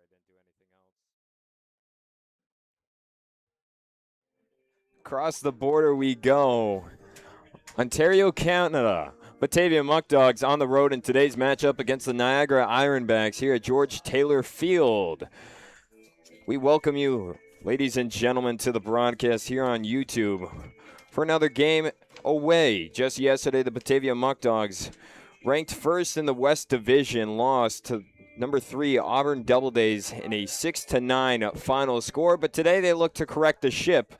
I didn't do anything else. Across the border we go. Ontario, Canada. Batavia Muckdogs on the road in today's matchup against the Niagara Ironbacks here at George Taylor Field. We welcome you, ladies and gentlemen, to the broadcast here on YouTube for another game away. Just yesterday, the Batavia Muckdogs, ranked first in the West Division, lost to number 3 Auburn Doubledays in a 6-9 final score. But today they look to correct the ship.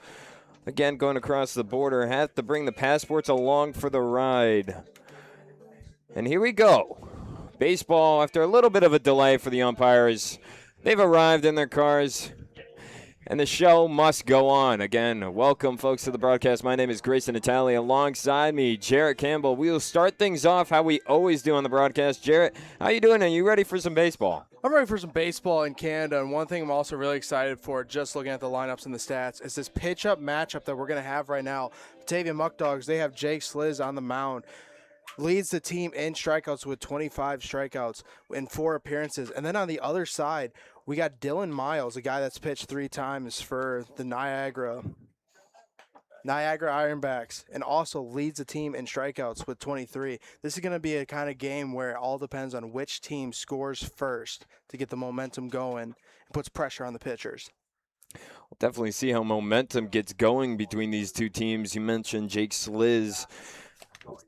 Again, going across the border, have to bring the passports along for the ride. And here we go. Baseball, after a little bit of a delay for the umpires, they've arrived in their cars, and the show must go on. Again, welcome, folks, to the broadcast. My name is Grayson Natale. Alongside me, Jarrett Campbell. We will start things off how we always do on the broadcast. Jarrett, how you doing? Are you ready for some baseball? I'm ready for some baseball in Canada, and one thing I'm also really excited for, just looking at the lineups and the stats, is this pitch-up matchup that we're going to have right now. Batavia Muckdogs, they have Jake Sliz on the mound. Leads the team in strikeouts with 25 strikeouts in 4 appearances. And then on the other side, we got Dylan Miles, a guy that's pitched 3 times for the Niagara Ironbacks, and also leads the team in strikeouts with 23. This is going to be a kind of game where it all depends on which team scores first to get the momentum going and puts pressure on the pitchers. We'll definitely see how momentum gets going between these two teams. You mentioned Jake Sliz,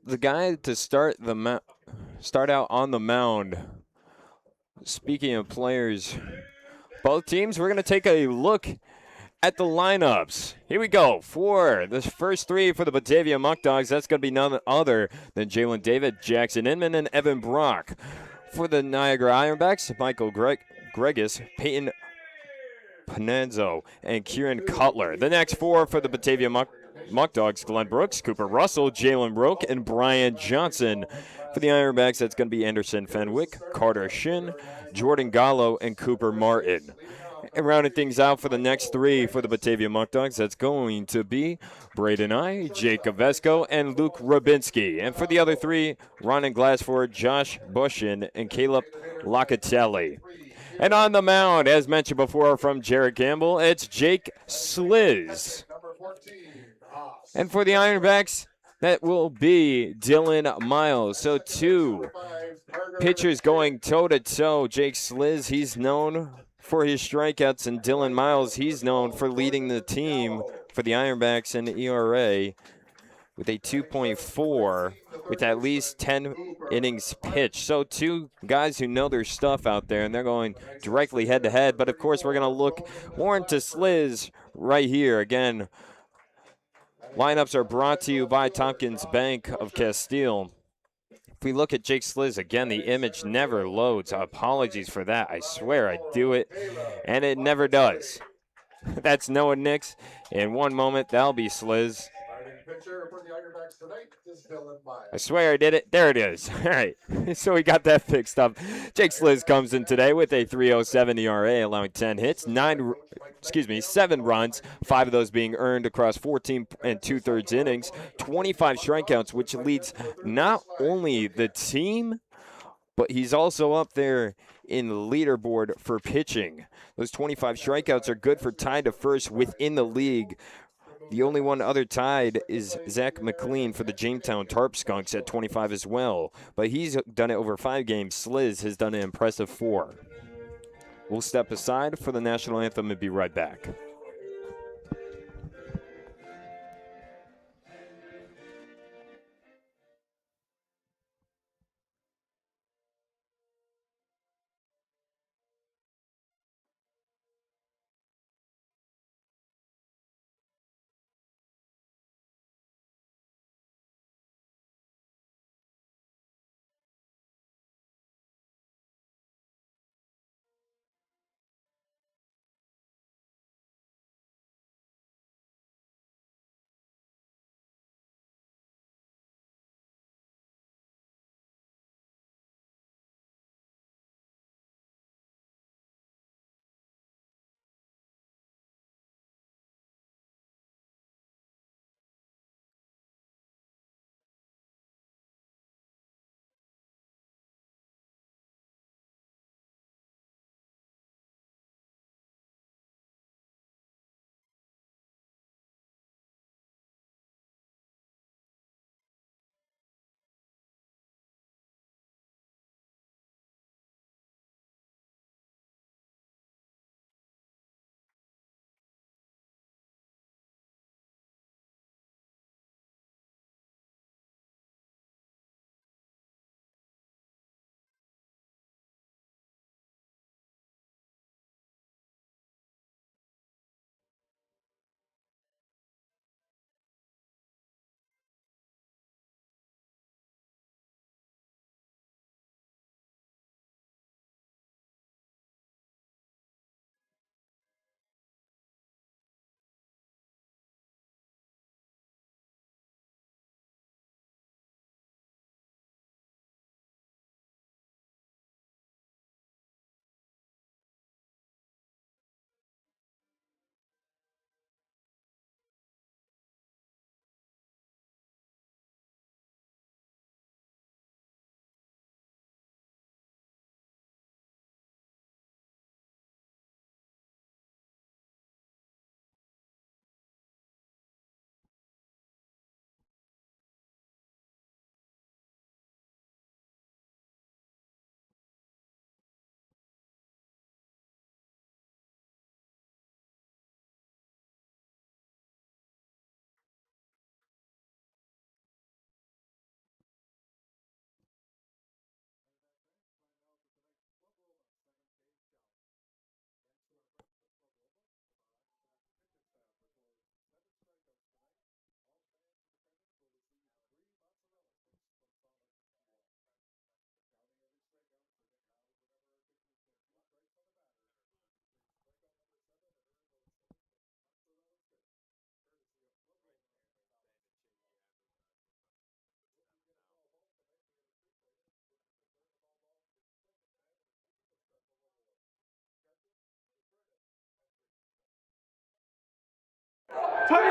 the guy to start out on the mound. Speaking of players, both teams, we're going to take a look at the lineups. Here we go. For the first 3 for the Batavia Muckdogs, that's going to be none other than Jalen David, Jackson Inman, and Evan Brock. For the Niagara Ironbacks, Michael Gregus, Peyton Panenzo, and Kieran Cutler. The next 4 for the Batavia Muckdogs, Glenn Brooks, Cooper Russell, Jalen Roque, and Brian Johnson. For the Ironbacks, that's going to be Anderson Fenwick, Carter Shin, Jordan Gallo, and Cooper Martin. And rounding things out for the next 3 for the Batavia Muckdogs, that's going to be Braden I, Jake Vesco, and Luke Rabinski. And for the other 3, Ronan Glassford, Josh Bushin, and Caleb Locatelli. And on the mound, as mentioned before from Jarrett Campbell, it's Jake Sliz. And for the Ironbacks, that will be Dylan Miles. So 2 pitchers going toe-to-toe. Jake Sliz, he's known for his strikeouts, and Dylan Miles, he's known for leading the team for the Ironbacks in ERA with a 2.4 with at least 10 innings pitched. So 2 guys who know their stuff out there, and they're going directly head-to-head. But, of course, we're going to look more into Sliz right here. Again, lineups are brought to you by Tompkins Bank of Castile. If we look at Jake Sliz, again, the image never loads. Apologies for that. I swear I do it, and it never does. That's Noah Nix. In one moment, that'll be Sliz. I swear I did it. There it is. All right. So we got that fixed up. Jake Sliz comes in today with a 3.07 ERA, allowing 10 hits, 7 runs, 5 of those being earned across 14 and 2/3 innings, 25 strikeouts, which leads not only the team, but he's also up there in the leaderboard for pitching. Those 25 strikeouts are good for tied to first within the league. The only one other tied is Zach McLean for the Jamestown Tarp Skunks at 25 as well. But he's done it over 5 games. Sliz has done an impressive 4. We'll step aside for the national anthem and be right back.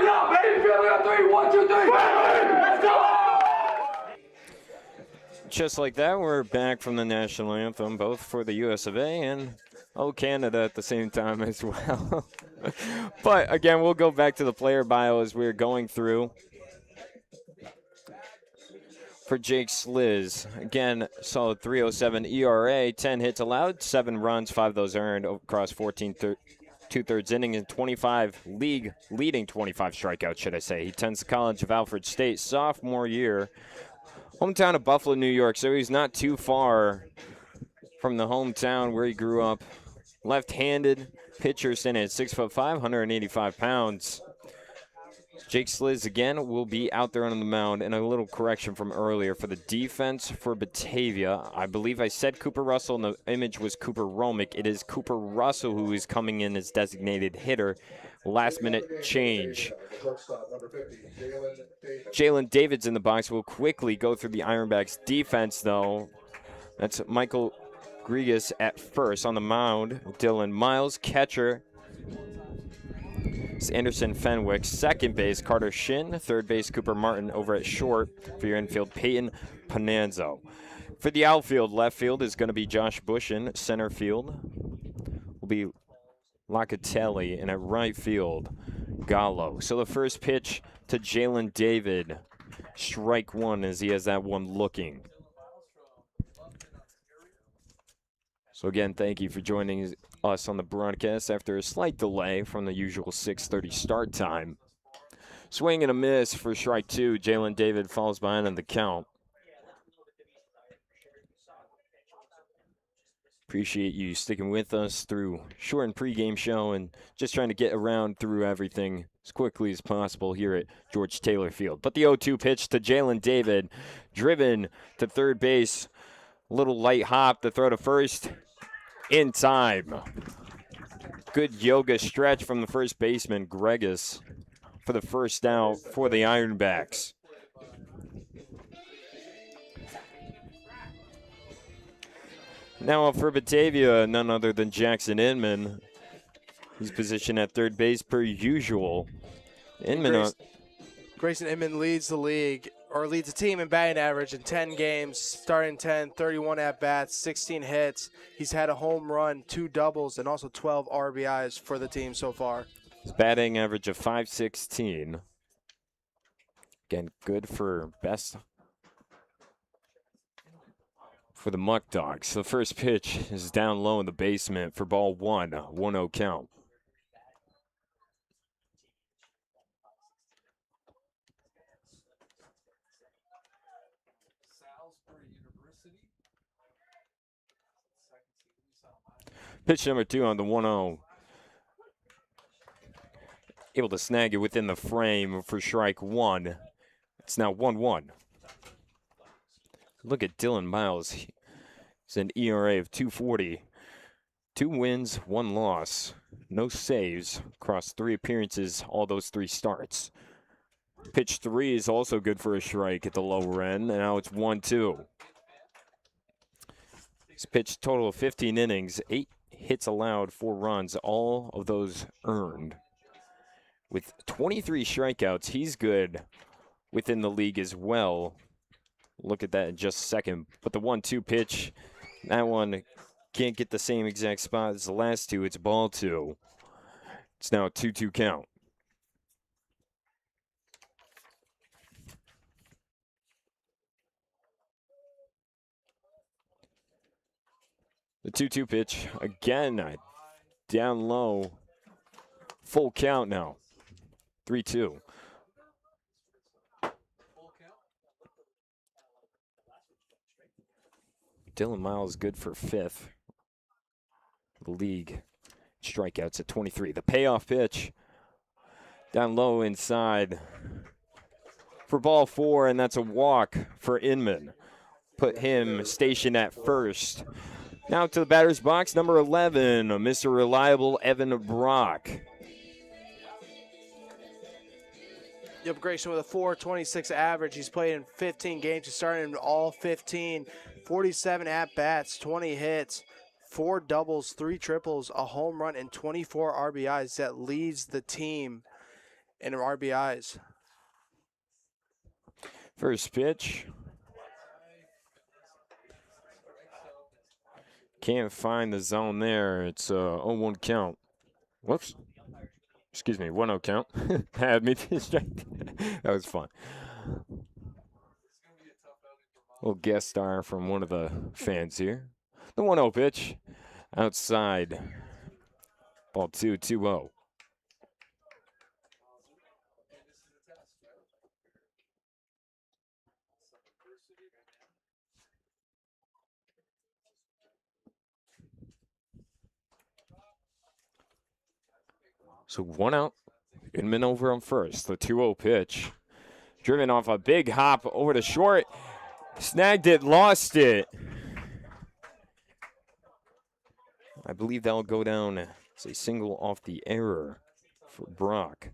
up, baby. Family on 3. 1, 2, 3. Let's go. Just like that, we're back from the national anthem, both for the US of A and Canada at the same time as well. But again, we'll go back to the player bio as we're going through. For Jake Sliz, again, solid 3.07 ERA, 10 hits allowed, 7 runs, 5 of those earned across 14 2/3 innings and 25 leading 25 strikeouts, should I say. He attends the College of Alfred State, sophomore year, hometown of Buffalo, New York, so he's not too far from the hometown where he grew up. Left-handed pitcher, standing at 6'5", 185 pounds. Jake Sliz, again, will be out there on the mound. And a little correction from earlier. For the defense for Batavia, I believe I said Cooper Russell, and the image was Cooper Romick. It is Cooper Russell who is coming in as designated hitter. Last-minute change. Jalen David's in the box. We'll quickly go through the Ironbacks defense, though. That's Michael Grigas at first. On the mound, Dylan Miles, catcher. Anderson Fenwick, second base, Carter Shin, third base, Cooper Martin. Over at short for your infield, Peyton Pananzo. For the outfield, left field is going to be Josh Bushin. Center field will be Locatelli, and at right field, Gallo. So the first pitch to Jalen David, strike one as he has that one looking. So again, thank you for joining us on the broadcast after a slight delay from the usual 6:30 start time. Swing and a miss for strike two. Jalen David falls behind on the count. Appreciate you sticking with us through shortened pregame show and just trying to get around through everything as quickly as possible here at George Taylor Field. But the 0-2 pitch to Jalen David, driven to third base. Little light hop to throw to first. In time. Good yoga stretch from the first baseman, Gregus, for the first out for the Ironbacks. Now for Batavia, none other than Jackson Inman. He's positioned at third base per usual. Grayson Inman leads the league, or leads the team in batting average in 10 games, starting 10, 31 at-bats, 16 hits. He's had a home run, 2 doubles, and also 12 RBIs for the team so far. His batting average of .516. Again, good for best for the Muckdogs. The first pitch is down low in the basement for ball one, 1-0 count. Pitch number 2 on the 1-0. Able to snag it within the frame for strike one. It's now 1-1. Look at Dylan Miles. He's an ERA of 2.40. 2 wins, 1 loss. No saves across 3 appearances, all those 3 starts. Pitch 3 is also good for a strike at the lower end, and now it's 1-2. He's pitched a total of 15 innings, 8 hits allowed, 4 runs, all of those earned. With 23 strikeouts, he's good within the league as well. Look at that in just a second. But the 1-2 pitch, that one can't get the same exact spot as the last 2. It's ball 2. It's now a 2-2 count. The 2-2 pitch, again, down low. Full count now. 3-2. Dylan Miles good for 5th. The league strikeouts at 23. The payoff pitch down low inside for ball 4, and that's a walk for Inman. Put him stationed at first. Now to the batter's box, number 11, Mr. Reliable Evan Brock. Yep, Grayson with a 4.26 average. He's played in 15 games. He's started in all 15. 47 at-bats, 20 hits, 4 doubles, 3 triples, a home run, and 24 RBIs. That leads the team and RBIs. First pitch. Can't find the zone there. It's a 0-1 count. Whoops. Excuse me, 1-0 count. Had me distracted. That was fun. Little guest star from one of the fans here. The 1-0 pitch. Outside. Ball 2-2-0. So 1 out. Inman over on first. The 2-0 pitch. Driven off a big hop over to short. Snagged it, lost it. I believe that'll go down as a single off the error for Brock.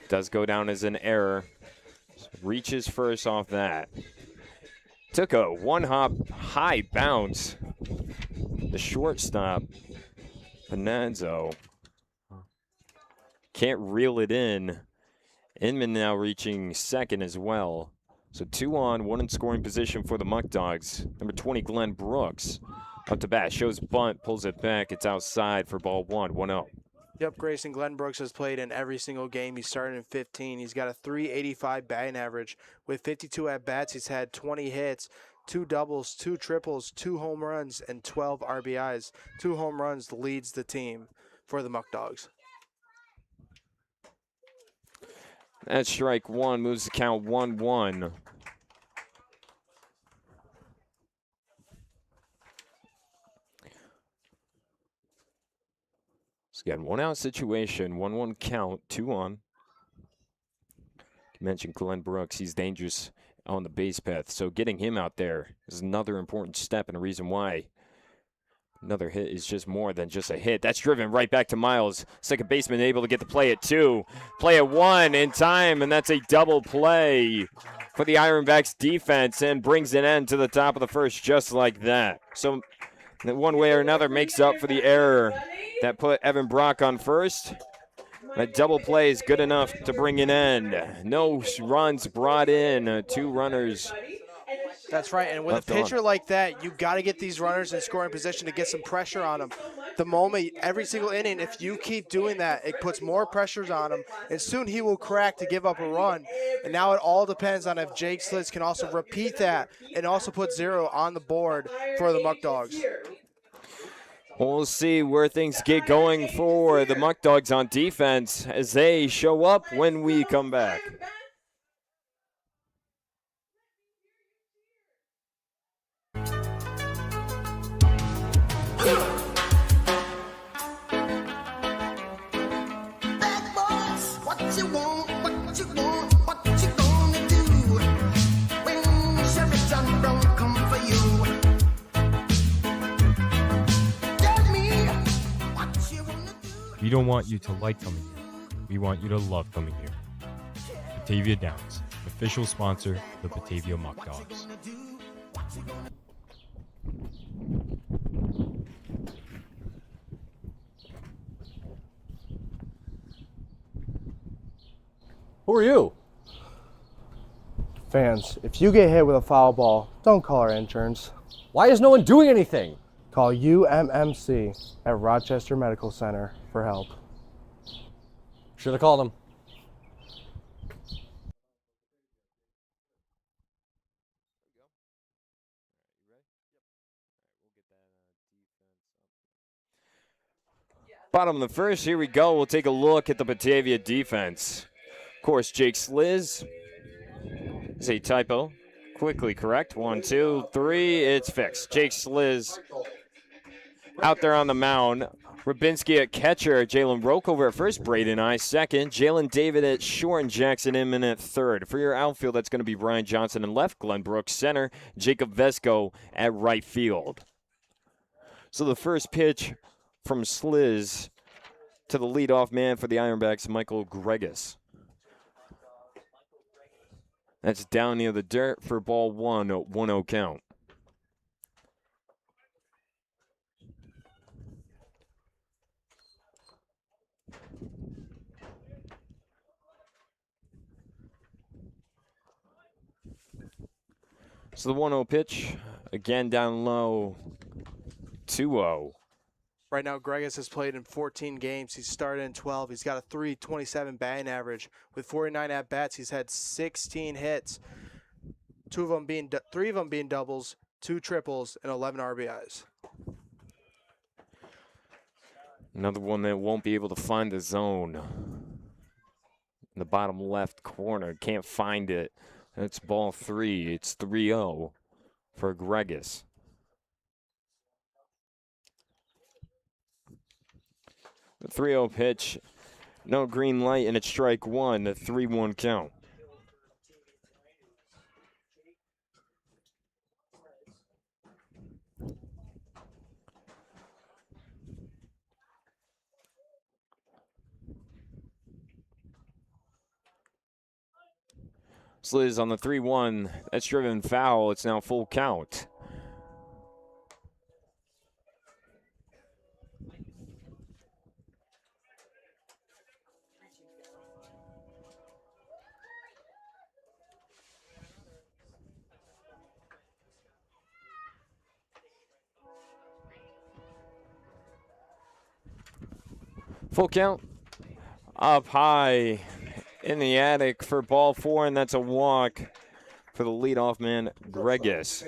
Does go down as an error. Reaches first off that. Took a one-hop high bounce. The shortstop, Panazzo, can't reel it in. Inman now reaching second as well. So 2 on, 1 in scoring position for the Muckdogs. Number 20, Glenn Brooks, up to bat, shows bunt, pulls it back. It's outside for ball 1-0. Yep, Grayson, Glenn Brooks has played in every single game. He started in 15. He's got a .385 batting average. With 52 at-bats, he's had 20 hits, 2 doubles, 2 triples, 2 home runs, and 12 RBIs. 2 home runs leads the team for the Muckdogs. That's strike 1, moves the count 1-1. So again, 1 out situation, 1-1 count, 2 on. You mentioned Glenn Brooks, he's dangerous on the base path, so getting him out there is another important step and a reason why another hit is just more than just a hit. That's driven right back to Miles. Second baseman able to get the play at 2. Play at 1 in time, and that's a double play for the Ironbacks defense and brings an end to the top of the first just like that. So one way or another makes up for the error that put Evan Brock on first. That double play is good enough to bring an end. No runs brought in, 2 runners. That's right, and with a pitcher like that, you got to get these runners in scoring position to get some pressure on them. The moment, every single inning, if you keep doing that, it puts more pressures on him, and soon he will crack to give up a run. And now it all depends on if Jake Slitz can also repeat that and also put 0 on the board for the Muckdogs. We'll see where things get going for the Muckdogs on defense as they show up when we come back. We don't want you to like coming here. We want you to love coming here. Batavia Downs, official sponsor of the Batavia Muckdogs. Who are you? Fans, if you get hit with a foul ball, don't call our insurance. Why is no one doing anything? Call UMMC at Rochester Medical Center for help. Should have called him. Bottom of the first, here we go. We'll take a look at the Batavia defense. Of course, Jake Slizz is a typo. Quickly correct. 1, 2, 3. It's fixed. Jake Slizz out there on the mound. Rabinski at catcher. Jalen Rokover at first. Braden I second. Jalen David at short and Jackson Inman at third. For your outfield, that's going to be Brian Johnson in left. Glenn Brooks center. Jacob Vesco at right field. So the first pitch from Slizz to the leadoff man for the Ironbacks, Michael Gregus. That's down near the dirt for ball 1, 1-0 count. So the 1-0 pitch, again down low, 2-0. Right now, Gregus has played in 14 games. He's started in 12. He's got a .327 batting average. With 49 at-bats, he's had 16 hits, 3 of them being doubles, 2 triples, and 11 RBIs. Another one that won't be able to find the zone. In the bottom left corner, can't find it. That's ball 3. It's 3-0 for Gregus. The 3-0 pitch, no green light, and it's strike 1, the 3-1 count. Sliz on the 3-1. That's driven foul. It's now full count. Full count. Up high in the attic for ball 4, and that's a walk for the leadoff man, Gregus.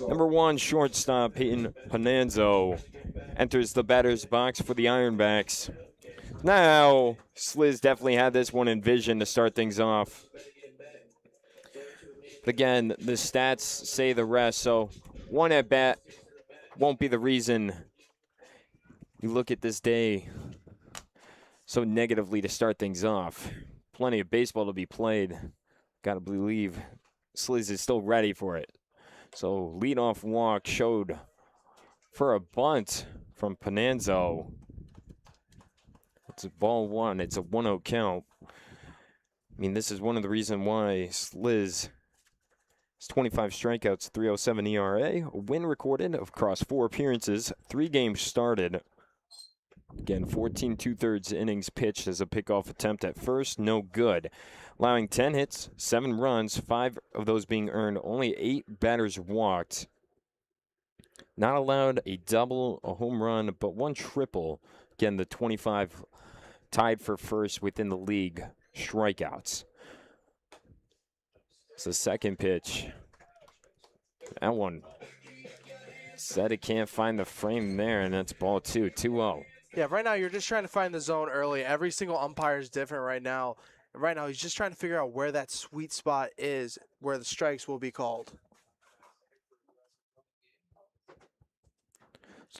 Number 1, shortstop Peyton Pananzo enters the batter's box for the Ironbacks. Now, Sliz definitely had this one in vision to start things off. But again, the stats say the rest, so 1 at bat won't be the reason you look at this day so negatively to start things off. Plenty of baseball to be played. Got to believe Sliz is still ready for it. So leadoff walk showed for a bunt from Pananzo. It's a ball 1. It's a 1-0 count. I mean, this is one of the reasons why Sliz has 25 strikeouts, 3.07 ERA, a win recorded across 4 appearances, 3 games started. Again, 14 2/3 innings pitched as a pickoff attempt at first, no good. Allowing 10 hits, 7 runs, 5 of those being earned, only 8 batters walked. Not allowed a double, a home run, but 1 triple. Again, the 25 tied for first within the league strikeouts. It's the second pitch. That one said it can't find the frame there, and that's ball 2, 2-0. Yeah, right now you're just trying to find the zone early. Every single umpire is different right now. Right now he's just trying to figure out where that sweet spot is, where the strikes will be called.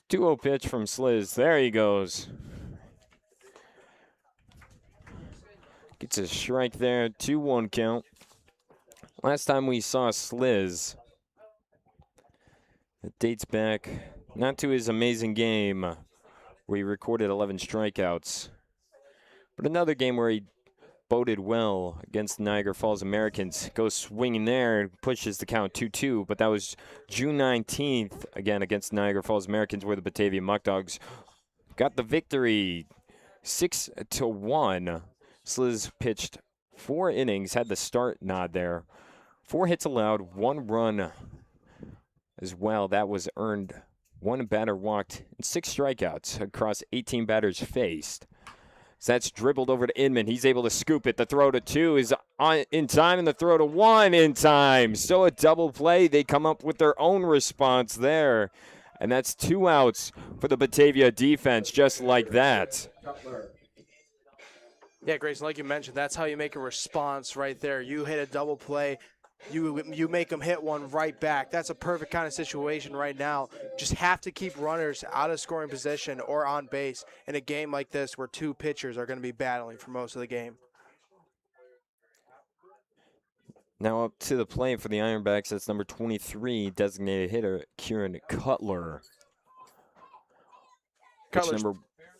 2-0 pitch from Sliz. There he goes. Gets a strike there. 2-1 count. Last time we saw Sliz, it dates back not to his amazing game where he recorded 11 strikeouts, but another game where he boded well against the Niagara Falls Americans. Goes swinging there, pushes the count 2-2, but that was June 19th, again against Niagara Falls Americans, where the Batavia Muckdogs got the victory 6-1. Sliz pitched 4 innings, had the start nod there. 4 hits allowed, 1 run as well. That was earned. 1 batter walked, and 6 strikeouts across 18 batters faced. So that's dribbled over to Inman. He's able to scoop it. The throw to 2 is in time, and the throw to 1 in time. So a double play. They come up with their own response there. And that's 2 outs for the Batavia defense, just like that. Yeah, Grayson, like you mentioned, that's how you make a response right there. You hit a double play. You make them hit one right back. That's a perfect kind of situation right now. Just have to keep runners out of scoring position or on base in a game like this where 2 pitchers are going to be battling for most of the game. Now up to the plate for the Ironbacks, that's number 23, designated hitter, Kieran Cutler.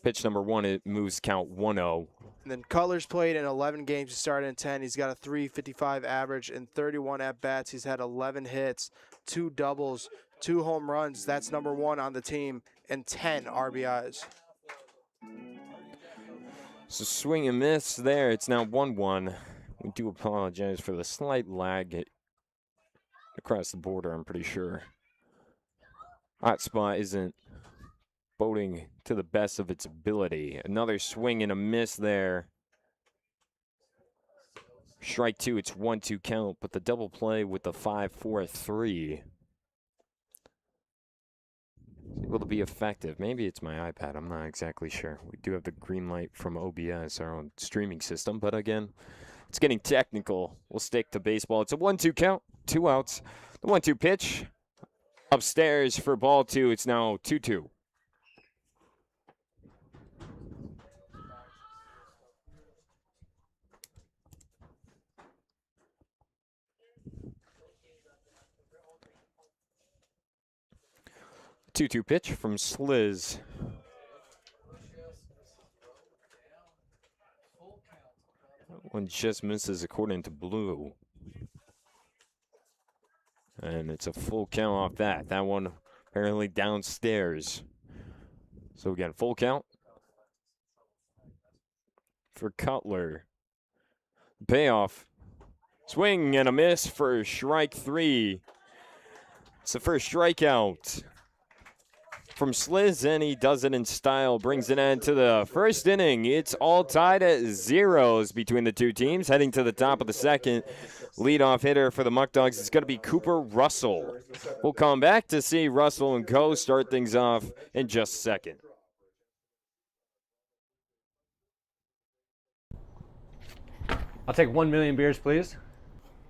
Pitch number 1, it moves count 1-0. And then Cutler's played in 11 games. He started in 10. He's got a .355 average and 31 at-bats. He's had 11 hits, 2 doubles, 2 home runs. That's number 1 on the team, and 10 RBIs. So swing and miss there. It's now 1-1. We do apologize for the slight lag. across the border, I'm pretty sure. Hot spot isn't boding to the best of its ability. Another swing and a miss there. Strike two, it's 1-2 count, but the double play with the 5-4-3. Able to be effective. Maybe it's my iPad. I'm not exactly sure. We do have the green light from OBS, our own streaming system, but again, it's getting technical. We'll stick to baseball. It's a 1-2 count, 2 outs. The 1-2 pitch upstairs for ball 2. It's now 2-2. Two-two pitch from Sliz. One just misses according to Blue. And it's a full count off that. That one apparently downstairs. So again, full count for Cutler. Payoff. Swing and a miss for strike 3. It's the first strikeout from Sliz, and he does it in style, brings it into the first inning. It's all tied at 0s between the two teams. Heading to the top of the second, leadoff hitter for the Muckdogs is going to be Cooper Russell. We'll come back to see Russell and co. start things off in just a second. I'll take 1 million beers, please.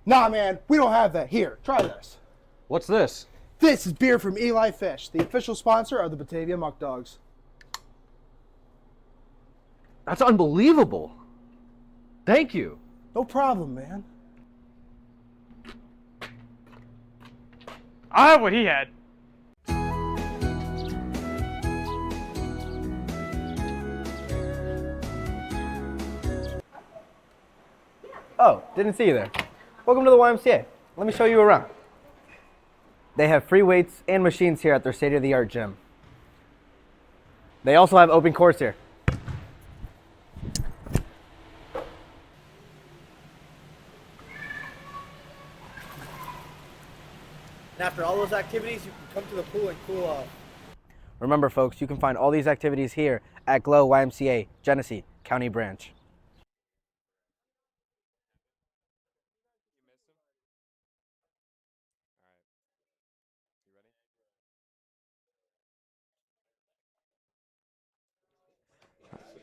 Nah, man, we don't have that. Here, try this. What's this? This is beer from Eli Fish, the official sponsor of the Batavia Muckdogs. That's unbelievable. Thank you. No problem, man. I'll have what he had. Oh, didn't see you there. Welcome to the YMCA. Let me show you around. They have free weights and machines here at their state-of-the-art gym. They also have open courts here. And after all those activities, you can come to the pool and cool off. Remember, folks, you can find all these activities here at Glow YMCA, Genesee County Branch.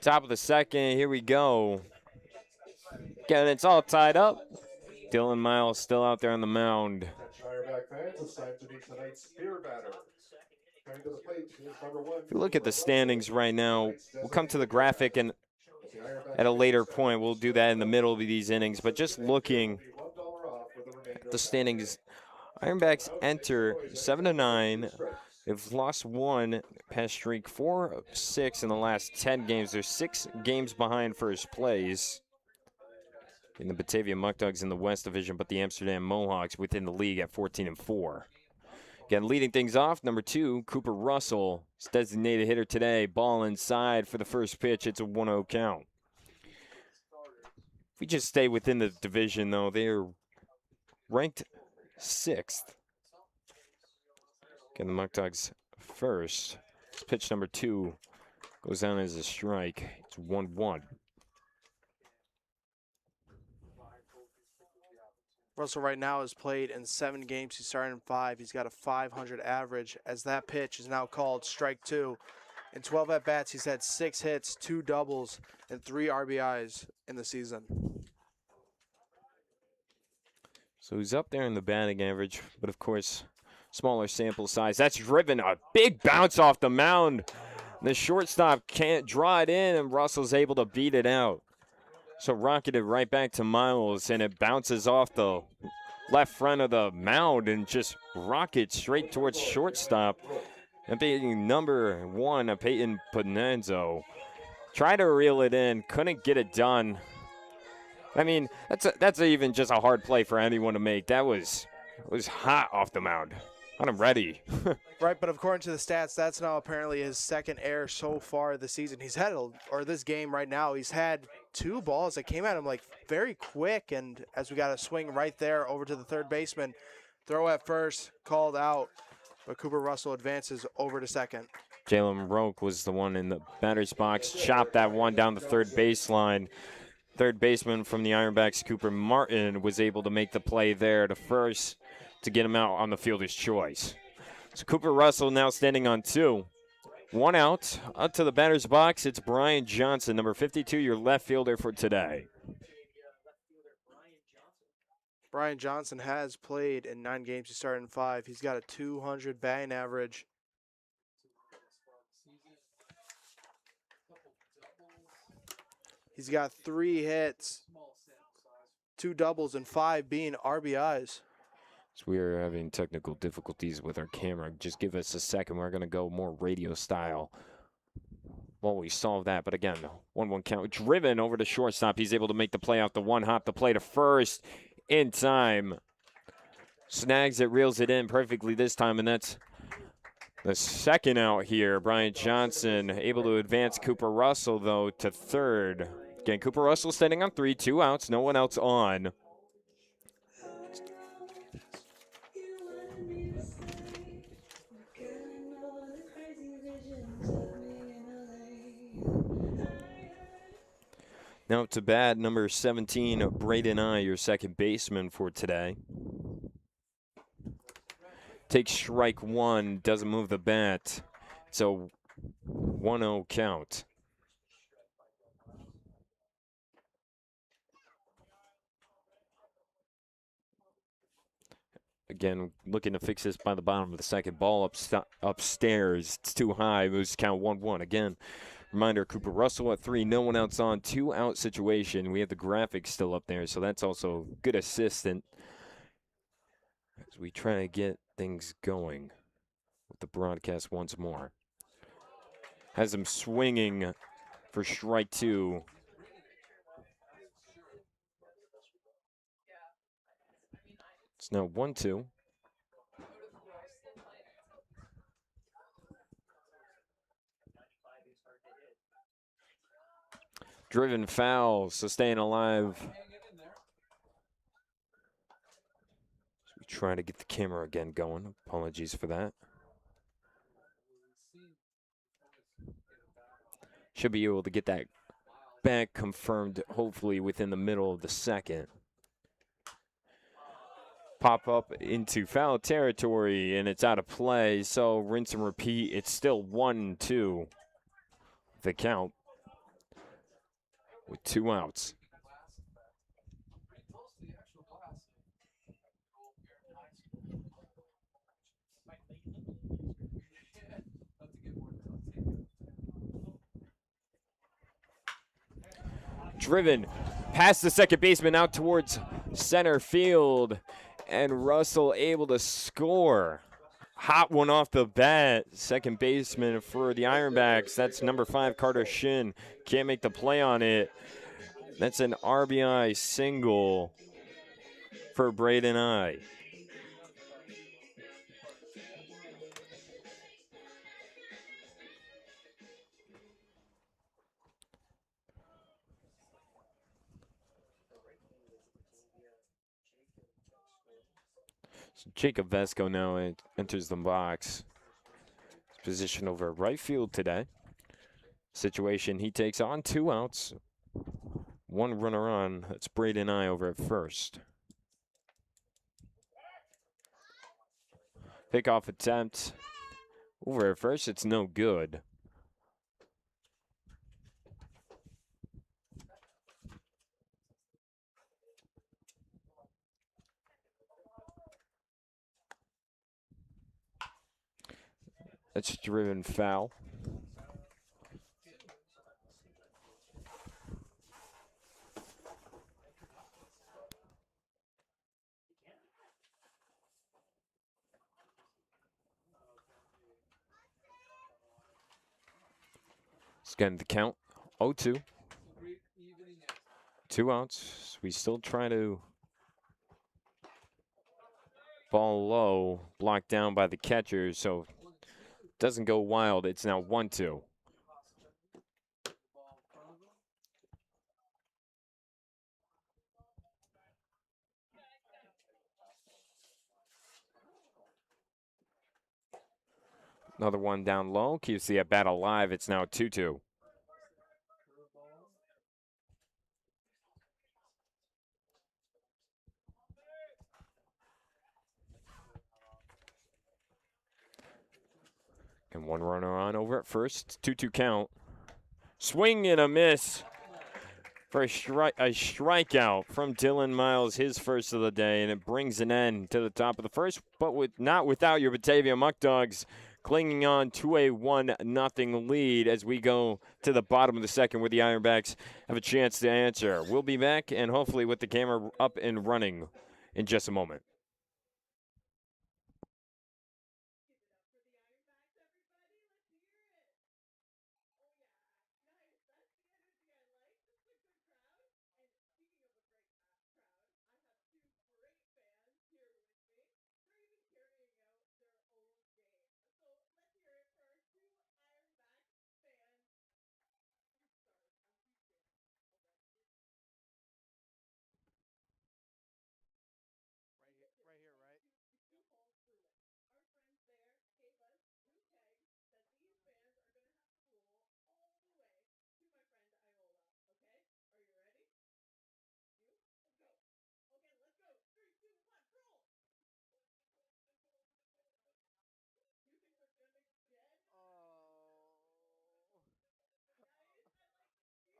Top of the second, here we go. Again, it's all tied up. Dylan Miles still out there on the mound. Ironback fans, it's time to meet tonight's beer batter. Coming to the plate is number 1. If you look at the standings right now, we'll come to the graphic and at a later point. We'll do that in the middle of these innings. But just looking at the standings, Ironbacks enter 7-9. They've lost 1 past streak, 4 of 6 in the last 10 games. They're 6 games behind first place in the Batavia Muckdogs in the West Division, but the Amsterdam Mohawks within the league at 14-4. Again, leading things off, number 2, Cooper Russell, is designated hitter today. Ball inside for the first pitch. It's a 1-0 count. If we just stay within the division, though, they're ranked 6th. Again, the Muckdogs first. This pitch number 2 goes down as a strike. It's 1-1. Russell right now has played in 7 games. He's started in 5. He's got a .500 average as that pitch is now called strike 2. In 12 at-bats, he's had 6 hits, 2 doubles, and 3 RBIs in the season. So he's up there in the batting average, but of course, smaller sample size. That's driven a big bounce off the mound. The shortstop can't draw it in, and Russell's able to beat it out. So rocketed right back to Miles, and it bounces off the left front of the mound and just rockets straight towards shortstop. And being number 1, Peyton Panenzo. Tried to reel it in, couldn't get it done. I mean, that's even just a hard play for anyone to make. That was hot off the mound. I'm ready. Right, but according to the stats, that's now apparently his 2nd error so far this season. He's had, or this game right now, he's had 2 balls that came at him like very quick, and as we got a swing right there over to the third baseman, Throw at first, called out, but Cooper Russell advances over to second. Jalen Roque was the one in the batter's box, chopped that one down the third baseline. Third baseman from the Ironbacks, Cooper Martin, was able to make the play there to first to get him out on the fielder's choice. So Cooper Russell now standing on 2. 1 out. Up to the batter's box, it's Brian Johnson, number 52, your left fielder for today. Brian Johnson has played in 9 games. He started in 5. He's got a 200 batting average. He's got 3 hits, 2 doubles, and 5 being RBIs. So we are having technical difficulties with our camera. Just give us a second. We're going to go more radio style while we solve that. But again, 1-1 count. Driven over to shortstop. He's able to make the play off the one hop. The play to first in time. Snags it, reels it in perfectly this time, and that's the second out here. Brian Johnson able to advance Cooper Russell, though, to third. Again, Cooper Russell standing on 3, 2 outs, no one else on. Now to bat, number 17, Braden I, your second baseman for today. Takes strike 1, doesn't move the bat. It's a 1-0 count. Again, looking to fix this by the bottom of the second. Ball upstairs. It's too high. Moves count 1-1 again. Reminder, Cooper Russell at 3, no one else on, 2 out situation. We have the graphics still up there, so that's also good assistant as we try to get things going with the broadcast once more. Has him swinging for strike 2. It's now 1-2. Driven foul, so staying alive. So we try to get the camera again going. Apologies for that. Should be able to get that back confirmed, hopefully within the middle of the second. Pop up into foul territory, and it's out of play. So rinse and repeat. It's still 1-2, the count, with 2 outs. Driven past the second baseman out towards center field, and Russell able to score. Hot one off the bat. Second baseman for the Ironbacks. That's number 5, Carter Shin. Can't make the play on it. That's an RBI single for Braden I. So Jacob Vesco now enters the box. His position over right field today. Situation, he takes on 2 outs. 1 runner on. That's Braden I over at first. Pickoff attempt. Over at first, it's no good. That's driven foul. It's getting the count. 0-2. 2 outs. We still try to ball low, blocked down by the catcher, so doesn't go wild. It's now 1-2. Another one down low. Keeps the at-bat alive. It's now 2-2. And one runner on over at first. 2-2 count. Swing and a miss for a strikeout from Dylan Miles, his first of the day, and it brings an end to the top of the first, but not without your Batavia Muckdogs clinging on to a 1-0 lead as we go to the bottom of the second where the Ironbacks have a chance to answer. We'll be back, and hopefully with the camera up and running in just a moment. Right here, right?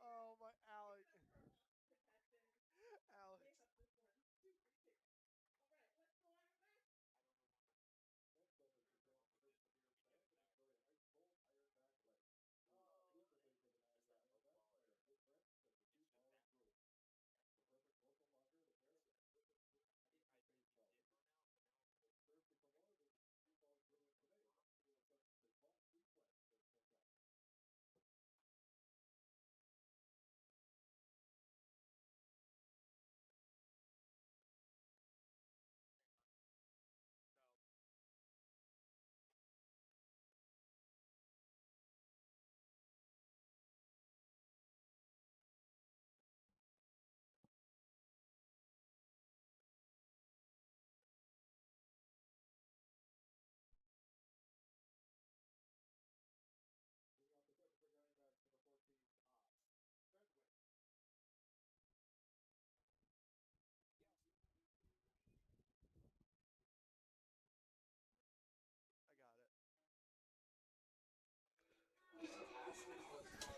Oh my Alex. Alex.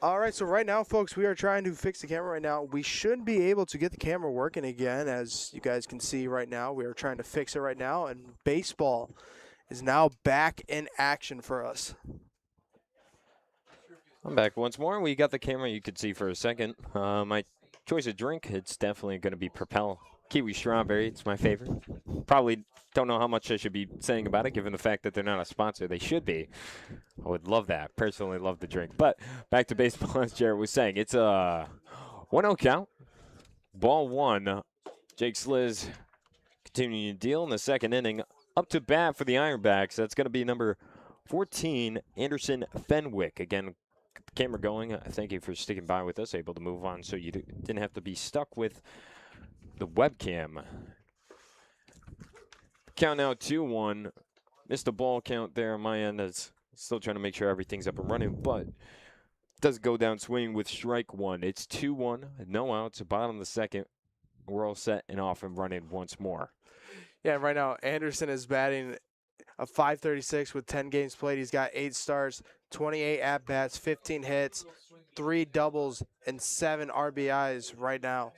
All right, so right now, folks, we are trying to fix the camera right now. We should be able to get the camera working again, as you guys can see right now. We are trying to fix it right now, and baseball is now back in action for us. I'm back once more. We got the camera you could see for a second. My choice of drink, it's definitely going to be Propel Kiwi Strawberry. It's my favorite. Probably don't know how much I should be saying about it, given the fact that they're not a sponsor. They should be. I would love that. Personally love the drink. But back to baseball, as Jarrett was saying. It's a 1-0 count. Ball one. Jake Sliz continuing to deal in the second inning. Up to bat for the Ironbacks. That's going to be number 14, Anderson Fenwick. Again, camera going. Thank you for sticking by with us, able to move on so you didn't have to be stuck with the webcam. Count now 2-1. Missed the ball count there on my end. As still trying to make sure everything's up and running, but does go down swinging with strike one. It's 2-1, no outs, bottom of the second. We're all set and off and running once more. Yeah, right now, Anderson is batting a .536 with 10 games played. He's got 8 starts, 28 at-bats, 15 hits, 3 doubles, and 7 RBIs right now.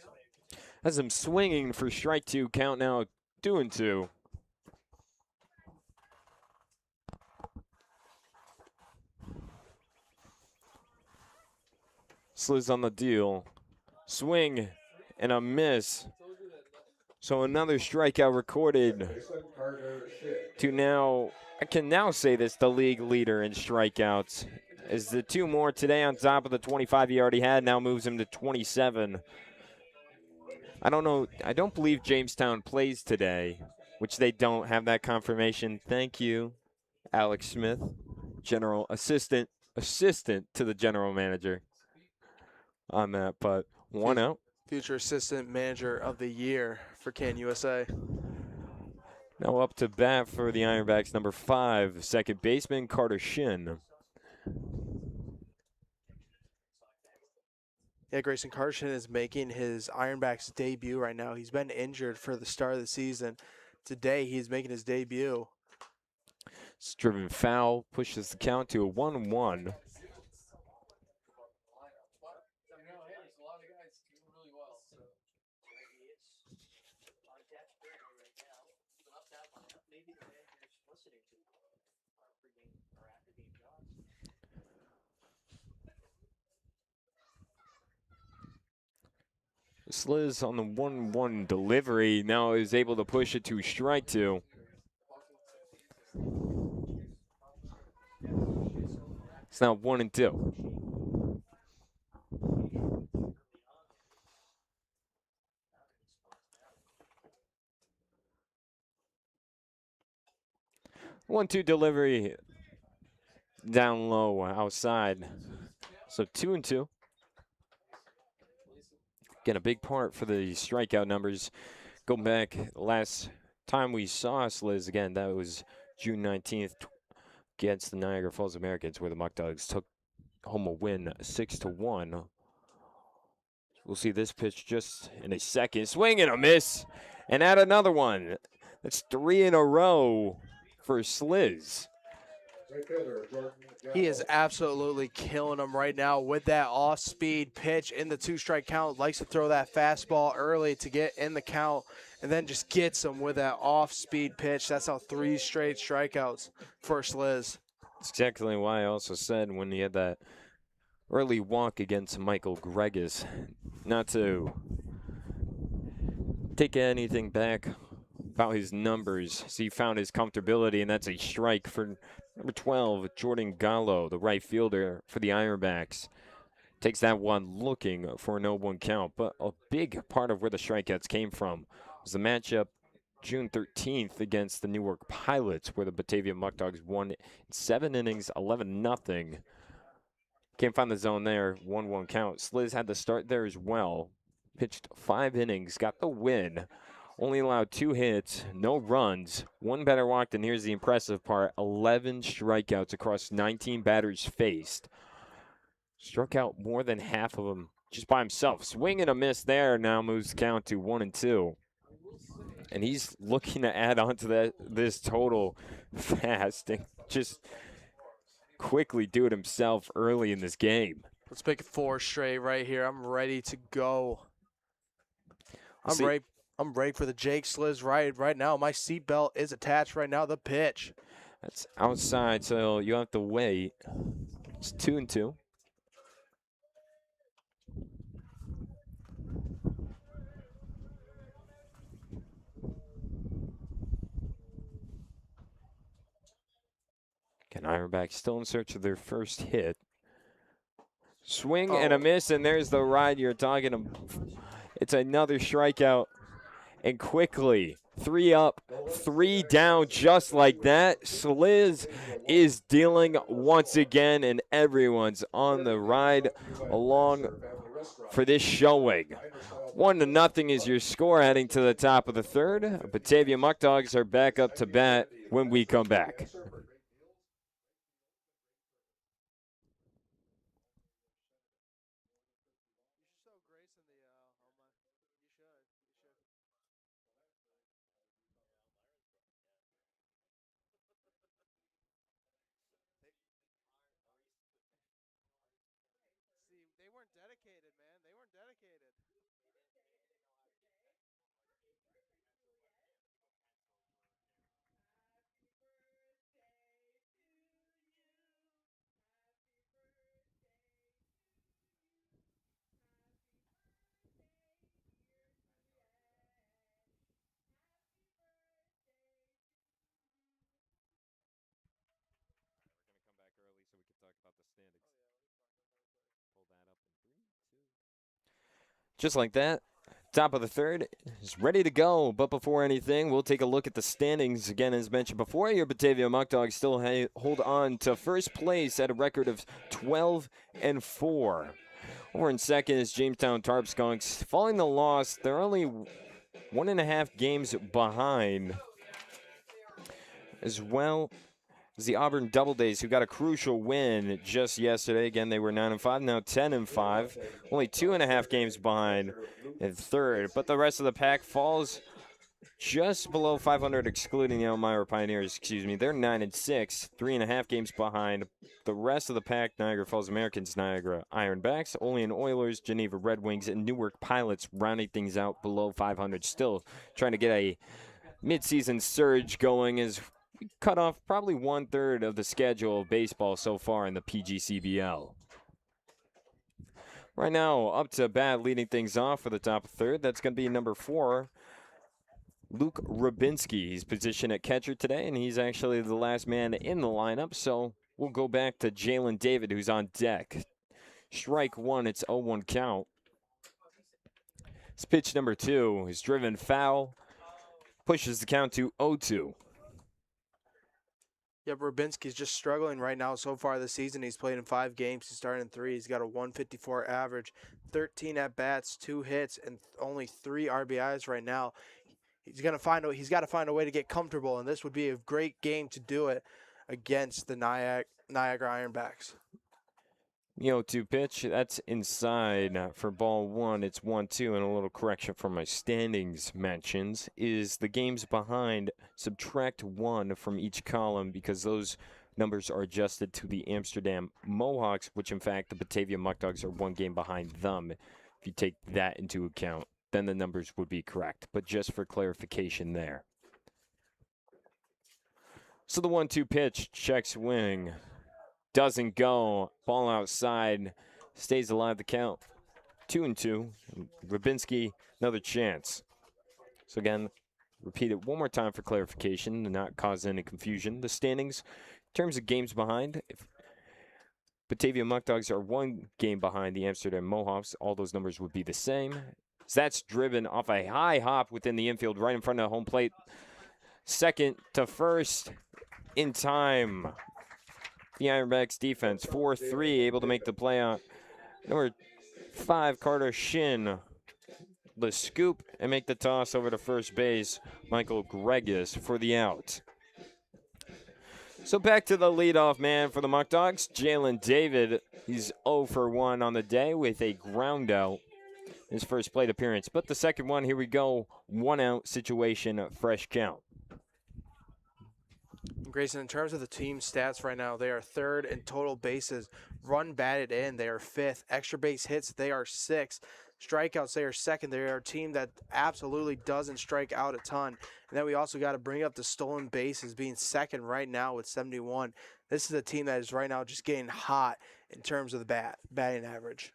As I'm swinging for strike two, count now 2-2. Sliz on the deal. Swing and a miss. So another strikeout recorded to now, I can now say this, the league leader in strikeouts. As the 2 more today on top of the 25 he already had, now moves him to 27. I don't know, I don't believe Jamestown plays today, which they don't have that confirmation. Thank you, Alex Smith, general assistant to the general manager on that, but 1 out. Future assistant manager of the year for Can USA. Now up to bat for the Ironbacks, number 5, second baseman Carter Shin. Yeah, Grayson Carson is making his Ironbacks debut right now. He's been injured for the start of the season. Today, he's making his debut. It's driven foul, pushes the count to a 1-1. Sliz on the 1-1 delivery now is able to push it to strike 2. It's now 1-2. One-two delivery down low outside. So 2-2. Again, a big part for the strikeout numbers. Go back last time we saw Sliz again, that was June 19th against the Niagara Falls Americans, where the Muckdogs took home a win 6-1. We'll see this pitch just in a second. Swing and a miss, and add another one. That's 3 in a row for Sliz. He is absolutely killing them right now with that off-speed pitch in the 2-strike count. Likes to throw that fastball early to get in the count, and then just gets them with that off-speed pitch. That's how 3 straight strikeouts for Sliz. That's exactly why I also said when he had that early walk against Michael Gregus, not to take anything back about his numbers. So he found his comfortability, and that's a strike for number 12, Jordan Gallo, the right fielder for the Ironbacks. Takes that one looking for a 0-1 count. But a big part of where the strikeouts came from was the matchup June 13th against the Newark Pilots, where the Batavia Muckdogs won in 7 innings, 11-0. Can't find the zone there, 1-1 count. Sliz had the start there as well. Pitched 5 innings, got the win. Only allowed 2 hits, no runs, 1 batter walked, and here's the impressive part, 11 strikeouts across 19 batters faced. Struck out more than half of them just by himself. Swing and a miss there, now moves the count to 1-2. And he's looking to add on to this total fast and just quickly do it himself early in this game. Let's make it 4 straight right here. I'm ready to go. I'm ready for the Jake Sliz ride right now. My seatbelt is attached right now. The pitch. That's outside, so you have to wait. It's 2-2. Again, Ironbacks still in search of their first hit. Swing and a miss, and there's the ride you're talking about. It's another strikeout. And quickly, 3 up, 3 down, just like that. Sliz is dealing once again, and everyone's on the ride along for this showing. 1-0 is your score heading to the top of the 3rd. Batavia Muckdogs are back up to bat when we come back. They weren't dedicated, man. They weren't dedicated. Just like that, top of the 3rd is ready to go. But before anything, we'll take a look at the standings. Again, as mentioned before, your Batavia Muckdogs still hold on to first place at a record of 12-4. Over in second is Jamestown Tarp Skunks. Following the loss, they're only 1.5 games behind as well as the Auburn Doubledays, who got a crucial win just yesterday. Again, they were 9-5, now 10-5, only 2.5 games behind in third. But the rest of the pack falls just below 500, excluding the Elmira Pioneers. Excuse me, they're 9-6, 3.5 games behind. The rest of the pack: Niagara Falls Americans, Niagara Ironbacks, Olean Oilers, Geneva Red Wings, and Newark Pilots rounding things out below 500. Still trying to get a midseason surge going as we cut off probably 1/3 of the schedule of baseball so far in the PGCBL. Right now, up to bat, leading things off for the top third. That's going to be number 4, Luke Rubinski. He's positioned at catcher today, and he's actually the last man in the lineup. So we'll go back to Jalen David, who's on deck. Strike one, it's 0-1 count. It's pitch number 2 is driven foul, pushes the count to 0-2. Yep, Rubinski's just struggling right now so far this season. He's played in 5 games. He's started in 3. He's got a 154 average, 13 at-bats, 2 hits, and only 3 RBIs right now. He's got to find a way to get comfortable, and this would be a great game to do it against the Niagara Ironbacks. 0-2 pitch, that's inside for ball 1. It's 1-2, and a little correction from my standings mentions is the games behind, subtract 1 from each column because those numbers are adjusted to the Amsterdam Mohawks, which in fact the Batavia Muckdogs are 1 game behind them. If you take that into account, then the numbers would be correct, but just for clarification there. So the 1-2 pitch, check swing. Doesn't go. Ball outside. Stays alive the count. 2-2. Rubinski, another chance. So again, repeat it one more time for clarification to not cause any confusion. The standings, in terms of games behind, if Batavia Muckdogs are 1 game behind the Amsterdam Mohawks, all those numbers would be the same. So that's driven off a high hop within the infield right in front of home plate. Second to first in time. The Ironbacks defense, 4-3, able to make the play on number 5, Carter Shin. The scoop and make the toss over to first base, Michael Gregus for the out. So back to the leadoff man for the Muckdogs, Jalen David. He's 0 for 1 on the day with a ground out, his first plate appearance. But the second one, here we go, 1 out situation, fresh count. Grayson, in terms of the team stats right now, they are 3rd in total bases. Run batted in, they are 5th. Extra base hits, they are 6th. Strikeouts, they are 2nd. They are a team that absolutely doesn't strike out a ton. And then we also got to bring up the stolen bases, being 2nd right now with 71. This is a team that is right now just getting hot in terms of the batting average.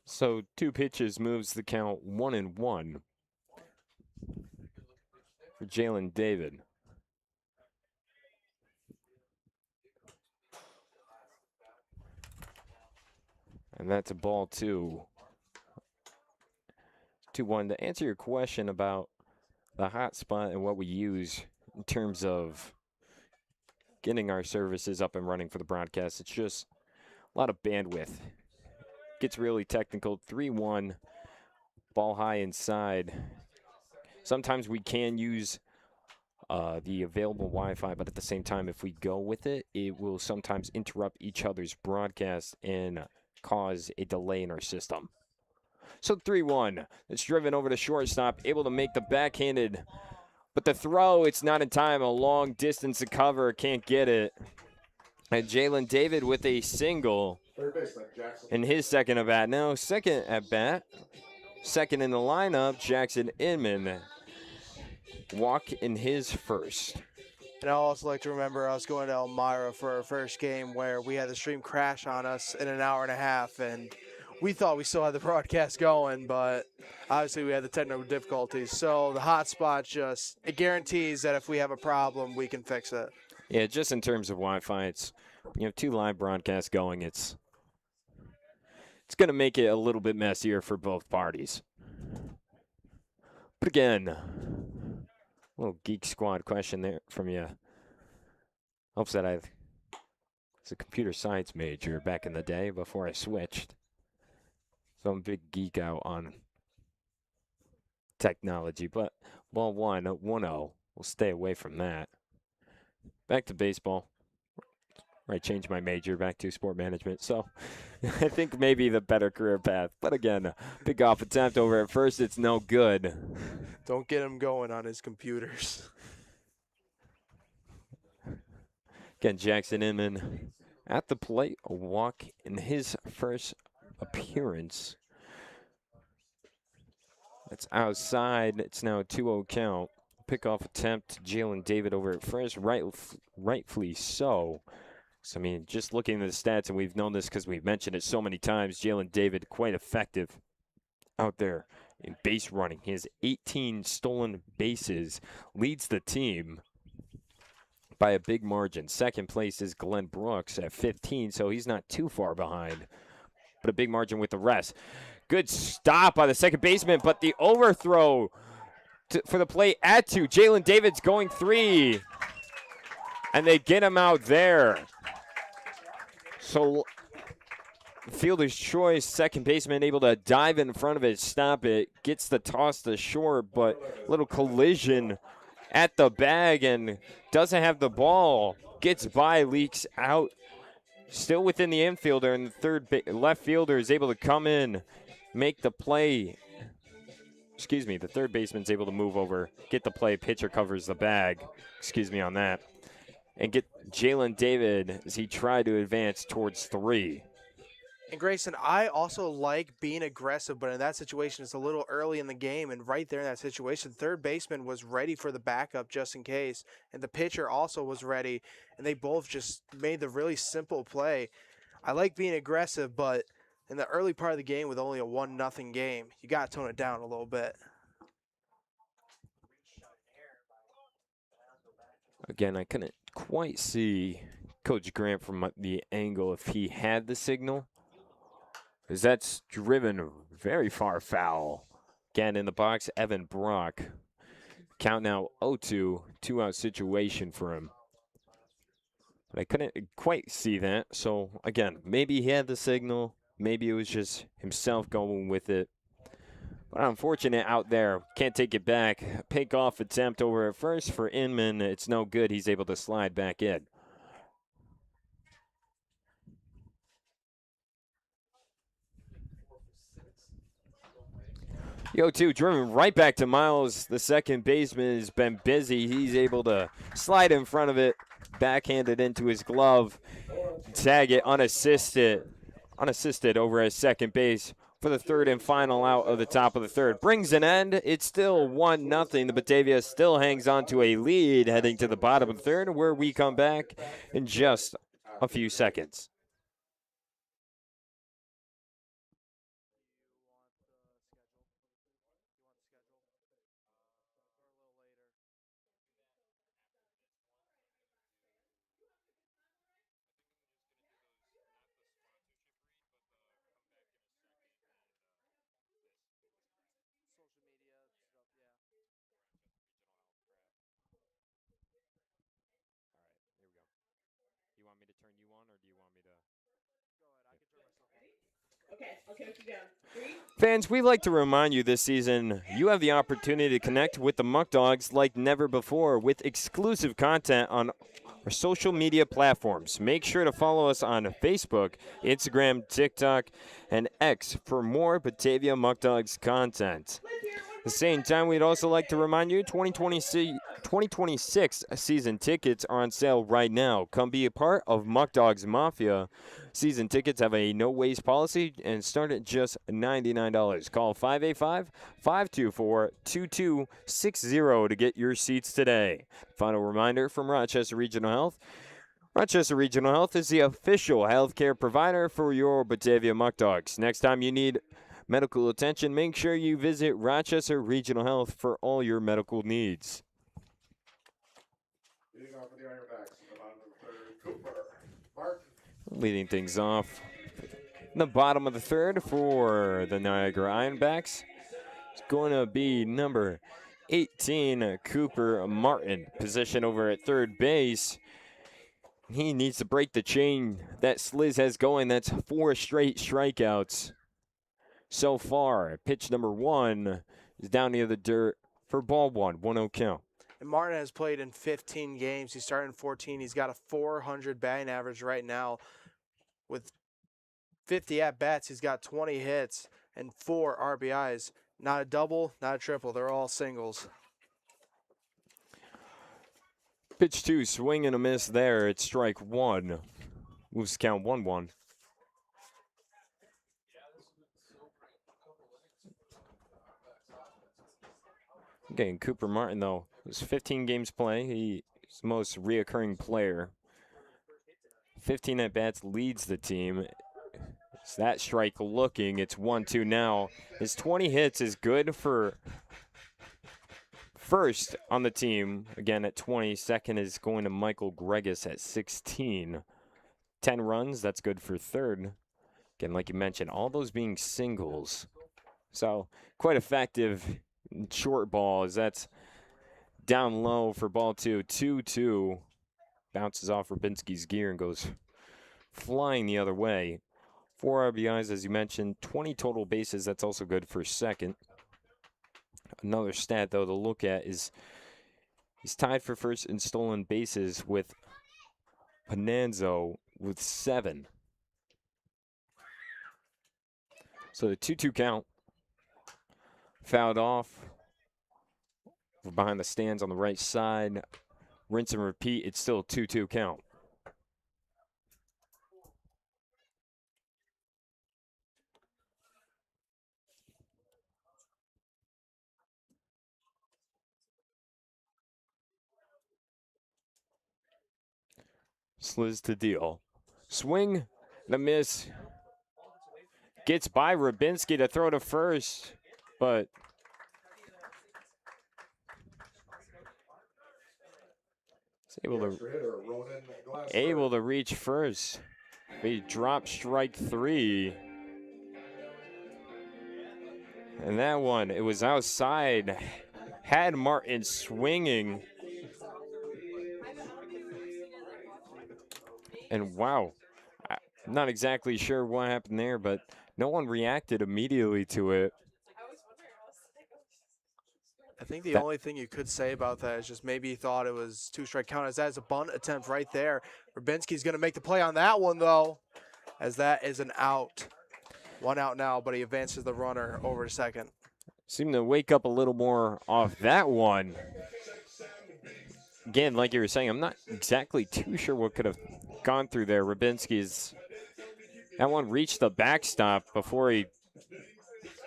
So 2 pitches moves the count 1-1 for Jalen David. And that's a ball 2. 2-1. To answer your question about the hot spot and what we use in terms of getting our services up and running for the broadcast, it's just a lot of bandwidth. Gets really technical. 3-1, ball high inside. Sometimes we can use the available Wi-Fi, but at the same time, if we go with it, it will sometimes interrupt each other's broadcast and cause a delay in our system. So 3-1. It's driven over to shortstop, able to make the backhanded, but the throw, it's not in time. A long distance to cover, can't get it. And Jalen David with a single in his second at bat. Now, second at bat, second in the lineup, Jackson Inman. Walk in his first. And I also like to remember us going to Elmira for our first game where we had the stream crash on us in an hour and a half, and we thought we still had the broadcast going, but obviously we had the technical difficulties. So the hotspot it guarantees that if we have a problem, we can fix it. Yeah, just in terms of Wi-Fi, it's 2 live broadcasts going. It's going to make it a little bit messier for both parties. But again, a little Geek Squad question there from you. Hopes that I was a computer science major back in the day before I switched. So I'm a big geek out on technology, but ball 1-0. We'll stay away from that. Back to baseball. I changed my major back to sport management, so I think maybe the better career path. But again, big off attempt over at first. It's no good. Don't get him going on his computers. Again, Jackson Inman at the plate, a walk in his first appearance. That's outside. It's now a 2-0 count. Pickoff attempt, Jalen David over at first, rightfully so. So, I mean, just looking at the stats, and we've known this because we've mentioned it so many times, Jalen David quite effective out there in base running. He has 18 stolen bases, leads the team by a big margin. Second place is Glenn Brooks at 15, so he's not too far behind, but a big margin with the rest. Good stop by the second baseman, but the overthrow for the play at 2. Jalen David's going 3, and they get him out there. So fielder's choice, second baseman able to dive in front of it, stop it, gets the toss to short, but little collision at the bag and doesn't have the ball. Gets by, leaks out, still within the infielder, and the left fielder is able to come in, make the play. Excuse me, the third baseman's able to move over, get the play, pitcher covers the bag. Excuse me on that. And get Jalen David as he tried to advance towards 3. And Grayson, I also like being aggressive, but in that situation, it's a little early in the game. And right there in that situation, third baseman was ready for the backup just in case. And the pitcher also was ready. And they both just made the really simple play. I like being aggressive, but in the early part of the game with only a 1-0 game, you got to tone it down a little bit. Again, I couldn't quite see Coach Grant from the angle if he had the signal, because that's driven very far foul. Again, in the box, Evan Brock. Count now 0-2, 2-out situation for him. But I couldn't quite see that. So, again, maybe he had the signal. Maybe it was just himself going with it. But unfortunate out there. Can't take it back. Pick-off attempt over at first for Inman. It's no good. He's able to slide back in. The 0-2 driven right back to Miles. The second baseman has been busy. He's able to slide in front of it, backhanded into his glove, tag it unassisted over at second base for the third and final out of the top of the third. Brings an end. It's still 1-0. The Batavia still hangs on to a lead heading to the bottom of the third, where we come back in just a few seconds. Fans, we'd like to remind you this season you have the opportunity to connect with the Muckdogs like never before with exclusive content on our social media platforms. Make sure to follow us on Facebook, Instagram, TikTok, and X for more Batavia Muckdogs content. At the same time, we'd also like to remind you 2026 season tickets are on sale right now. Come be a part of Muckdogs Mafia. Season tickets have a no-waste policy and start at just $99. Call 585-524-2260 to get your seats today. Final reminder from Rochester Regional Health. Rochester Regional Health is the official healthcare provider for your Batavia Muckdogs. Next time you need medical attention, make sure you visit Rochester Regional Health for all your medical needs. Leading off for the Ironbacks in the bottom of the third, Cooper. Mark. Leading things off in the bottom of the third for the Niagara Ironbacks. It's going to be number 18, Cooper Martin. Position over at third base. He needs to break the chain that Sliz has going. That's 4 straight strikeouts so far. Pitch number 1 is down near the dirt for ball one, 1-0 count. And Martin has played in 15 games. He's starting 14. He's got a 400 batting average right now. With 50 at-bats, he's got 20 hits and 4 RBIs. Not a double, not a triple. They're all singles. Pitch 2, swing and a miss there. It's strike 1. Moves the count 1-1. Again, Cooper Martin, though, was 15 games play. He's the most reoccurring player. 15 at-bats leads the team. It's that strike looking. It's 1-2 now. His 20 hits is good for first on the team. Again, at 20. Second is going to Michael Gregus at 16. 10 runs, that's good for third. Again, like you mentioned, all those being singles. So, quite effective short ball as that's down low for ball 2. 2-2. Bounces off Rubinski's gear and goes flying the other way. 4 RBIs, as you mentioned, 20 total bases. That's also good for second. Another stat, though, to look at is he's tied for first in stolen bases with Pananzo with 7. So the 2-2 count. Fouled off. We're behind the stands on the right side. Rinse and repeat. It's still a 2-2 count. Sliz to deal. Swing and a miss. Gets by Rubinski to throw to first, but he's able to reach first. He dropped strike 3. And that one, it was outside. Had Martin swinging. And wow, I'm not exactly sure what happened there, but no one reacted immediately to it. I think the only thing you could say about that is just maybe he thought it was 2-strike count, as that is a bunt attempt right there. Rubinski's going to make the play on that one, though, as that is an out. 1 out now, but he advances the runner over to second. Seemed to wake up a little more off that one. Again, like you were saying, I'm not exactly too sure what could have gone through there. Rubinski's, that one reached the backstop before he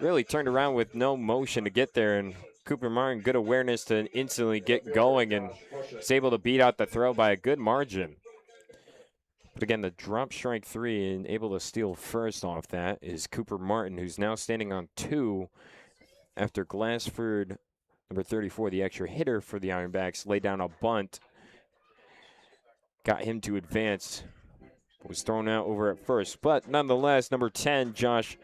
really turned around with no motion to get there. And Cooper Martin, good awareness to instantly get going and is able to beat out the throw by a good margin. But again, the drop strike 3 and able to steal first off that is Cooper Martin, who's now standing on 2 after Glassford, number 34, the extra hitter for the Ironbacks, laid down a bunt. Got him to advance. Was thrown out over at first. But nonetheless, number 10, Josh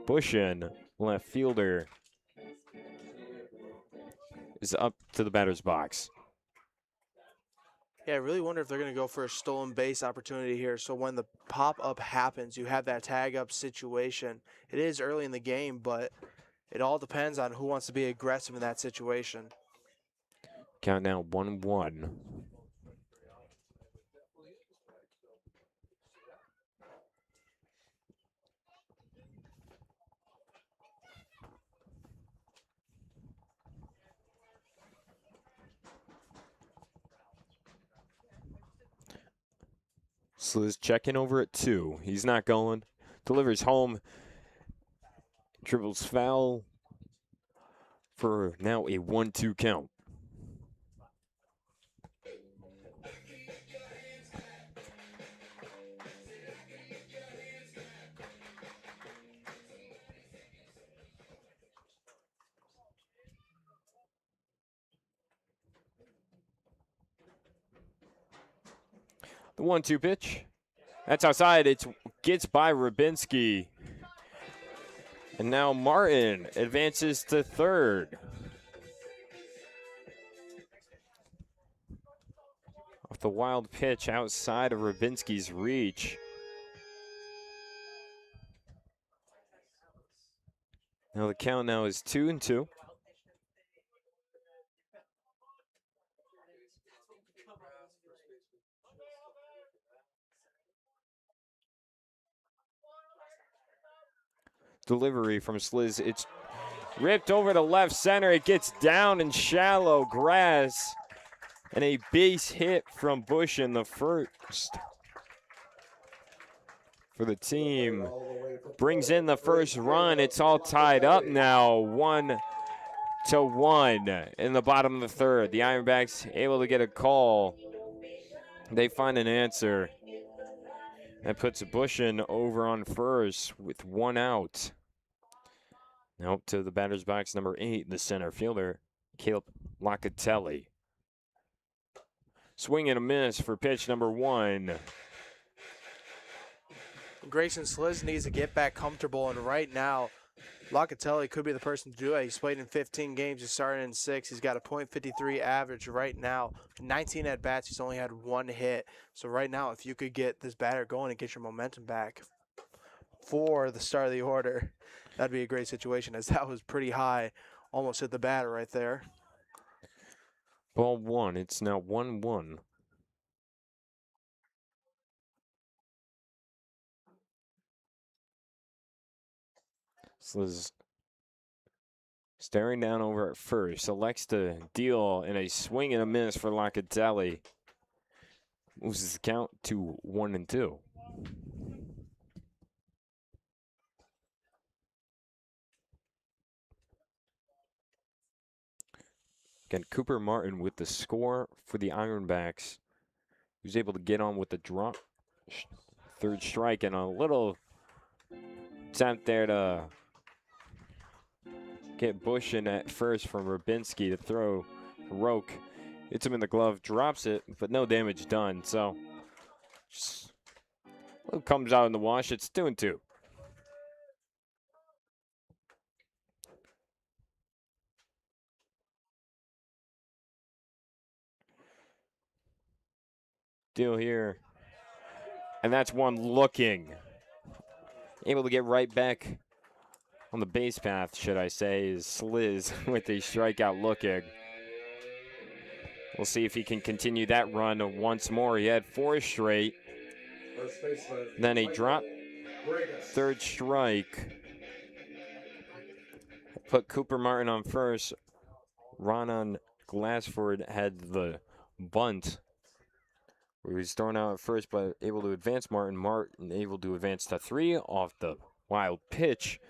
Bushin, left fielder, is up to the batter's box. Yeah, I really wonder if they're going to go for a stolen base opportunity here. So when the pop-up happens, you have that tag-up situation. It is early in the game, but it all depends on who wants to be aggressive in that situation. Count now 1-1. Sliz checking over at 2. He's not going. Delivers home. Dribbles foul for now a 1-2 count. The 1-2 pitch. That's outside. It gets by Rubinski. And now Martin advances to third. Off the wild pitch outside of Rubinski's reach. Now the count now is 2-2. Delivery from Sliz. It's ripped over to left center. It gets down in shallow grass. And a base hit from Bush in the first for the team. Brings in the first run. It's all tied up now, 1-1 in the bottom of the third. The Ironbacks able to get a call. They find an answer. That puts Bush in over on first with 1 out. Now up to the batter's box, number 8, the center fielder, Caleb Locatelli. Swing and a miss for pitch number 1. Grayson Sliz needs to get back comfortable, and right now, Locatelli could be the person to do it. He's played in 15 games. He's started in 6. He's got a .53 average right now. 19 at-bats. He's only had 1 hit. So right now, if you could get this batter going and get your momentum back for the start of the order, that'd be a great situation, as that was pretty high. Almost hit the batter right there. Ball 1. It's now 1-1. Sliz staring down over at first. Elects to deal in a swing and a miss for Locatelli. Moves the count to 1-2. Again, Cooper Martin with the score for the Ironbacks. He was able to get on with the drop. Third strike and a little attempt there to get Bush in at first from Rubinski to throw. Roke hits him in the glove, drops it, but no damage done. So just comes out in the wash. It's 2-2. Deal here. And that's one looking. Able to get right back on the base path, should I say, is Sliz with a strikeout looking. We'll see if he can continue that run once more. He had 4 straight. Then a drop. Third strike. Put Cooper Martin on first. Ronan Glassford had the bunt, where he was thrown out at first, but able to advance Martin. Martin able to advance to 3 off the wild pitch.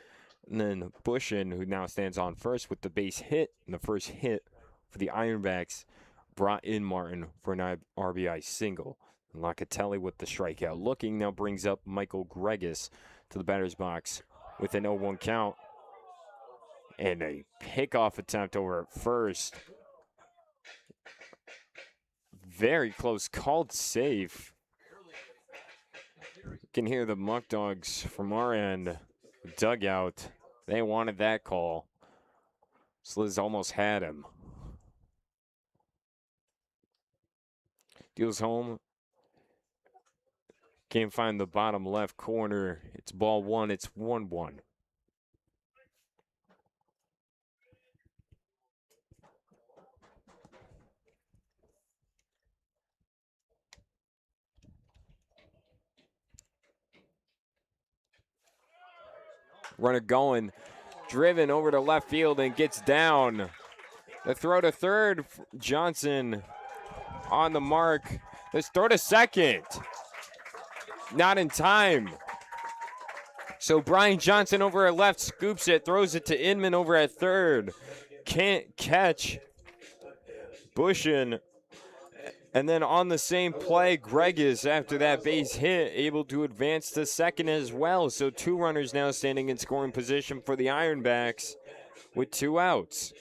And then Bushin, who now stands on first with the base hit. And the first hit for the Ironbacks brought in Martin for an RBI single. And Locatelli with the strikeout looking now brings up Michael Gregus to the batter's box with an 0-1 count. And a pickoff attempt over at first. Very close, called safe. You can hear the Muckdogs from our end, dugout. They wanted that call. Sliz almost had him. Deals home. Can't find the bottom left corner. It's ball 1. It's 1-1. Runner going, driven over to left field and gets down. The throw to third, Johnson on the mark. Let's throw to second. Not in time. So Brian Johnson over at left scoops it, throws it to Inman over at third. Can't catch Bushin. And then on the same play, Greg is, after that base hit, able to advance to second as well. So 2 runners now standing in scoring position for the Ironbacks with 2 outs.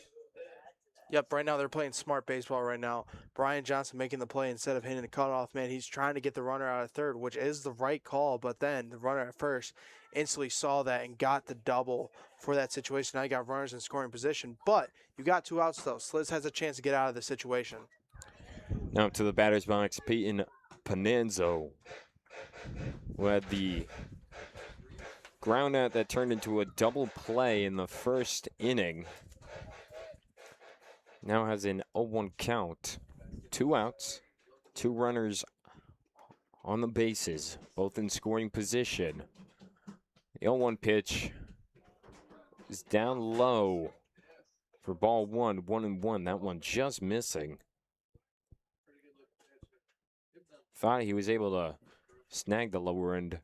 Yep, right now they're playing smart baseball right now. Brian Johnson making the play instead of hitting the cutoff man. He's trying to get the runner out of third, which is the right call, but then the runner at first instantly saw that and got the double for that situation. Now you got runners in scoring position, but you got 2 outs though. Sliz has a chance to get out of the situation. Now to the batter's box, Peyton Pananzo, who had the ground out that turned into a double play in the first inning. Now has an 0-1 count, 2 outs. Two runners on the bases, both in scoring position. The 0-1 pitch is down low for ball one, 1-1. That one just missing. Thought he was able to snag the lower end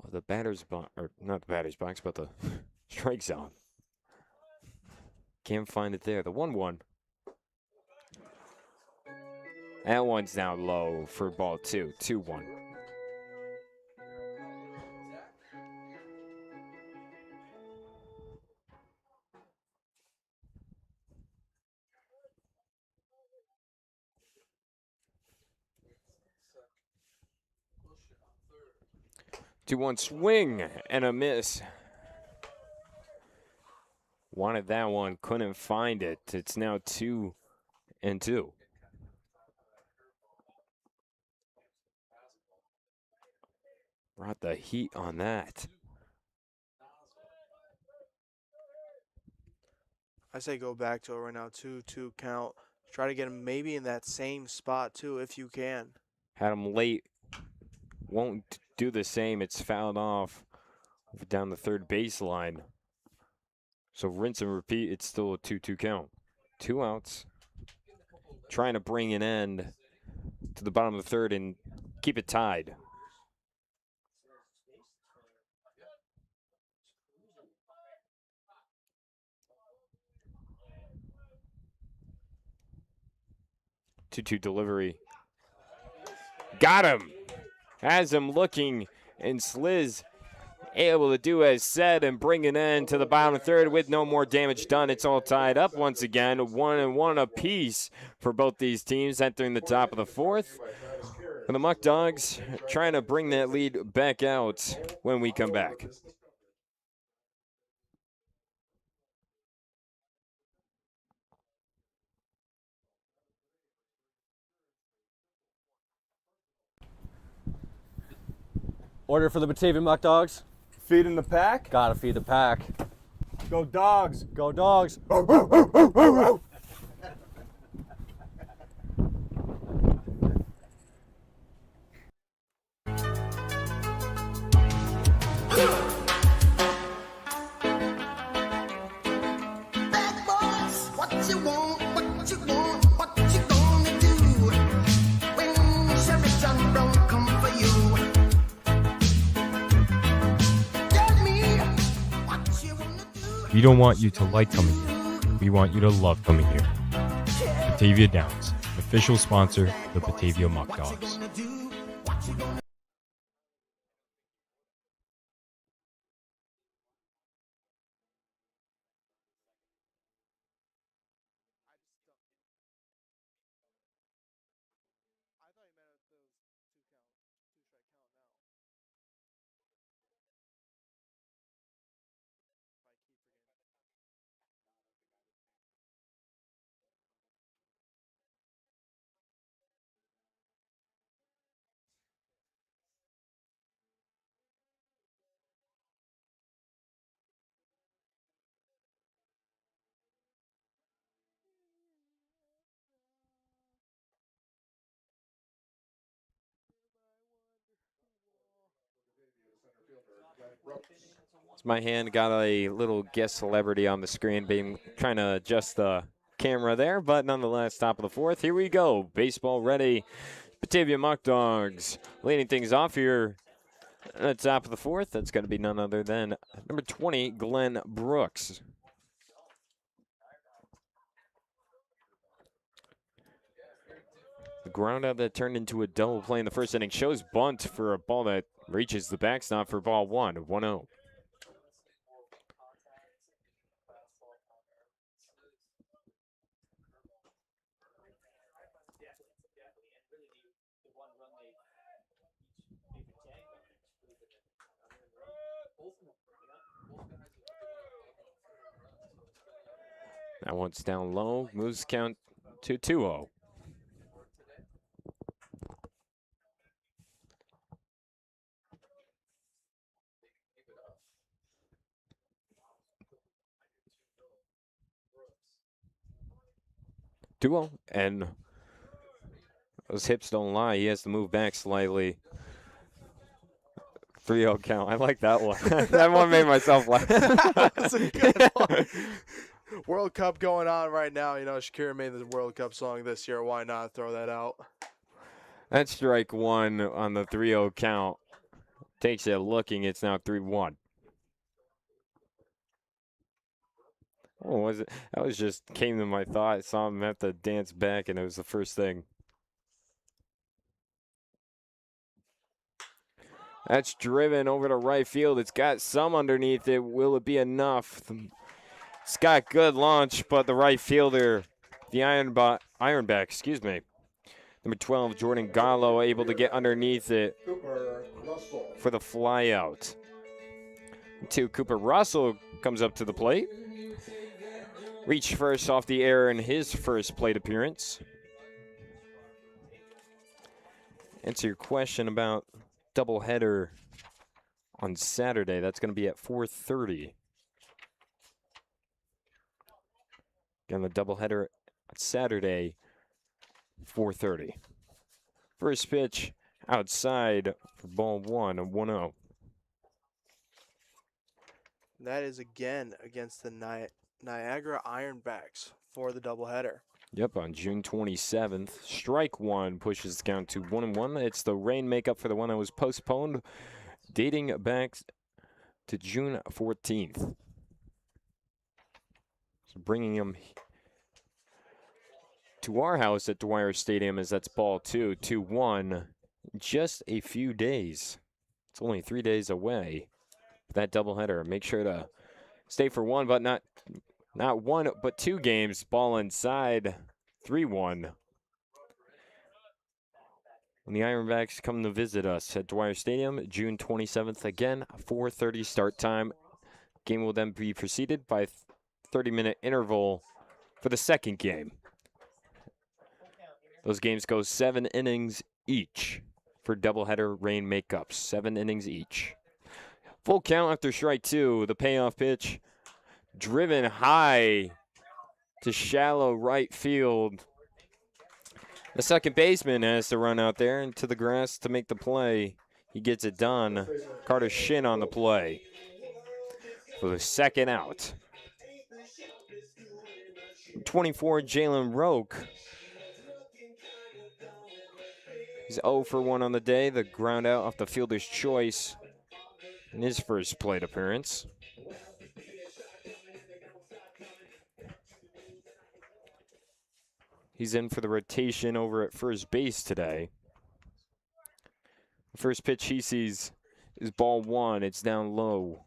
of the batter's box, or not the batter's box, but the strike zone. Can't find it there. The 1-1. That one's now low for ball two, 2-1. Two one swing and a miss. Wanted that one, couldn't find it. It's now 2-2. Brought the heat on that. I say go back to it right now. 2-2 count. Try to get him maybe in that same spot too, if you can. Had him late. Won't do the same. It's fouled off down the third baseline. So rinse and repeat. It's still a 2-2 count. 2 outs. Trying to bring an end to the bottom of the third and keep it tied. Two delivery. Got him. Has him looking, and Sliz able to do as said and bring an end to the bottom of the third with no more damage done. It's all tied up once again, 1-1 apiece for both these teams entering the top of the fourth. And the Muckdogs trying to bring that lead back out when we come back. Order for the Batavia Muckdogs. Feeding the pack. Gotta feed the pack. Go dogs. Go dogs. We don't want you to like coming here. We want you to love coming here. Batavia Downs, official sponsor of the Batavia Muckdogs. My hand got a little guest celebrity on the screen, being trying to adjust the camera there, but nonetheless, top of the fourth. Here we go. Baseball ready. Batavia Muckdogs leading things off here at the top of the fourth. That's going to be none other than number 20, Glenn Brooks. The ground out that turned into a double play in the first inning shows bunt for a ball that reaches the backstop for ball one, 1-0. That one's down low, moves count to 2-0. And Those hips don't lie. He has to move back slightly. 3-0 count. I like that one. That one made myself laugh. That's a good one. World Cup going on right now. You know, Shakira made the World Cup song this year. Why not throw that out? That's strike one on the 3-0 count. Takes it looking. It's now 3-1. Oh, was it? That was just came to my thought. I saw him have to dance back, and it was the first thing. That's driven over to right field. It's got some underneath it. Will it be enough? It's got good launch, but the right fielder, the Ironback, excuse me. Number 12, Jordan Gallo, able to get underneath it for the fly out. 2, Cooper Russell comes up to the plate. Reached first off the air in his first plate appearance. Answer your question about doubleheader on Saturday. That's going to be at 4:30. Again, the doubleheader on Saturday, 4:30. First pitch outside for ball 1, a 1-0. That is again against the Niagara Ironbacks for the doubleheader. Yep, on June 27th. Strike one pushes the count to 1-1. It's the rain makeup for the one that was postponed, dating back to June 14th. So bringing him to our house at Dwyer Stadium as that's ball 2, 2-1. Just a few days. It's only 3 days away. That doubleheader. Make sure to stay for one, but not one, but 2 games. Ball inside, 3-1. When the Ironbacks come to visit us at Dwyer Stadium, June 27th, again, 4:30 start time. Game will then be preceded by a 30-minute interval for the second game. Those games go 7 innings each for doubleheader rain makeups. 7 innings each. Full count after strike 2. The payoff pitch driven high to shallow right field. The second baseman has to run out there into the grass to make the play. He gets it done. Carter Shin on the play for the second out. 24, Jalen Roque. He's 0 for 1 on the day. The ground out off the fielder's choice in his first plate appearance. He's in for the rotation over at first base today. The first pitch he sees is ball 1. It's down low.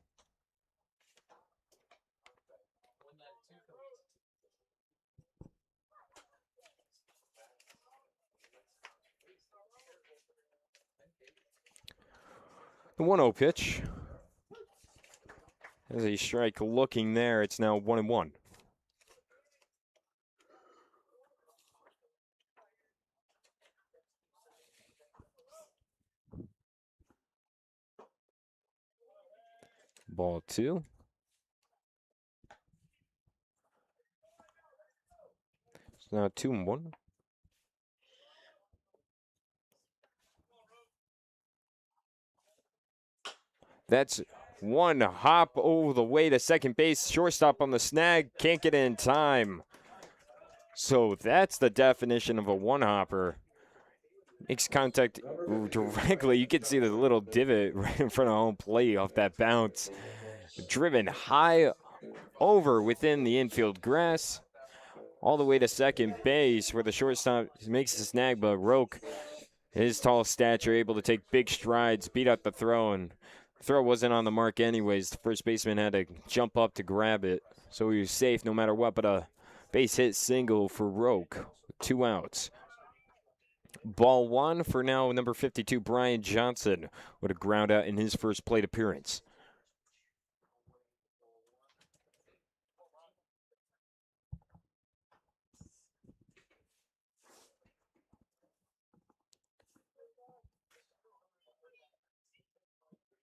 The 1-0 pitch. There's a strike looking there. It's now 1-1. Ball 2. It's now 2-1. That's one hop over the way to second base. Shortstop on the snag. Can't get in time. So that's the definition of a one-hopper. Makes contact directly. You can see the little divot right in front of home plate off that bounce. Driven high over within the infield grass. All the way to second base where the shortstop makes the snag, but Roque, his tall stature, able to take big strides, beat out the throw, and the throw wasn't on the mark anyways. The first baseman had to jump up to grab it, so he was safe no matter what, but a base hit single for Roque, 2 outs. Ball 1 for now, number 52, Brian Johnson, with a ground out in his first plate appearance.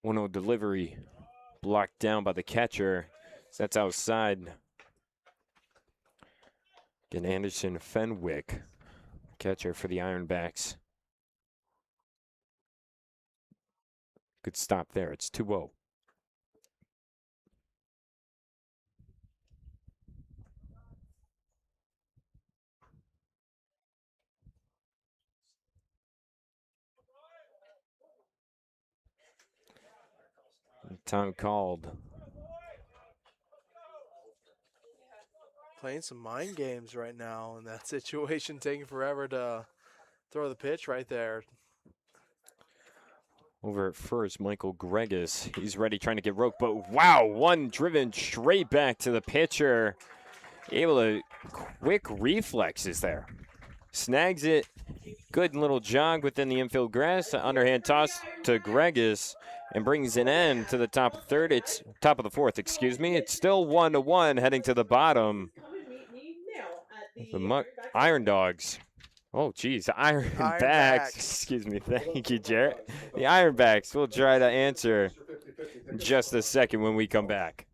One-0 delivery blocked down by the catcher. So that's outside. Again, Anderson Fenwick, catcher for the Ironbacks. Good stop there. It's 2-0. Time called. Playing some mind games right now in that situation, taking forever to throw the pitch right there. Over at first, Michael Gregus. He's ready, trying to get roped, but wow, one driven straight back to the pitcher. Able to, quick reflexes there. Snags it. Good little jog within the infield grass. Underhand toss to Gregus and brings an end to the top of third. It's top of the fourth, excuse me. It's still 1-1 heading to the bottom. The Iron Dogs. Oh, geez. Ironbacks. Excuse me. Thank you, Jarrett. The Ironbacks will try to answer in just a second when we come back.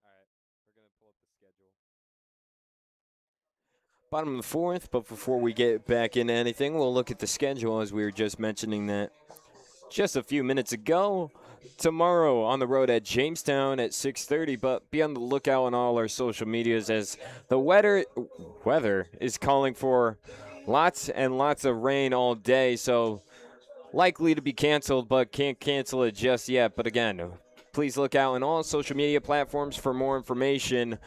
All right, we're going to pull up the schedule. Bottom of the fourth, but before we get back into anything, we'll look at the schedule as we were just mentioning that just a few minutes ago. Tomorrow on the road at Jamestown at 6:30, but be on the lookout on all our social medias as the weather is calling for lots and lots of rain all day, so likely to be canceled, but can't cancel it just yet. But again, please look out on all social media platforms for more information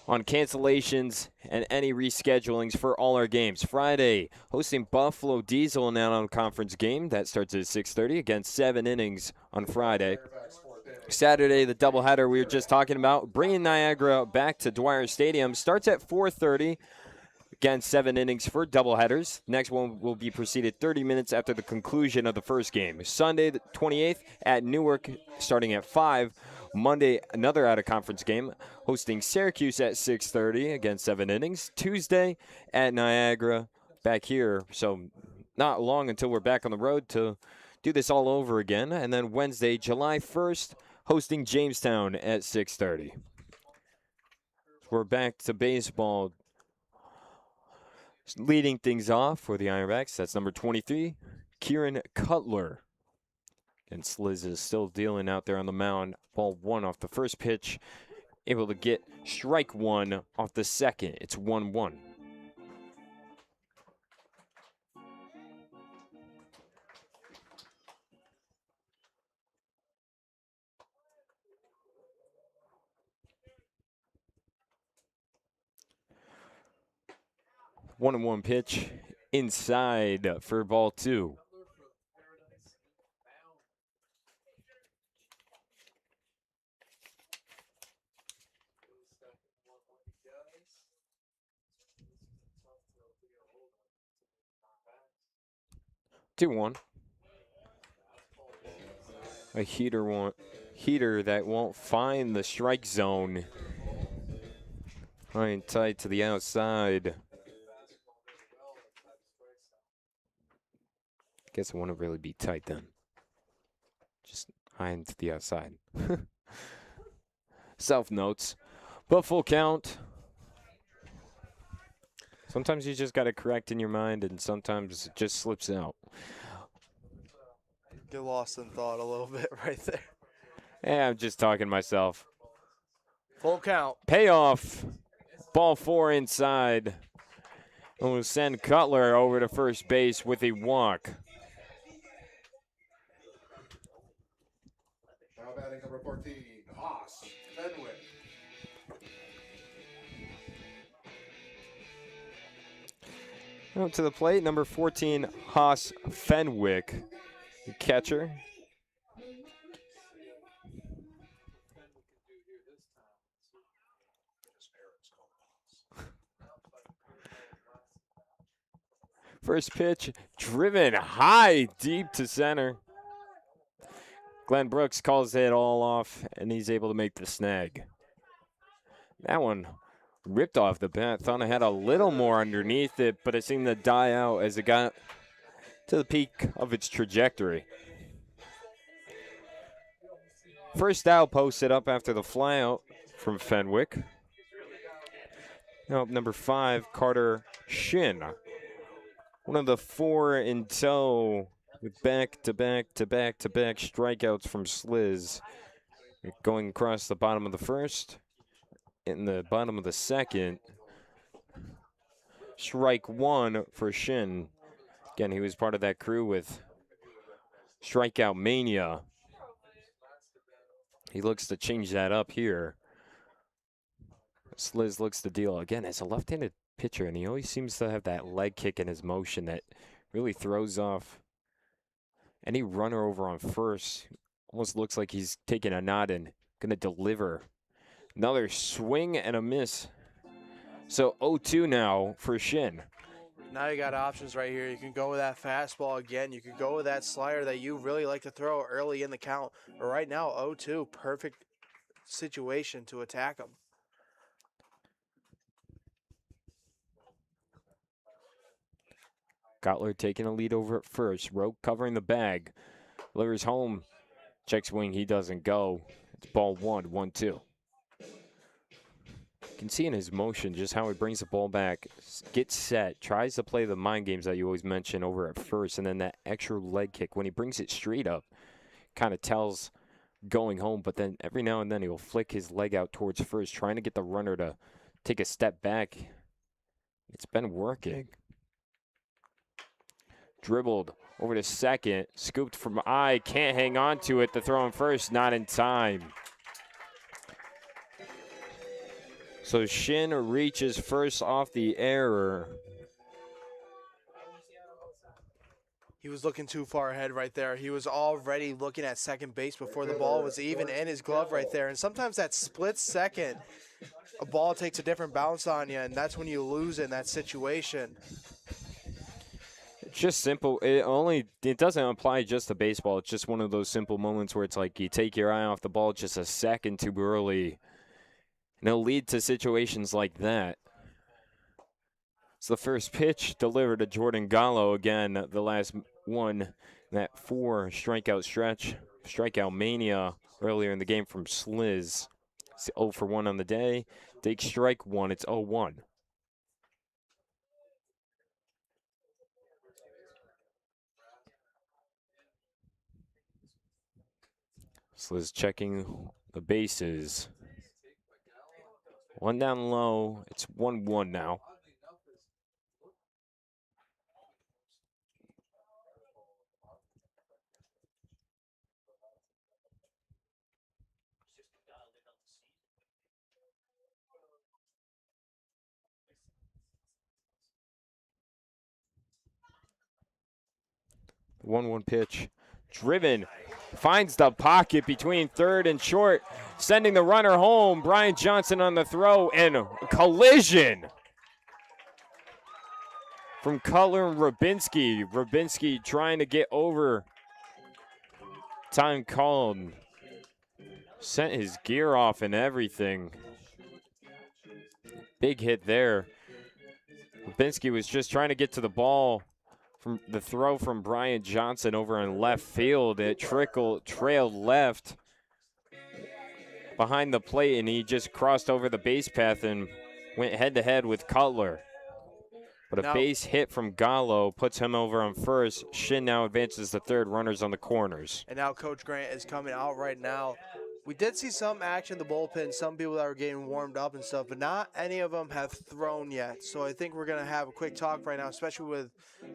on cancellations and any reschedulings for all our games. Friday, hosting Buffalo Diesel in an out-of-conference game. That starts at 6:30, again, 7 innings on Friday. Saturday, the doubleheader we were just talking about, bringing Niagara back to Dwyer Stadium, starts at 4:30. Again, 7 innings for doubleheaders. Next one will be preceded 30 minutes after the conclusion of the first game. Sunday, the 28th, at Newark, starting at 5. Monday, another out-of-conference game, hosting Syracuse at 6:30. Again, 7 innings. Tuesday, at Niagara, back here. So not long until we're back on the road to do this all over again. And then Wednesday, July 1st, hosting Jamestown at 6:30. We're back to baseball. Leading things off for the Ironbacks, that's number 23, Kieran Cutler. And Sliz is still dealing out there on the mound. Ball 1 off the first pitch, able to get strike 1 off the second. It's 1-1. One and one pitch inside for ball 2. Two one. A heater that won't find the strike zone. High and tight to the outside. Guess it wouldn't really be tight then. Just high and to the outside. Self notes. But full count. Sometimes you just got to correct in your mind, and sometimes it just slips out. Get lost in thought a little bit right there. Yeah, I'm just talking to myself. Full count. Payoff. Ball 4 inside. And we'll send Cutler over to first base with a walk. Now batting number 14, Haas Fenwick. Out to the plate, number 14, Haas Fenwick, the catcher. First pitch, driven high, deep to center. Glenn Brooks calls it all off, and he's able to make the snag. That one ripped off the bat. Thought I had a little more underneath it, but it seemed to die out as it got to the peak of its trajectory. First out posted up after the flyout from Fenwick. Now up number 5, Carter Shin. One of the 4 in tow with back-to-back strikeouts from Sliz. Going across the bottom of the first. In the bottom of the second. Strike 1 for Shin. Again, he was part of that crew with Strikeout Mania. He looks to change that up here. Sliz looks to deal again as a left-handed pitcher, and he always seems to have that leg kick in his motion that really throws off any runner over on first. Almost looks like he's taking a nod and going to deliver. Another swing and a miss. So 0-2 now for Shin. Now you got options right here. You can go with that fastball again. You could go with that slider that you really like to throw early in the count. But right now, 0-2, perfect situation to attack him. Gottler taking a lead over at first. Roque covering the bag. Delivers home. Check swing. He doesn't go. It's ball 1, 1-2. You can see in his motion just how he brings the ball back, gets set, tries to play the mind games that you always mention over at first, and then that extra leg kick, when he brings it straight up, kind of tells going home, but then every now and then he'll flick his leg out towards first, trying to get the runner to take a step back. It's been working. Dribbled over to second, scooped from I, can't hang on to it. The throw in first, not in time. So Shin reaches first off the error. He was looking too far ahead right there. He was already looking at second base before the ball was even in his glove right there. And sometimes that split second, a ball takes a different bounce on you, and that's when you lose in that situation. It's just simple. It doesn't apply just to baseball. It's just one of those simple moments where it's like you take your eye off the ball just a second too early. And it'll lead to situations like that. It's the first pitch delivered to Jordan Gallo. Again, the last one, that 4 strikeout stretch, strikeout mania earlier in the game from Sliz. It's 0 for 1 on the day. Take strike 1, it's 0-1. Sliz checking the bases. 1 down low. It's 1-1 now. The 1-1 pitch. Driven. Finds the pocket between third and short, sending the runner home. Brian Johnson on the throw, and collision from Cutler and Rabinski. Rabinski trying to get over. Time called. Sent his gear off and everything. Big hit there. Rabinski was just trying to get to the ball. From the throw from Brian Johnson over in left field, it trailed left behind the plate, and he just crossed over the base path and went head-to-head with Cutler. But a base hit from Gallo puts him over on first. Shin now advances to third, runners on the corners. And now Coach Grant is coming out right now We did see some action in the bullpen, some people that were getting warmed up and stuff, but not any of them have thrown yet. So I think we're going to have a quick talk right now, especially with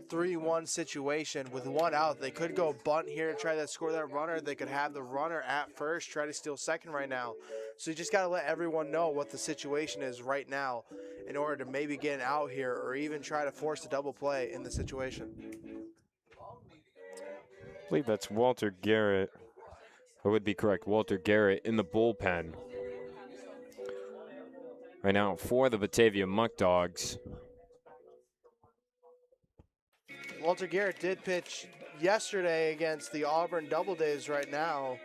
3-1 situation with one out. They could go bunt here to try to score that runner. They could have the runner at first, try to steal second right now. So you just got to let everyone know what the situation is right now in order to maybe get an out here or even try to force a double play in the situation. I believe that's Walter Garrett. Or would be correct, Walter Garrett in the bullpen. Right now for the Batavia Muckdogs. Walter Garrett did pitch yesterday against the Auburn Doubledays right now.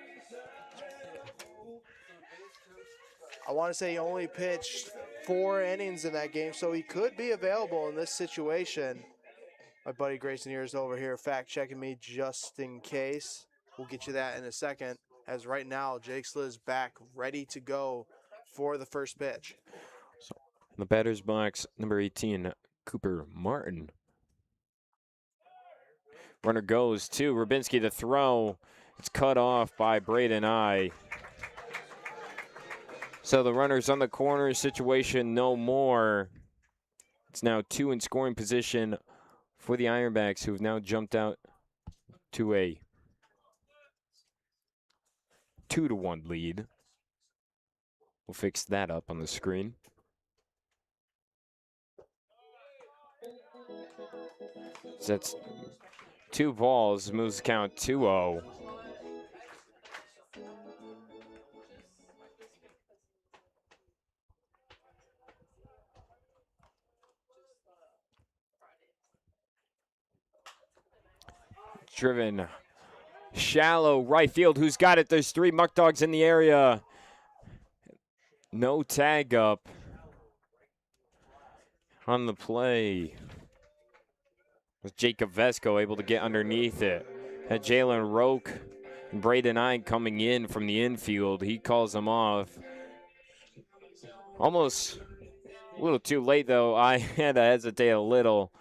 I want to say he only pitched 4 innings in that game, so he could be available in this situation. My buddy Grayson here is over here fact-checking me just in case. We'll get you that in a second, as right now Jake Sliz back ready to go for the first pitch. So, the batter's box, number 18, Cooper Martin. Runner goes to Rubinski to throw. It's cut off by Braden I. So the runner's on the corner situation no more. It's now 2 in scoring position for the Ironbacks, who have now jumped out to a 2-1 lead. We'll fix that up on the screen. So that's 2 balls, moves the count 2-0. Driven shallow right field. Who's got it? There's 3 Muckdogs in the area. No tag up on the play. Was Jacob Vesco able to get underneath it? Had Jalen Roque and Braden I coming in from the infield. He calls them off. Almost a little too late, though. I had to hesitate a little,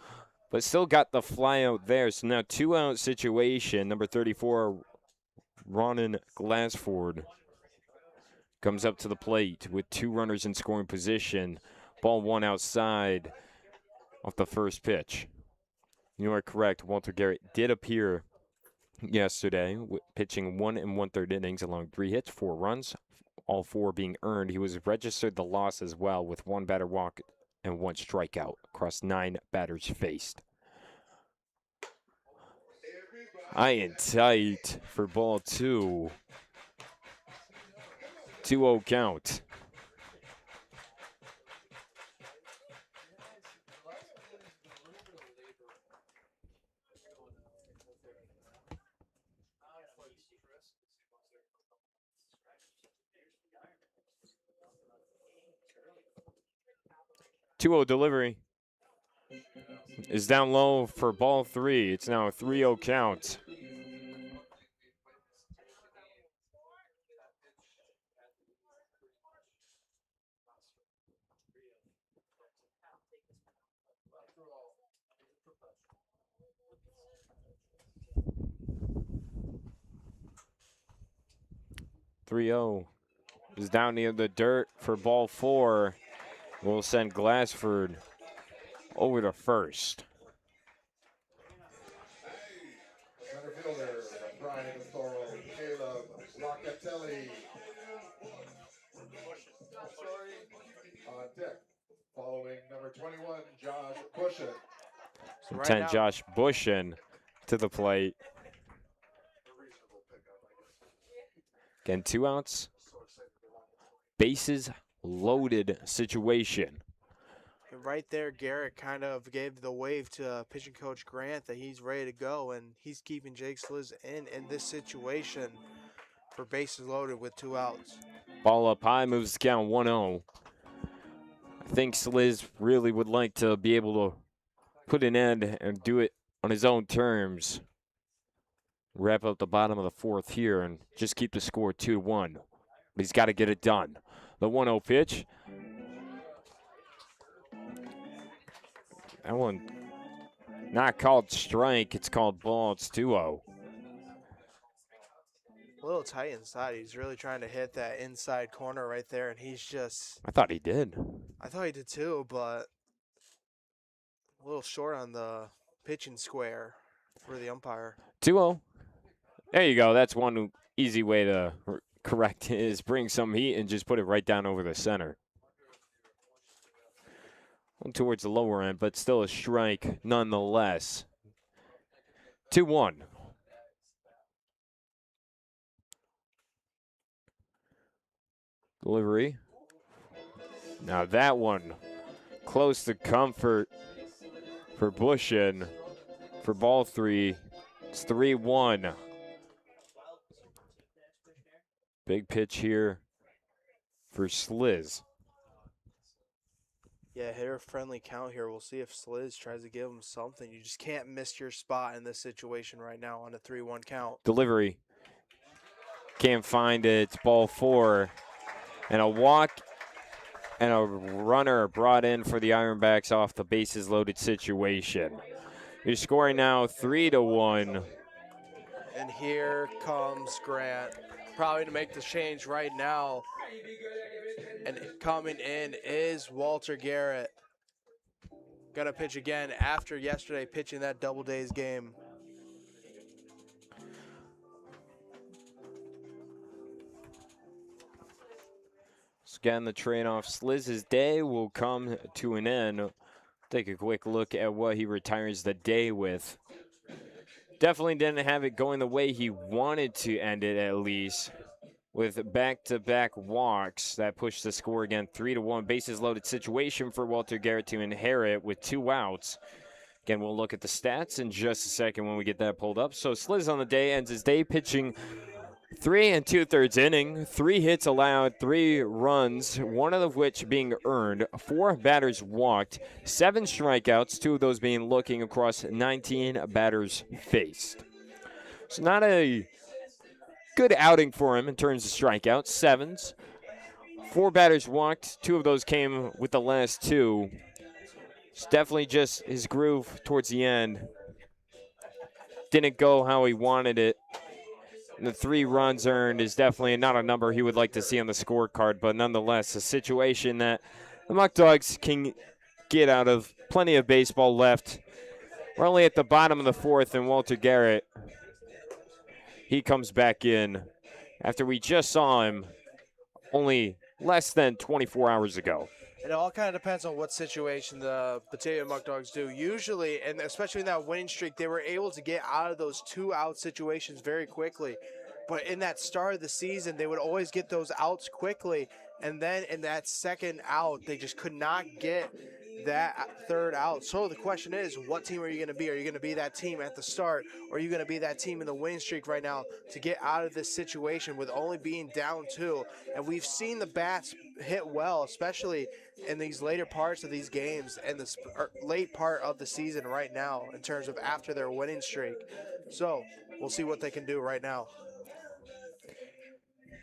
but still got the fly out there. So now 2-out situation. Number 34, Ronan Glassford, comes up to the plate with 2 runners in scoring position. Ball 1 outside off the first pitch. You are correct. Walter Garrett did appear yesterday, pitching 1 1/3 innings along 3 hits, 4 runs, all 4 being earned. He was registered the loss as well with 1 batter walk and 1 strikeout across 9 batters faced. High and tight for ball 2. 2-0 count. Delivery is down low for ball 3. It's now a 3-0 count. Is down near the dirt for ball 4. We'll send Glassford over to first. Center fielder, Brian Thorough, Caleb Locatelli. On deck, following number 21, Josh Bushin. So right 10, now, Josh Bushin to the plate. Again, 2 outs. Bases loaded situation. and right there, Garrett kind of gave the wave to pitching coach Grant that he's ready to go, and he's keeping Jake Sliz in this situation for bases loaded with 2 outs. Ball up high, moves the count 1-0. I think Sliz really would like to be able to put an end and do it on his own terms. Wrap up the bottom of the 4th here and just keep the score 2-1. But he's got to get it done. The 1-0 pitch. That one not called strike. It's called ball. It's 2-0. A little tight inside. He's really trying to hit that inside corner right there, and he's just. I thought he did. I thought he did too, but a little short on the pitching square for the umpire. 2-0. There you go. That's one easy way to correct it, is bring some heat and just put it right down over the center. One towards the lower end, but still a strike nonetheless. 2-1. Delivery. Now that one close to comfort for Bushin for ball 3. It's 3-1. Big pitch here for Sliz. Yeah, hitter-friendly count here. We'll see if Sliz tries to give him something. You just can't miss your spot in this situation right now on a 3-1 count. Delivery. Can't find it. It's ball 4. And a walk and a runner brought in for the Ironbacks off the bases loaded situation. You're scoring now 3-1. And here comes Grant. Probably to make the change right now. And coming in is Walter Garrett. Gonna pitch again after yesterday pitching that double days game. Again, the train off Sliz's day will come to an end. Take a quick look at what he retires the day with. Definitely didn't have it going the way he wanted to end it, at least. With back-to-back walks, that pushed the score again 3-1. Bases loaded situation for Walter Garrett to inherit with 2 outs. Again, we'll look at the stats in just a second when we get that pulled up. So Sliz on the day ends his day pitching 3 2/3 inning, 3 hits allowed, 3 runs, one of which being earned, 4 batters walked, 7 strikeouts, 2 of those being looking across 19 batters faced. So not a good outing for him in terms of strikeouts, 7s. 4 batters walked, 2 of those came with the last 2. It's definitely just his groove towards the end. Didn't go how he wanted it. And the 3 runs earned is definitely not a number he would like to see on the scorecard, but nonetheless, a situation that the Muckdogs can get out of. Plenty of baseball left. We're only at the bottom of the 4th, and Walter Garrett, he comes back in after we just saw him only less than 24 hours ago. It all kind of depends on what situation the Batavia Muckdogs do. Usually, and especially in that winning streak, they were able to get out of those 2-out situations very quickly. But in that start of the season, they would always get those outs quickly. And then in that second out, they just could not get that 3rd out. So the question is, what team are you going to be? Are you going to be that team at the start, or are you going to be that team in the winning streak right now to get out of this situation with only being down 2? And we've seen the bats hit well, especially in these later parts of these games and the late part of the season right now in terms of after their winning streak. So we'll see what they can do right now.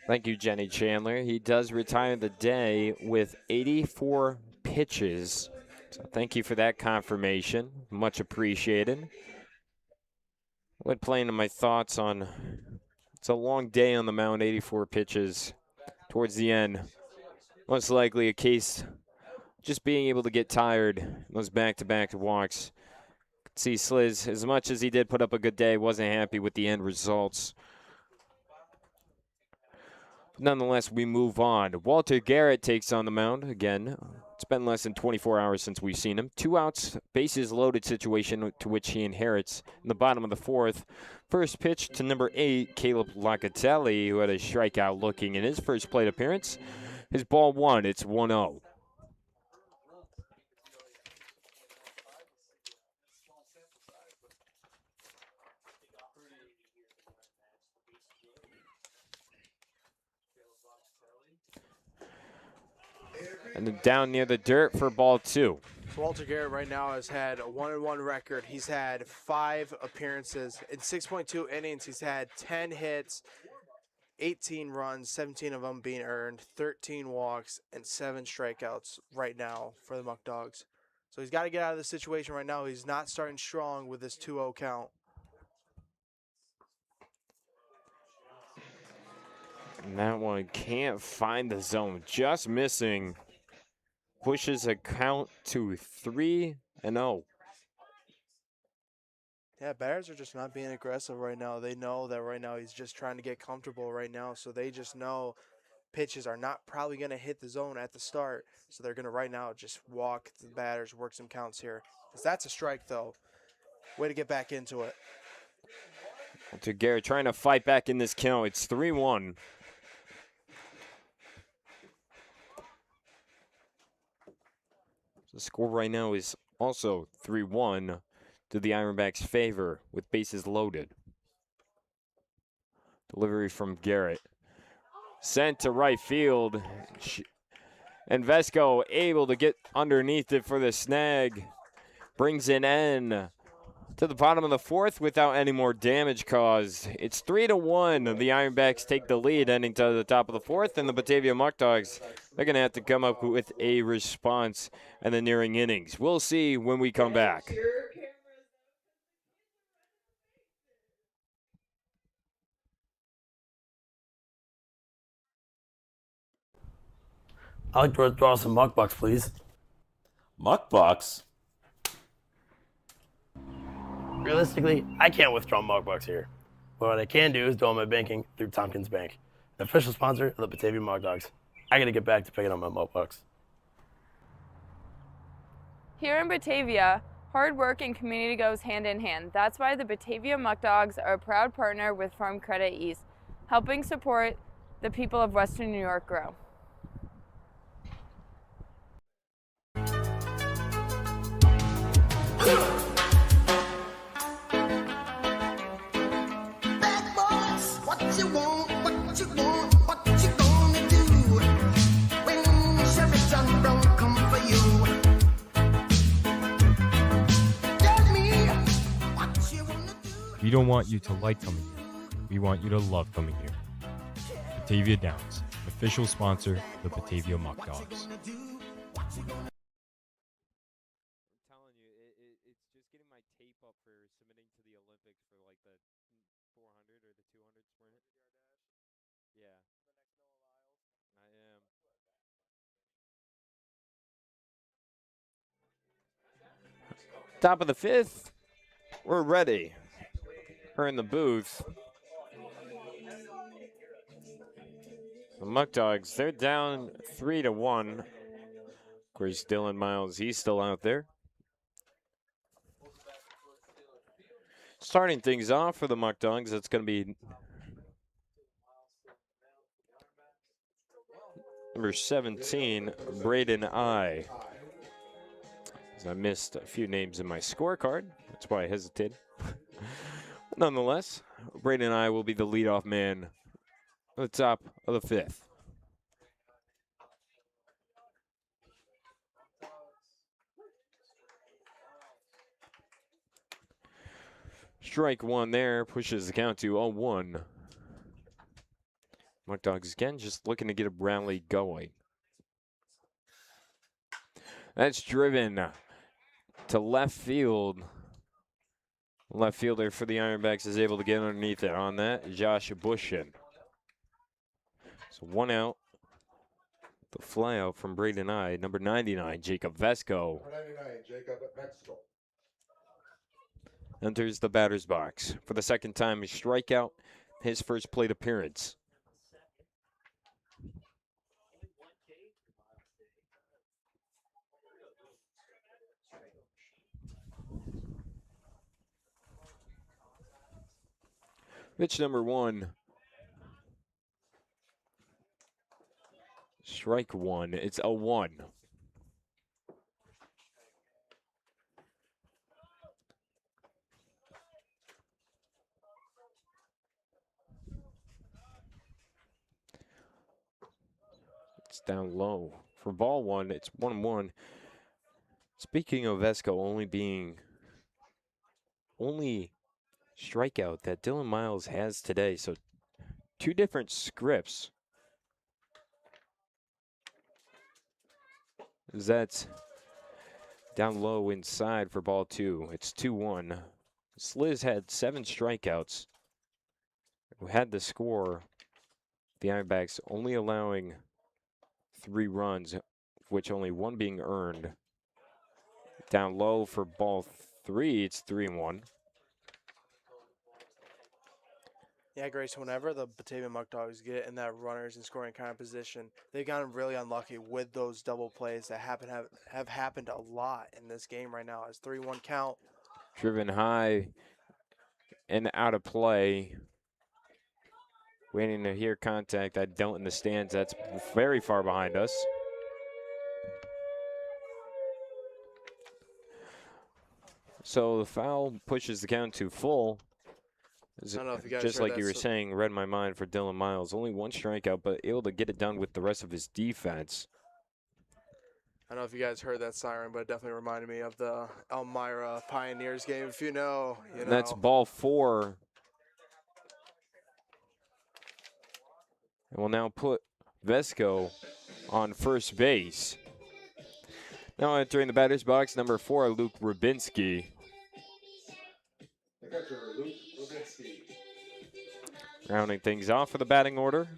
Thank you, Jenny Chandler. He does retire the day with 84 pitches. So thank you for that confirmation. Much appreciated. Went playing to my thoughts on, it's a long day on the mound, 84 pitches towards the end. Most likely a case just being able to get tired. Those back-to-back walks. Could see Sliz, as much as he did put up a good day, wasn't happy with the end results. Nonetheless, we move on. Walter Garrett takes on the mound again. It's been less than 24 hours since we've seen him. 2 outs, bases loaded situation to which he inherits in the bottom of the 4th. First pitch to number 8, Caleb Locatelli, who had a strikeout looking in his first plate appearance. His ball 1, it's 1-0. And then down near the dirt for ball 2. Walter Garrett right now has had a 1-1 record. He's had 5 appearances. In 6.2 innings, he's had 10 hits, 18 runs, 17 of them being earned, 13 walks, and 7 strikeouts right now for the Muckdogs. So he's got to get out of this situation right now. He's not starting strong with this 2-0 count. And that one can't find the zone, just missing. Pushes a count to 3-0. Yeah, batters are just not being aggressive right now. They know that right now he's just trying to get comfortable right now, so they just know pitches are not probably going to hit the zone at the start, so they're going to right now just walk the batters, work some counts here. 'Cause that's a strike, though. Way to get back into it. To Garrett trying to fight back in this count. It's 3-1. The score right now is also 3-1 to the Ironbacks' favor with bases loaded. Delivery from Garrett. Sent to right field. And Vesco able to get underneath it for the snag. Brings it in to the bottom of the fourth without any more damage caused. It's 3-1. The Ironbacks take the lead heading to the top of the fourth, and the Batavia Muckdogs, they're going to have to come up with a response in the nearing innings. We'll see when we come back. I'd like to withdraw some Muckbucks, please. Muckbox? Realistically, I can't withdraw Muckbucks here. But what I can do is do all my banking through Tompkins Bank, the official sponsor of the Batavia Muckdogs. I gotta get back to picking up my Muckbucks. Here in Batavia, hard work and community goes hand in hand. That's why the Batavia Muckdogs are a proud partner with Farm Credit East, helping support the people of Western New York grow. We don't want you to like coming here. We want you to love coming here. Batavia Downs, official sponsor of the Batavia Muckdogs. I'm telling you, it's just getting my tape up for submitting to the Olympics for like the 400 or the 200 sprint. Yeah. I am. Top of the fifth. We're ready. We're in the booth. The Muckdogs, they're down 3-1. Of course, Dylan Miles, he's still out there. Starting things off for the Muckdogs, it's going to be number 17, Braden I. As I missed a few names in my scorecard. That's why I hesitated. Nonetheless, Braden I will be the leadoff man at the top of the fifth. Strike one there, pushes the count to 0-1. Muckdogs again just looking to get a rally going. That's driven to left field. Left fielder for the Ironbacks is able to get underneath it on that. Josh Bushin. So one out. The fly out from Braden I. Number 99, Jacob Vesco. Number 99, Jacob Vesco. Enters the batter's box. For the second time, a strikeout. His first plate appearance. Pitch number one. Strike one. It's 0-1. It's down low. For ball one, it's 1-1. Speaking of Vesco only strikeout that Dylan Miles has today. So two different scripts. That's down low inside for ball two. It's 2-1. Sliz had 7 strikeouts. Who had the score The Ironbacks only allowing 3 runs, which only 1 being earned. Down low for ball 3, it's 3-1. Yeah, Grayson, whenever the Batavia Muckdogs get in that runners and scoring kind of position, they've gotten really unlucky with those double plays that have happened a lot in this game right now. It's 3-1 count. Driven high and out of play. Waiting to hear contact. I don't in the stands. That's very far behind us. So the foul pushes the count to full. I don't know if you guys Just heard like that, you were saying, read my mind for Dylan Miles. Only 1 strikeout, but able to get it done with the rest of his defense. I don't know if you guys heard that siren, but it definitely reminded me of the Elmira Pioneers game. If you know, you know. And that's ball 4. And we'll now put Vesco on first base. Now entering the batter's box, number 4, Luke Rubinski. The catcher, Luke Levinsky. Rounding things off for the batting order.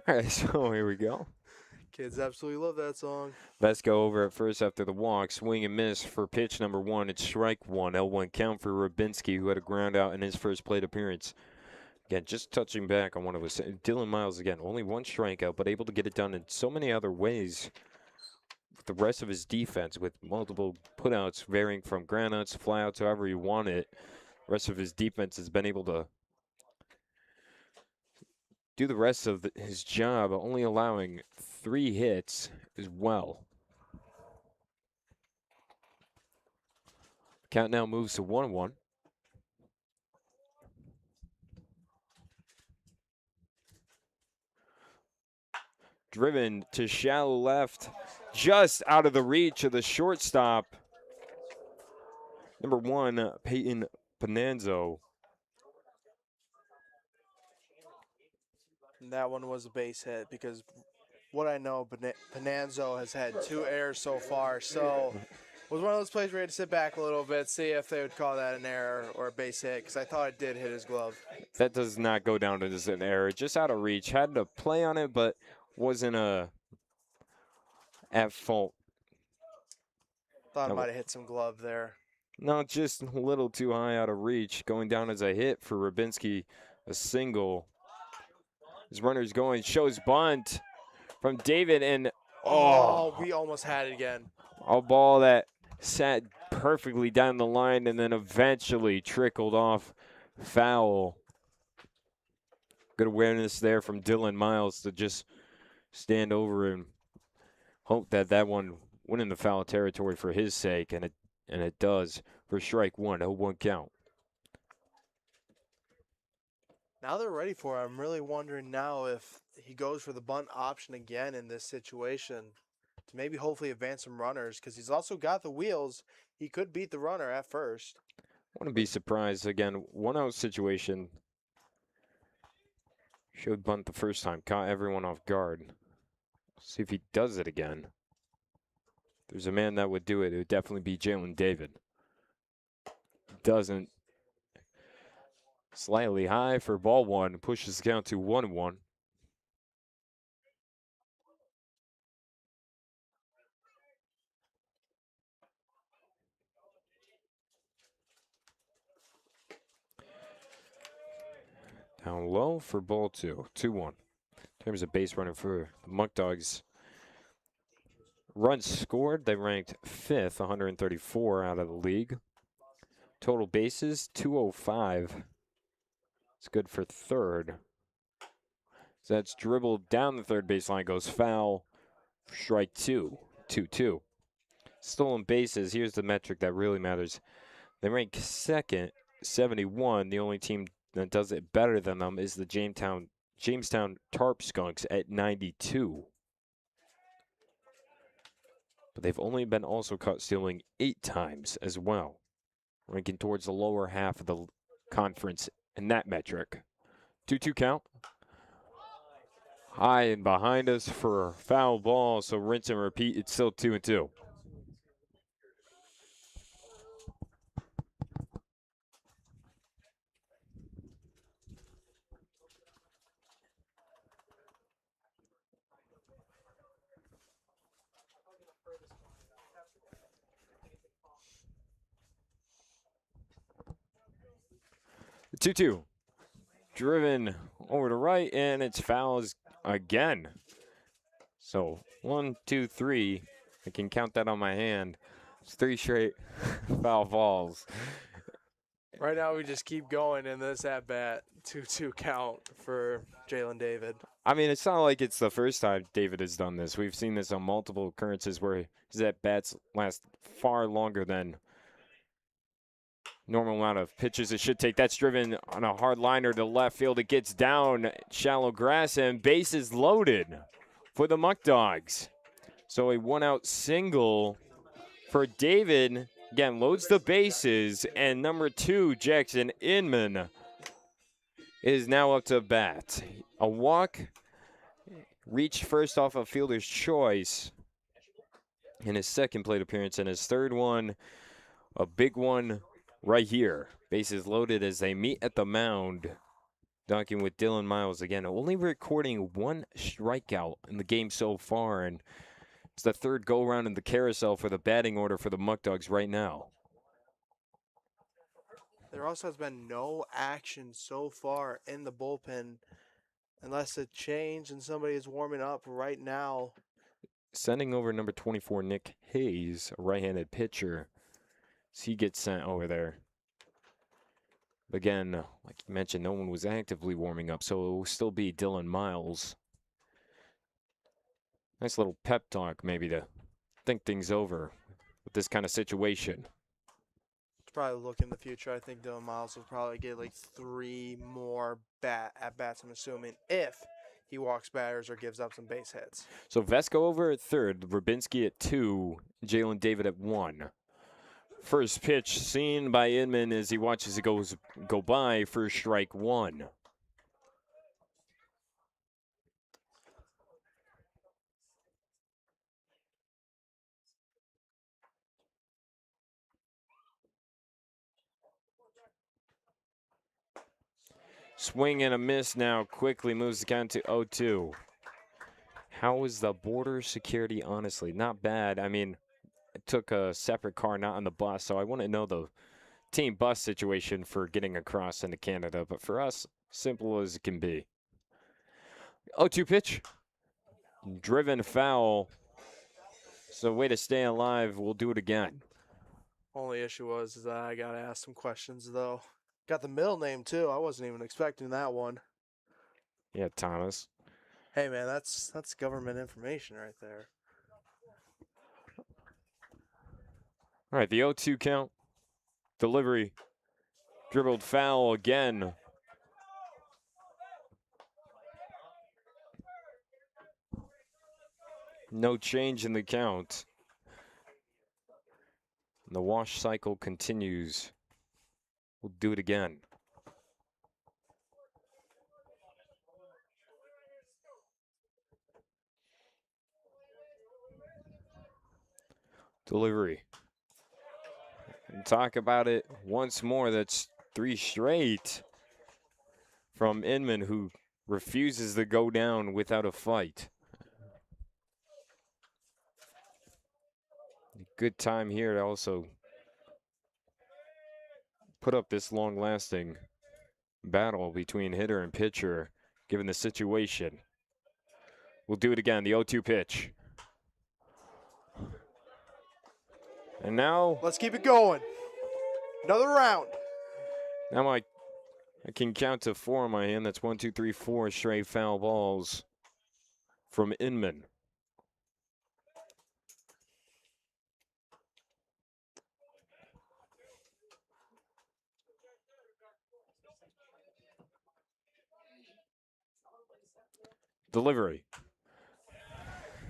All right, so here we go. Kids absolutely love that song. Vesco over at first after the walk. Swing and miss for pitch number 1. It's strike 1. 0-1 count for Rubinski, who had a ground out in his first plate appearance. Again, just touching back on what I was saying. Dylan Miles, again, only 1 strikeout, but able to get it done in so many other ways with the rest of his defense, with multiple putouts varying from groundouts, flyouts, however you want it. The rest of his defense has been able to do the rest of his job, only allowing 3 hits as well. Count now moves to 1-1. Driven to shallow left, just out of the reach of the shortstop. Number 1, Peyton Pananzo. And that one was a base hit because what I know, Pananzo has had 2 errors so far. So it was one of those plays where you had to sit back a little bit, see if they would call that an error or a base hit, because I thought it did hit his glove. That does not go down as an error. Just out of reach. Had to play on it, but wasn't at fault. Thought it might have hit some glove there. No, just a little too high out of reach. Going down as a hit for Rubinski, a single. His runner's going, shows bunt from David, and we almost had it again. A ball that sat perfectly down the line and then eventually trickled off foul. Good awareness there from Dylan Miles to just stand over and hope that that one went into foul territory for his sake, and it does for strike 1, 0-1 count. Now they're ready for it. I'm really wondering now if he goes for the bunt option again in this situation to maybe hopefully advance some runners, because he's also got the wheels. He could beat the runner at first. Wouldn't be surprised. Again, 1-out situation. Showed bunt the first time, caught everyone off guard. See if he does it again. There's a man that would do it. It would definitely be Jalen David. Doesn't. Slightly high for ball 1. Pushes the count to 1-1. Down low for ball 2. 2-1. In terms of base running for the Muckdogs. Runs scored, they ranked 5th, 134 out of the league. Total bases, 205. It's good for 3rd. So that's dribbled down the 3rd baseline, goes foul. Strike 2, 2-2. Stolen bases, here's the metric that really matters. They rank 2nd, 71. The only team that does it better than them is the Jamestown Tarp Skunks at 92. But they've only been also caught stealing 8 times as well. ranking towards the lower half of the conference in that metric. 2-2 count. High and behind us for foul ball, so rinse and repeat. It's still 2-2. The 2-2. Driven over to right, and it's fouls again. So 1, 2, 3. I can count that on my hand. It's 3 straight foul balls. Right now, we just keep going in this at bat. 2-2 count for Jalen David. I mean, it's not like it's the first time David has done this. We've seen this on multiple occurrences where his at-bats last far longer than normal amount of pitches it should take. That's driven on a hard liner to left field. It gets down shallow grass, and bases loaded for the Muckdogs. So a one-out single for David. Again, loads the bases, and number 2, Jackson Inman, is now up to bat. A walk, reached first off a fielder's choice in his second plate appearance, and his third one, a big one right here. Bases loaded as they meet at the mound. Dunking with Dylan Miles again, only recording 1 strikeout in the game so far, and it's the third go-around in the carousel for the batting order for the Muckdogs right now. There also has been no action so far in the bullpen unless a change and somebody is warming up right now. Sending over number 24, Nick Hayes, a right-handed pitcher. So he gets sent over there. Again, like you mentioned, no one was actively warming up, so it will still be Dylan Miles. Nice little pep talk maybe to think things over with this kind of situation. Probably look in the future. I think Dylan Miles will probably get like 3 more at-bats, I'm assuming, if he walks batters or gives up some base hits. So Vesco over at third, Rubinski at 2, Jalen David at 1. First pitch seen by Inman as he watches it go by for strike 1. Swing and a miss now. Quickly moves the count to 0-2. How is the border security, honestly? Not bad. I mean, I took a separate car, not on the bus, so I want to know the team bus situation for getting across into Canada. But for us, simple as it can be. 0-2 pitch. Driven foul. So way to stay alive. We'll do it again. Only issue was that I got to ask some questions, though. Got the middle name, too. I wasn't even expecting that one. Yeah, Thomas. Hey, man, that's government information right there. All right, the 0-2 count. Delivery. Dribbled foul again. No change in the count. The wash cycle continues. We'll do it again. Delivery. And talk about it once more. That's 3 straight from Inman, who refuses to go down without a fight. Good time here to also put up this long-lasting battle between hitter and pitcher, given the situation. We'll do it again, the 0-2 pitch. And now... let's keep it going. Another round. Now I can count to 4 on my hand. That's 1, 2, 3, 4 straight foul balls from Inman. Delivery.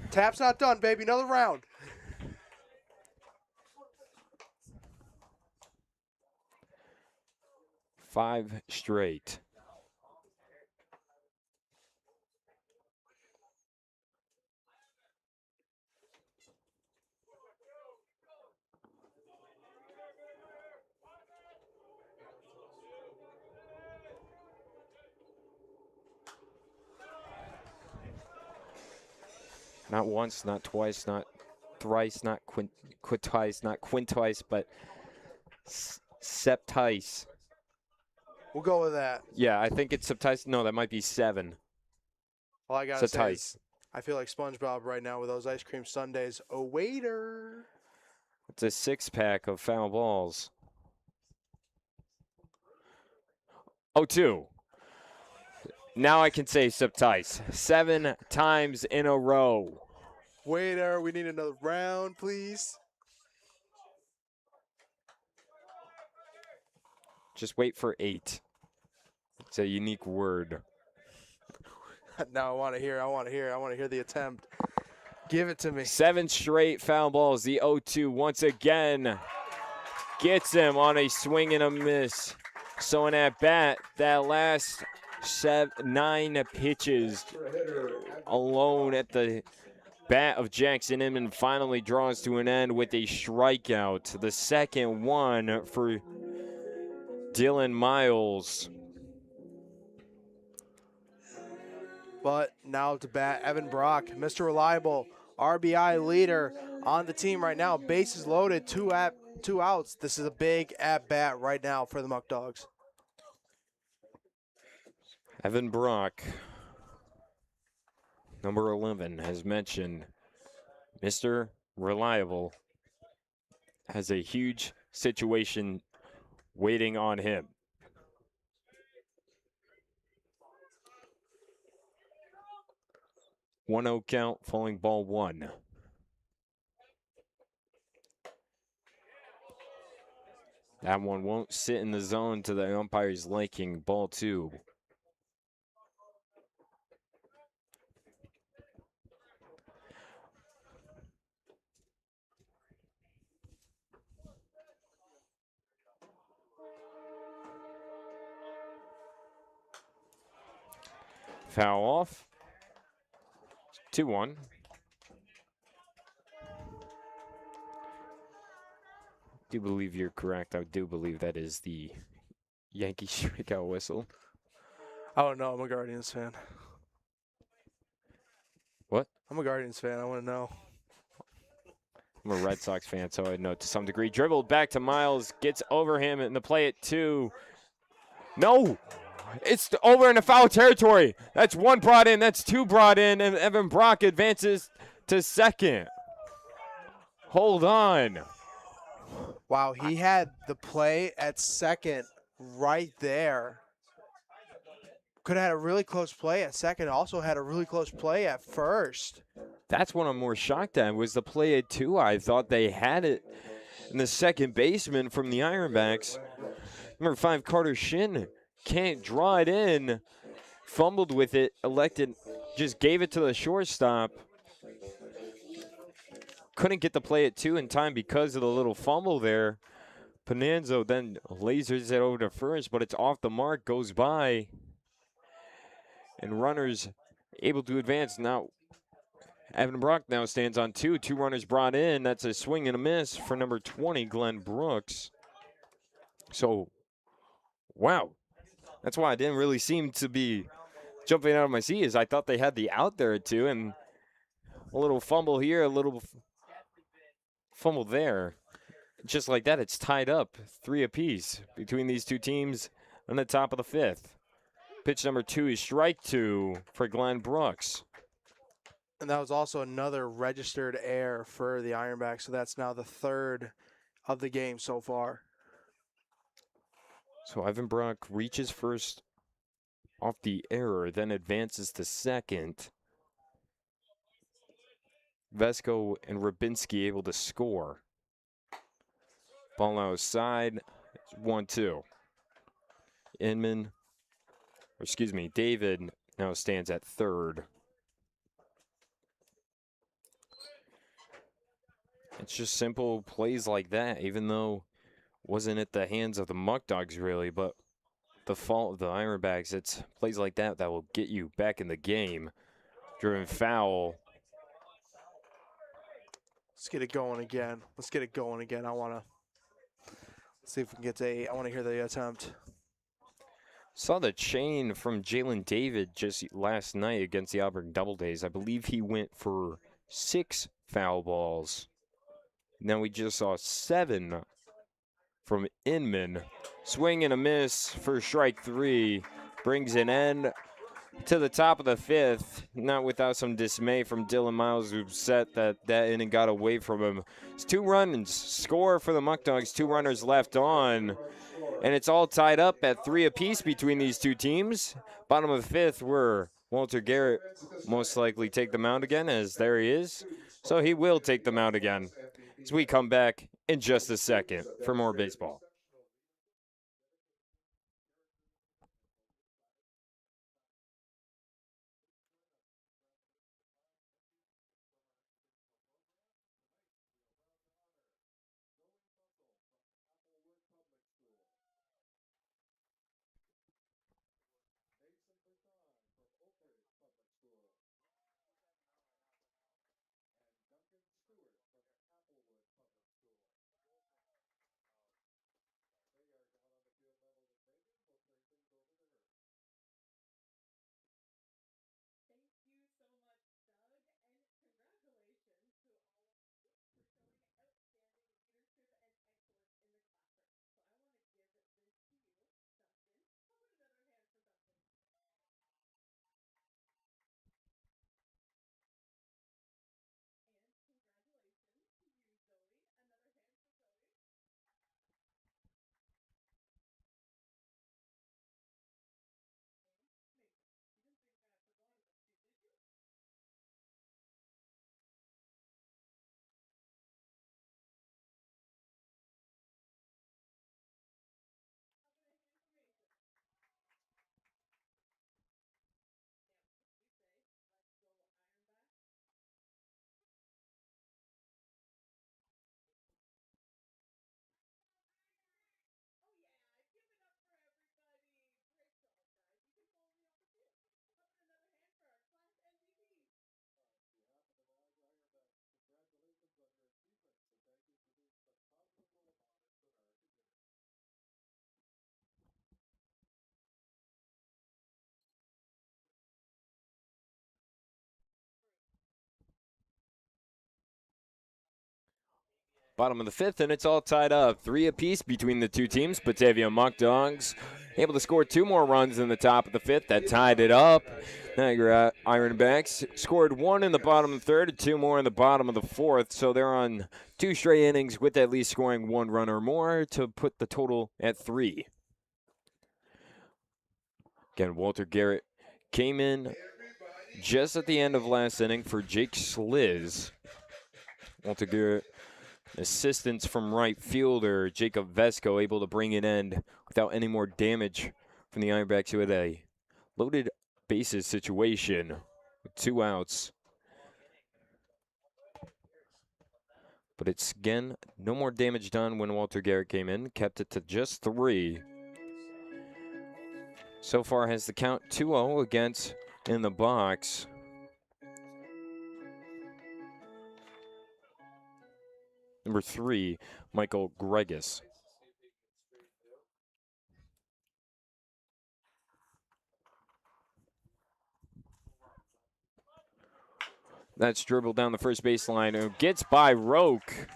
Tap's not done, baby. Another round. 5 straight. Not once, not twice, not thrice, not quintice, not quintice, but septice. We'll go with that. Yeah, I think it's septice. No, that might be 7. All I gotta say Septice. is I feel like SpongeBob right now with those ice cream sundaes. Oh, waiter. It's a 6-pack of foul balls. 0-2. Now I can say septice. 7 times in a row. Waiter, we need another round, please. Just wait for 8. It's a unique word. Now I want to hear. I want to hear the attempt. Give it to me. 7 straight foul balls. The 0-2 once again gets him on a swing and a miss. So in at bat, that last 9 pitches alone at the bat of Jackson Inman finally draws to an end with a strikeout. The second one for Dylan Miles. But now to bat, Evan Brock, Mr. Reliable, RBI leader on the team right now. Bases loaded, 2 outs. This is a big at bat right now for the Muck Dogs. Evan Brock, number 11, has mentioned Mr. Reliable has a huge situation waiting on him. 1-0 count, falling ball 1. That one won't sit in the zone to the umpire's liking. Ball 2. Foul off. 2-1. I do believe you're correct. I do believe that is the Yankee strikeout whistle. I don't know. I'm a Guardians fan. What? I'm a Guardians fan. I want to know. I'm a Red Sox fan, so I know to some degree. Dribbled back to Miles, gets over him in the play at 2. No! It's over in the foul territory. That's 1 brought in. That's 2 brought in. And Evan Brock advances to second. Hold on. Wow, he had the play at second right there. Could have had a really close play at second. Also had a really close play at first. That's what I'm more shocked at was the play at 2. I thought they had it. And the second baseman from the Ironbacks, number 5, Carter Shin, can't draw it in. Fumbled with it, elected, just gave it to the shortstop. Couldn't get the play at 2 in time because of the little fumble there. Pananzo then lasers it over to first, but it's off the mark, goes by. And runners able to advance. Now, Evan Brock now stands on 2. 2 runners brought in. That's a swing and a miss for number 20, Glenn Brooks. So, wow. That's why I didn't really seem to be jumping out of my seat, is I thought they had the out there at 2, and a little fumble here, a little fumble there. Just like that, it's tied up 3 apiece between these 2 teams on the top of the 5th. Pitch number 2 is strike 2 for Glenn Brooks. And that was also another registered error for the Ironbacks, so that's now the 3rd of the game so far. So Evan Brock reaches first off the error, then advances to second. Vesco and Rabinski able to score. Ball outside, 1-2. David now stands at 3rd. It's just simple plays like that, even though wasn't at the hands of the Muckdogs really, but the fault of the Ironbacks. It's plays like that that will get you back in the game. Driven foul. Let's get it going again. Let's get it going again. I want to see if we can get to 8. I want to hear the attempt. Saw the chain from Jalen David just last night against the Auburn Double Days. I believe he went for 6 foul balls. Now we just saw 7 from Inman. Swing and a miss for strike 3. Brings an end to the top of the 5th. Not without some dismay from Dylan Miles, who's upset that inning got away from him. It's 2 runs score for the Muckdogs. 2 runners left on. And it's all tied up at 3 apiece between these two teams. Bottom of the 5th, where Walter Garrett most likely take the mound again, as there he is. So he will take the mound again as we come back in just a second for more baseball. Bottom of the 5th, and it's all tied up. 3 apiece between the two teams. Batavia Muckdogs able to score 2 more runs in the top of the 5th. That tied it up. Niagara Ironbacks scored 1 in the bottom of the 3rd and 2 more in the bottom of the 4th. So they're on 2 straight innings with at least scoring 1 run or more to put the total at 3. Again, Walter Garrett came in just at the end of last inning for Jake Sliz. Walter Garrett, assistance from right fielder Jacob Vesco, able to bring it in without any more damage from the Ironbacks, who had a loaded bases situation with 2 outs. But it's, again, no more damage done when Walter Garrett came in, kept it to just 3. So far has the count 2-0 against in the box. Number 3, Michael Gregus. That's dribbled down the first baseline and gets by Roque.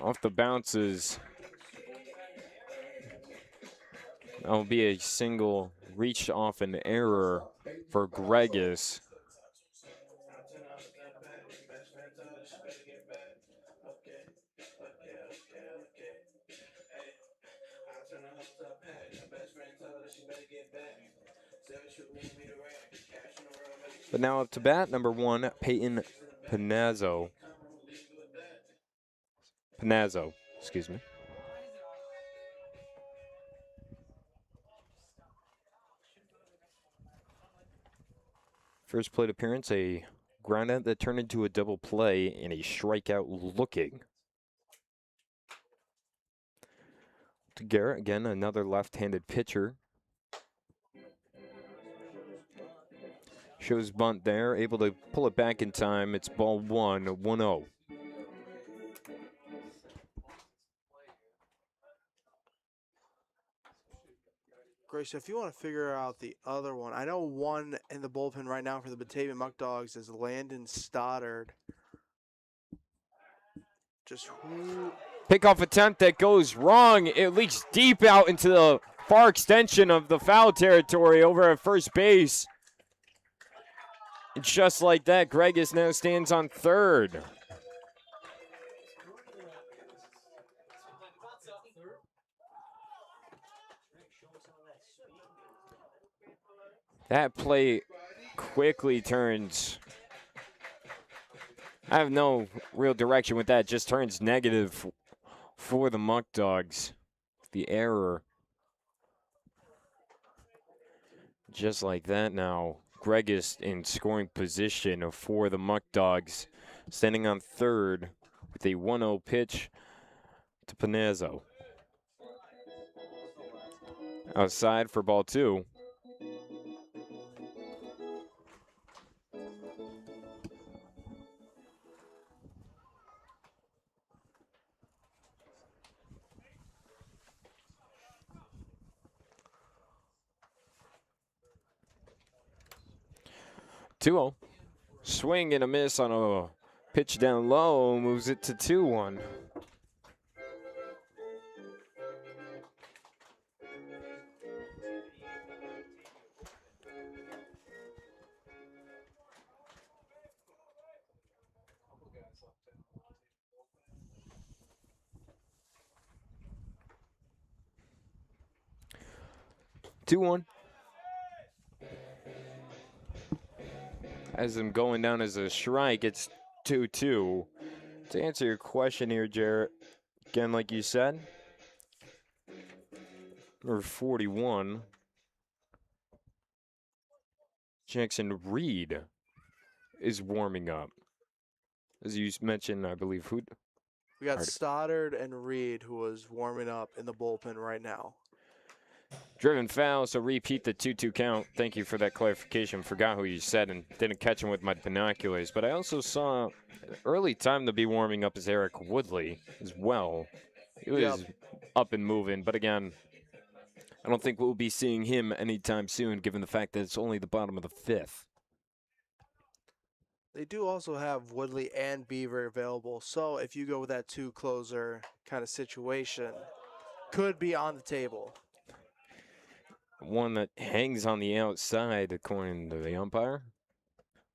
Off the bounces. That'll be a single reached off an error for Gregus. But now up to bat, number 1, Peyton Panazzo. Excuse me. First plate appearance, a ground out that turned into a double play and a strikeout looking. to Garrett. Again, another left-handed pitcher. Shows bunt there, able to pull it back in time. It's ball 1-0. Grayson, if you want to figure out the other one, I know one in the bullpen right now for the Batavia Muckdogs is Landon Stoddard. Just who? Pickoff attempt that goes wrong. It leaks deep out into the far extension of the foul territory over at first base. And just like that, Gregus now stands on third. That play quickly turns. I have no real direction with that. Just turns negative for the Muckdogs. The error. Just like that now. Gregus in scoring position for the Muckdogs. Standing on third with a 1-0 pitch to Panazzo. Outside for ball 2. Swing and a miss on a pitch down low, moves it to 2-1. As I'm going down as a strike, it's 2-2. To answer your question here, Jarrett, again, like you said, number 41, Jackson Reed is warming up. As you mentioned, I believe, who? We got Stoddard and Reed, who was warming up in the bullpen right now. Driven foul, so repeat the 2-2 count. Thank you for that clarification. Forgot who you said and didn't catch him with my binoculars. But I also saw early time to be warming up is Eric Woodley as well. He was up and moving. But again, I don't think we'll be seeing him anytime soon, given the fact that it's only the bottom of the 5th. They do also have Woodley and Beaver available. So if you go with that 2-closer kind of situation, could be on the table. One that hangs on the outside, according to the umpire.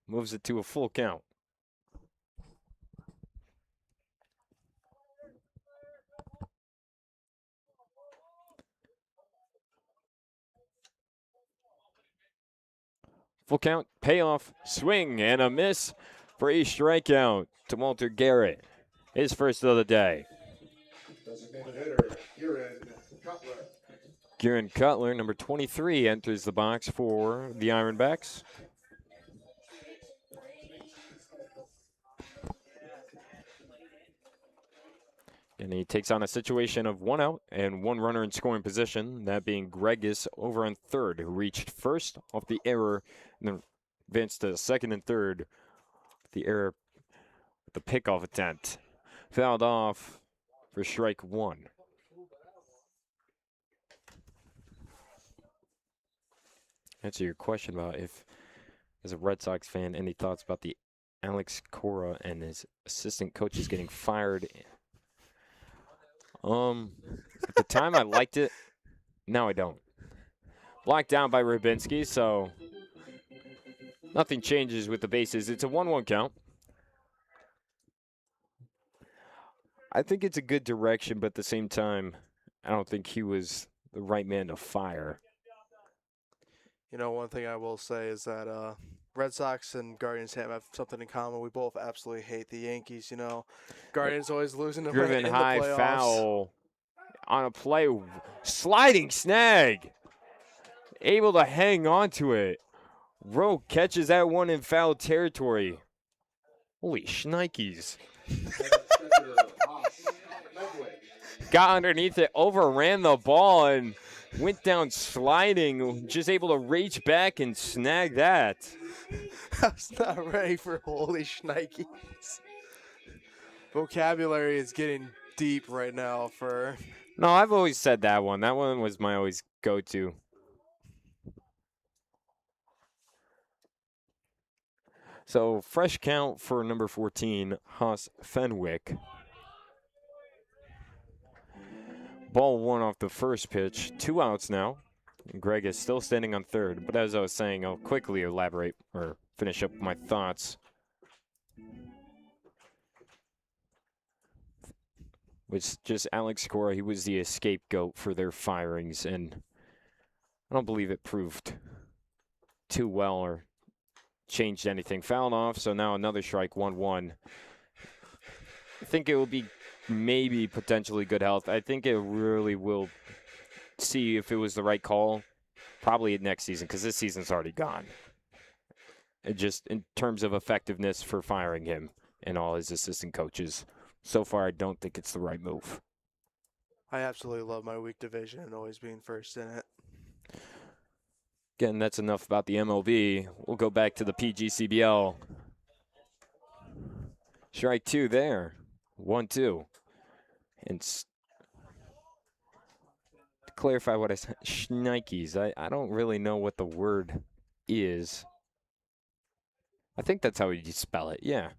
Moves it to a full count. Full count, payoff, swing, and a miss for a strikeout to Walter Garrett. His first of the day. Designated hitter, Cutler. Kieran Cutler, number 23, enters the box for the Ironbacks. And he takes on a situation of 1 out and 1 runner in scoring position, that being Gregus over on third, who reached first off the error and then advanced to second and third. The error, the pickoff attempt, fouled off for strike 1. Answer your question about if, as a Red Sox fan, any thoughts about the Alex Cora and his assistant coaches getting fired. At the time I liked it, now I don't. Blocked down by Rubinski, so nothing changes with the bases. It's a 1-1 count. I think it's a good direction, but at the same time, I don't think he was the right man to fire. You know, one thing I will say is that Red Sox and Guardians have something in common. We both absolutely hate the Yankees, you know. Guardians always losing to Driven high the playoffs. foul on a play, sliding snag. Able to hang on to it. Rowe catches that one in foul territory. Holy shnikes. got underneath it, overran the ball, and went down sliding, just able to reach back and snag that. I was not ready for holy shnikes. Vocabulary is getting deep right now for. No, I've always said that one. That one was my always go-to. So fresh count for number 14, Haas Fenwick. Ball one off the first pitch. 2 outs now. Greg is still standing on third. But as I was saying, I'll quickly elaborate or finish up my thoughts. It's just Alex Cora. He was the scapegoat for their firings. And I don't believe it proved too well or changed anything. Fouled off, so now another strike, 1-1. I think it will be maybe potentially good health. I think it really will see if it was the right call probably next season, because this season's already gone. And just in terms of effectiveness for firing him and all his assistant coaches, so far I don't think it's the right move. I absolutely love my weak division and always being first in it. Again, that's enough about the MLB. We'll go back to the PGCBL. Strike 2 there. 1-2. And to clarify what I said, shnikes. I don't really know what the word is. I think that's how you spell it, yeah.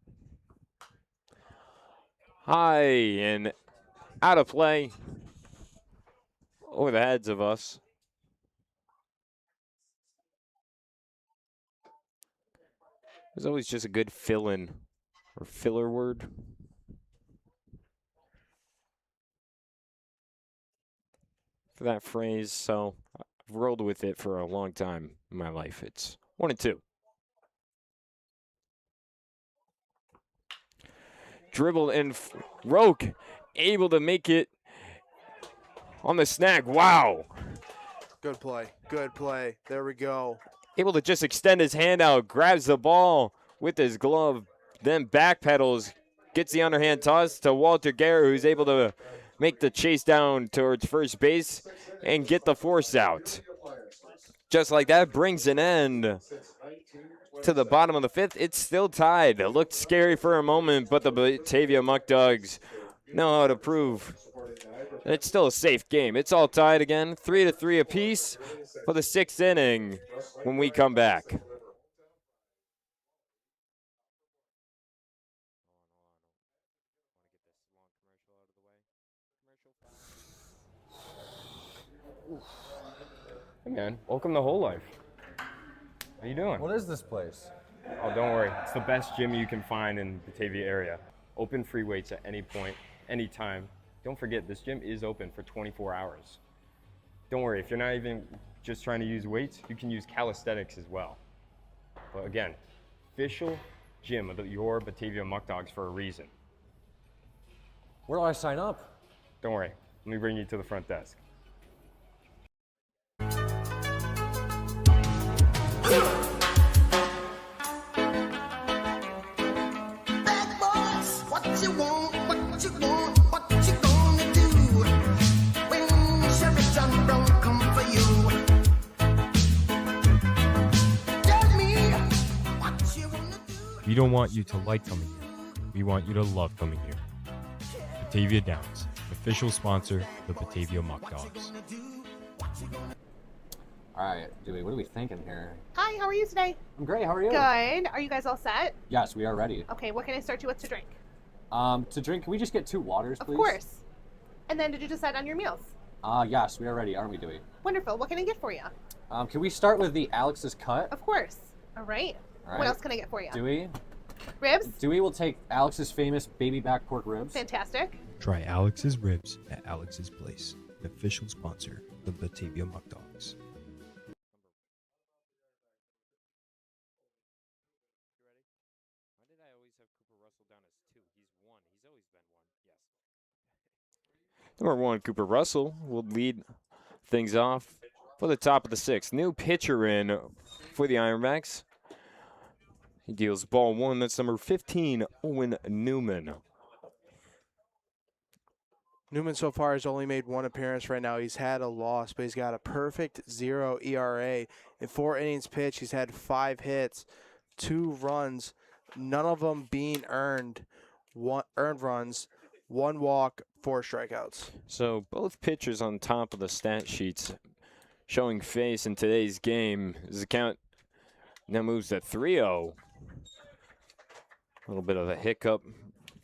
High and out of play. Over the heads of us. There's always just a good fill-in or filler word. For that phrase, so I've rolled with it for a long time in my life. It's 1-2. Dribbled and Roke able to make it on the snag. Wow. Good play. Good play. There we go. Able to just extend his hand out, grabs the ball with his glove, then backpedals, gets the underhand toss to Walter Guerra, who's able to make the chase down towards first base and get the force out. Just like that, brings an end to the bottom of the 5th. It's still tied. It looked scary for a moment, but the Batavia Muckdogs know how to prove it's still a safe game. It's all tied again, 3-3 apiece for the 6th inning when we come back. Hey man, welcome to Whole Life. How you doing? What is this place? Oh, don't worry. It's the best gym you can find in the Batavia area. Open free weights at any point, anytime. Don't forget, this gym is open for 24 hours. Don't worry, if you're not even just trying to use weights, you can use calisthenics as well. But again, official gym of your Batavia Muckdogs for a reason. Where do I sign up? Don't worry, let me bring you to the front desk. We don't want you to like coming here. We want you to love coming here. Batavia Downs, official sponsor of the Batavia Muckdogs. All right, Dewey, what are we thinking here? Hi, how are you today? I'm great, how are you? Good. Are you guys all set? Yes, we are ready. Okay, what can I start you with to drink? To drink, can we just get 2 waters, please? Of course. And then did you decide on your meals? Yes, we are ready, aren't we, Dewey? Wonderful. What can I get for you? Can we start with the Alex's Cut? Of course. All right. What else can I get for you? Dewey? Ribs? Dewey will take Alex's famous baby back pork ribs. Fantastic. Try Alex's Ribs at Alex's Place, the official sponsor of the Batavia Muckdogs. Number 1, Cooper Russell will lead things off for the top of the 6th. New pitcher in for the Ironbacks. He deals ball 1. That's number 15, Owen Newman. Newman so far has only made one appearance right now. He's had a loss, but he's got a perfect 0 ERA. In 4 innings pitched, he's had 5 hits, 2 runs, none of them being earned runs, 1 walk, 4 strikeouts. So both pitchers on top of the stat sheets showing face in today's game. His account now moves to 3-0. A little bit of a hiccup.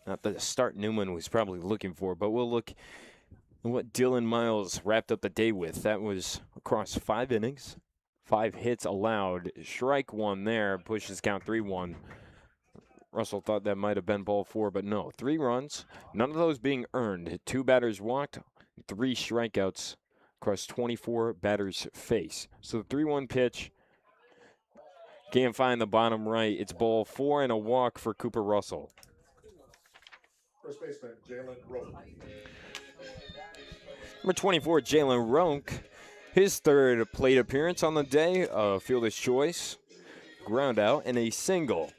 Not the start Newman was probably looking for, but we'll look at what Dylan Miles wrapped up the day with. That was across 5 innings, 5 hits allowed. Strike 1 there, pushes count 3-1. Russell thought that might have been ball 4, but no. 3 runs, none of those being earned. 2 batters walked, 3 strikeouts across 24 batters face. So the 3-1 pitch, can't find the bottom right. It's ball 4 and a walk for Cooper Russell. First baseman, Jalen Rowe. Number 24, Jalen Rowe. His 3rd plate appearance on the day, a fielder's choice, ground out, and a single.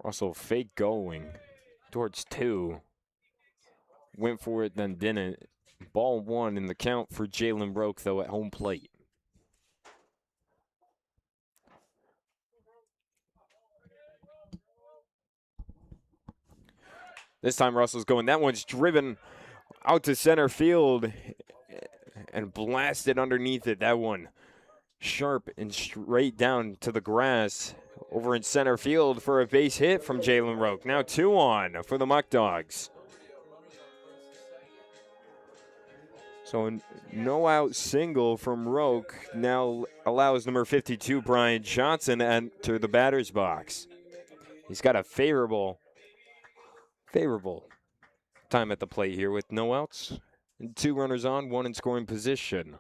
Russell fake going towards 2. Went for it, then didn't. Ball 1 in the count for Jalen Roque, though, at home plate. This time Russell's going. That one's driven out to center field and blasted underneath it. That one sharp and straight down to the grass over in center field for a base hit from Jalen Roque. Now 2 on for the Muckdogs. So a no-out single from Roque now allows number 52, Brian Johnson, to enter the batter's box. He's got a favorable time at the plate here with no outs and 2 runners on, 1 in scoring position.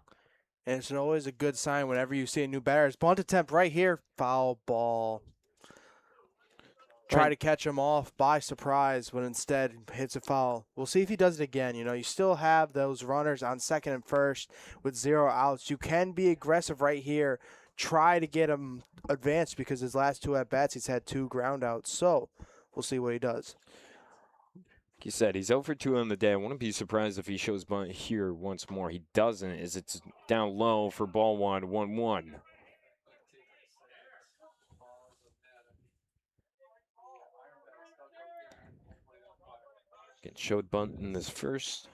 And it's always a good sign whenever you see a new batter. Bunt attempt right here, foul ball. Try to catch him off by surprise, but instead hits a foul. We'll see if he does it again. You know, you still have those runners on second and first with 0 outs. You can be aggressive right here. Try to get him advanced because his last 2 at-bats, he's had 2 ground outs. So we'll see what he does. Like you said, he's 0 for 2 on the day. I wouldn't be surprised if he shows bunt here once more. He doesn't, as it's down low for ball 1, 1-1. Get showed bunt in this first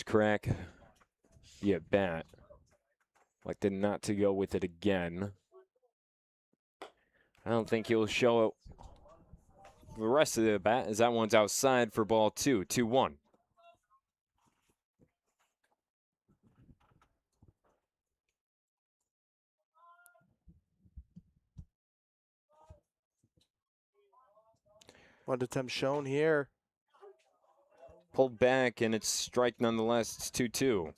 crack. Yeah, bat. Elected not to go with it again. I don't think he'll show it the rest of the bat, as that one's outside for ball 2, 2-1. One attempt shown here. Pulled back, and it's strike nonetheless. It's 2-2.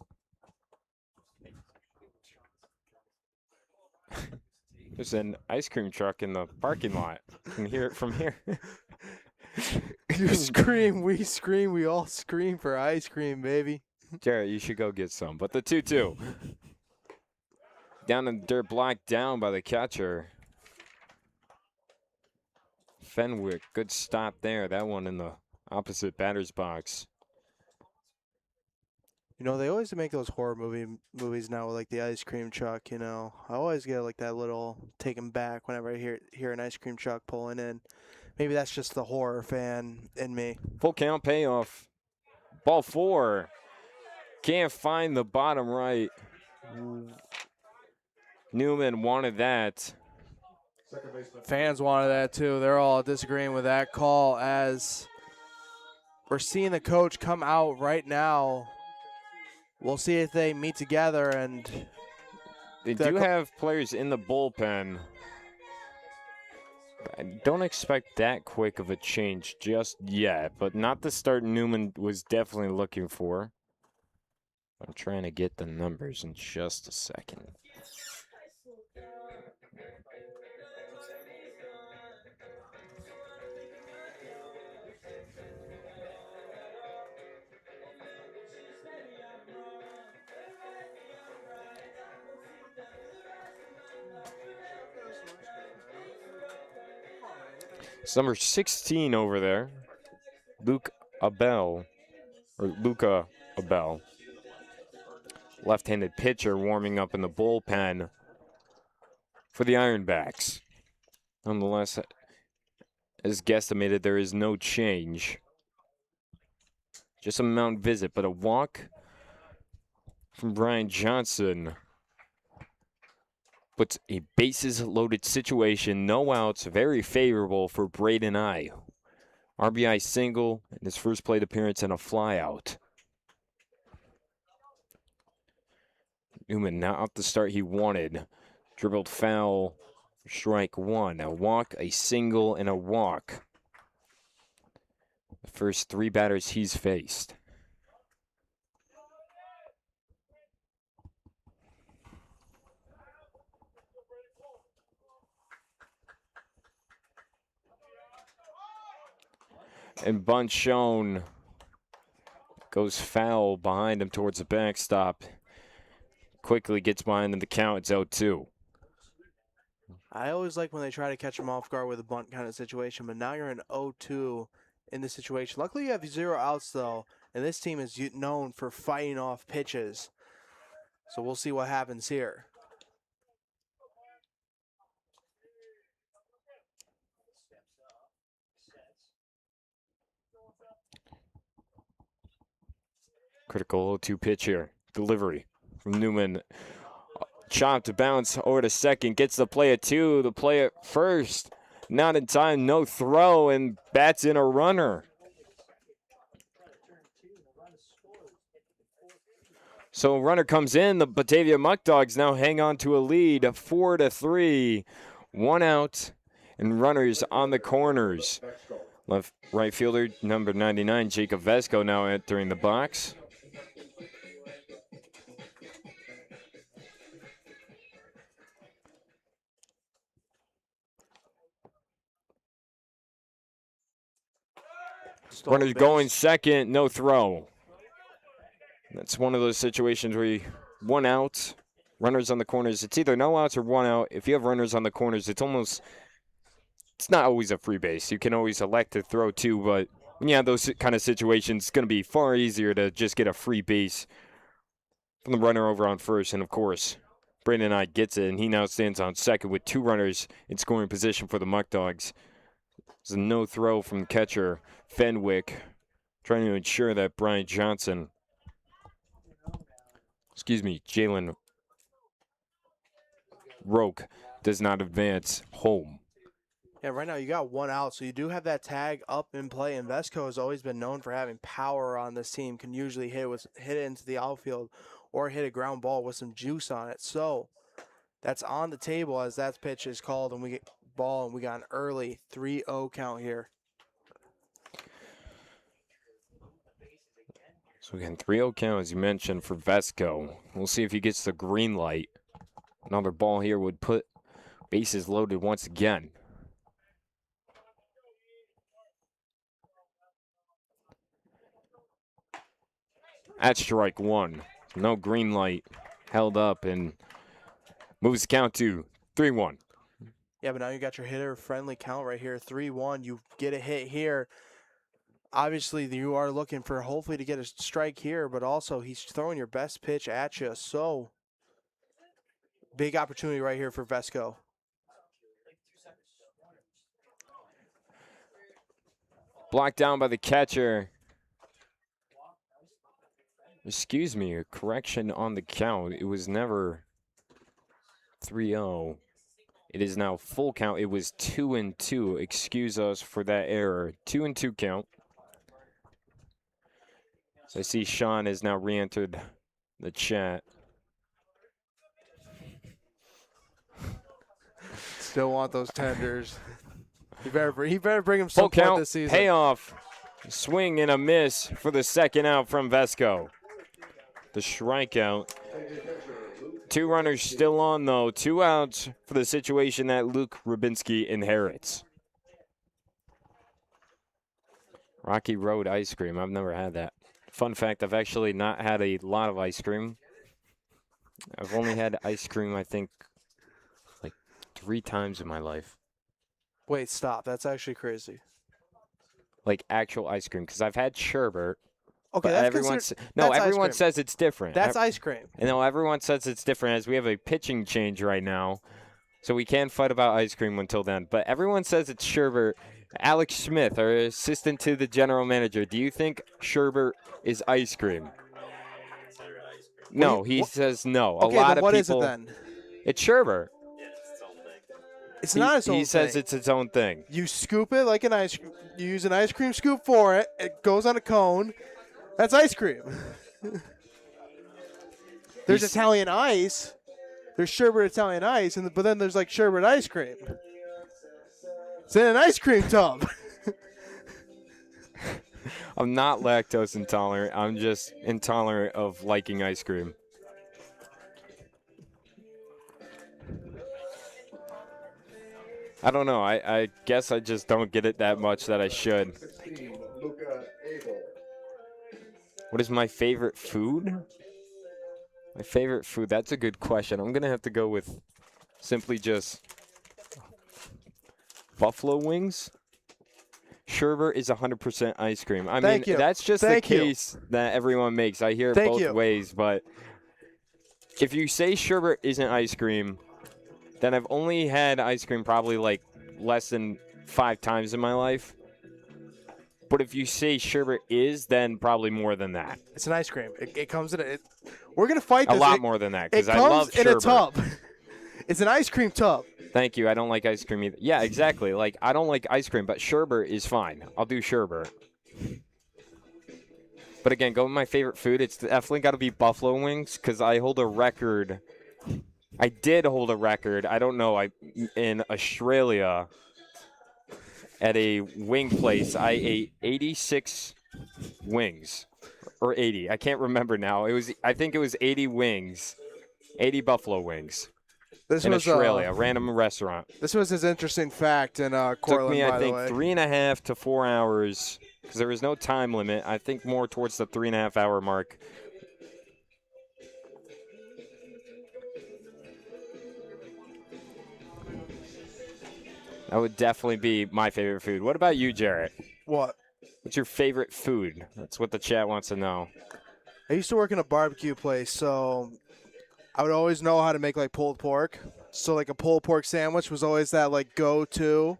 There's an ice cream truck in the parking lot. You can hear it from here. You scream, we scream, we all scream for ice cream, baby. Jarrett, you should go get some. But the 2-2. Down in the dirt, blocked down by the catcher. Fenwick, good stop there. That one in the opposite batter's box. You know, they always make those horror movies now with like the ice cream truck, you know. I always get like that little taken back whenever I hear an ice cream truck pulling in. Maybe that's just the horror fan in me. Full count payoff. Ball 4. Can't find the bottom right. Newman wanted that. Fans wanted that too. They're all disagreeing with that call as we're seeing the coach come out right now. We'll see if they meet together, and they do have players in the bullpen. I don't expect that quick of a change just yet, but not the start Newman was definitely looking for. I'm trying to get the numbers in just a second. It's number 16 over there, Luca Abel. Left-handed pitcher warming up in the bullpen for the Ironbacks. Nonetheless, as guesstimated, there is no change. Just a mound visit, but a walk from Brian Johnson puts a bases-loaded situation, no outs, very favorable for Braden I. RBI single in his first plate appearance and a flyout. Newman not out the start he wanted. Dribbled foul for strike one. A walk, a single, and a walk. The first three batters he's faced. And bunt shown. Goes foul behind him towards the backstop. Quickly gets behind in the count. It's 0-2. I always like when they try to catch him off guard with a bunt kind of situation, but now you're in 0-2 in this situation. Luckily, you have 0 outs, though, and this team is known for fighting off pitches. So we'll see what happens here. Critical 0-2 pitch here. Delivery from Newman. Chop to bounce over to second. Gets the play at 2. The play at first. Not in time. No throw. And bats in a runner. So a runner comes in. The Batavia Muckdogs now hang on to a lead. 4-3. 1 out. And runners on the corners. Right fielder number 99, Jacob Vesco, now entering the box. Runner's going second, no throw. That's one of those situations where you 1 out, runners on the corners. It's either no outs or 1 out. If you have runners on the corners, it's not always a free base. You can always elect to throw 2, but when you have those kind of situations, it's going to be far easier to just get a free base from the runner over on first. And, of course, Brandon I gets it, and he now stands on second with 2 runners in scoring position for the Muckdogs. There's a no throw from catcher Fenwick, trying to ensure that Jalen Roque does not advance home. Yeah, right now you got 1 out, so you do have that tag up in play, and Vesco has always been known for having power on this team, can usually hit it into the outfield or hit a ground ball with some juice on it. So that's on the table as that pitch is called, and we get ball, and we got an early 3-0 count here. So again, 3-0 count, as you mentioned, for Vesco. We'll see if he gets the green light. Another ball here would put bases loaded once again. At strike 1. No green light held up and moves the count to 3-1. Yeah, but now you got your hitter-friendly count right here, 3-1. You get a hit here. Obviously, you are looking for hopefully to get a strike here, but also he's throwing your best pitch at you. So, big opportunity right here for Vesco. Blocked down by the catcher. Excuse me, a correction on the count. It was never 3-0. It is now full count. It was 2-2. Excuse us for that error. 2-2 count. So I see Sean has now re-entered the chat. Still want those tenders. He better bring him some full count, this season. Payoff. Swing and a miss for the second out from Vesco. The strikeout. 2 runners still on, though. 2 outs for the situation that Luke Rubinski inherits. Rocky Road ice cream. I've never had that. Fun fact, I've actually not had a lot of ice cream. I've only had ice cream, I think, like 3 times in my life. Wait, stop. That's actually crazy. Like actual ice cream, because I've had sherbet. Okay, but that's everyone considered. no, that's ice everyone cream. says it's different. That's ice cream. And no, everyone says it's different as we have a pitching change right now. So we can't fight about ice cream until then. But everyone says it's sherbet. Alex Smith, our assistant to the general manager, do you think sherbet is ice cream? No, he says no. Okay, a lot then of what people. is it then? It's sherbet. It's not its own thing. He says it's its own thing. You scoop it like an ice. You use an ice cream scoop for it. It goes on a cone. That's ice cream. There's Italian ice. There's sherbet Italian ice, but then there's like sherbet ice cream. It's in an ice cream tub. I'm not lactose intolerant. I'm just intolerant of liking ice cream. I don't know. I guess I just don't get it that much that I should. What is my favorite food? My favorite food? That's a good question. I'm going to have to go with simply just buffalo wings. Sherbet is 100% ice cream. I mean, that's just the case that everyone makes. I hear it both ways, but if you say sherbet isn't ice cream, then I've only had ice cream probably like less than 5 times in my life. But if you say sherbet is, then probably more than that. It's an ice cream. It comes in a. We're gonna fight this. A lot more than that because I love sherbet. It comes in a tub. It's an ice cream tub. Thank you. I don't like ice cream either. Yeah, exactly. Like I don't like ice cream, but sherbet is fine. I'll do sherbet. But again, go with my favorite food. It's definitely got to be buffalo wings because I hold a record. I did hold a record. I don't know. In Australia, at a wing place, I ate 86 wings, or 80. I can't remember now. I think it was 80 wings, 80 buffalo wings. This in was Australia, a random restaurant. This was his interesting fact in Cortland. Took me, by I think, the way. 3.5 to 4 hours because there was no time limit. I think more towards the 3.5 hour mark. That would definitely be my favorite food. What about you, Jarrett? What? What's your favorite food? That's what the chat wants to know. I used to work in a barbecue place, so I would always know how to make like pulled pork. So like a pulled pork sandwich was always that like go-to.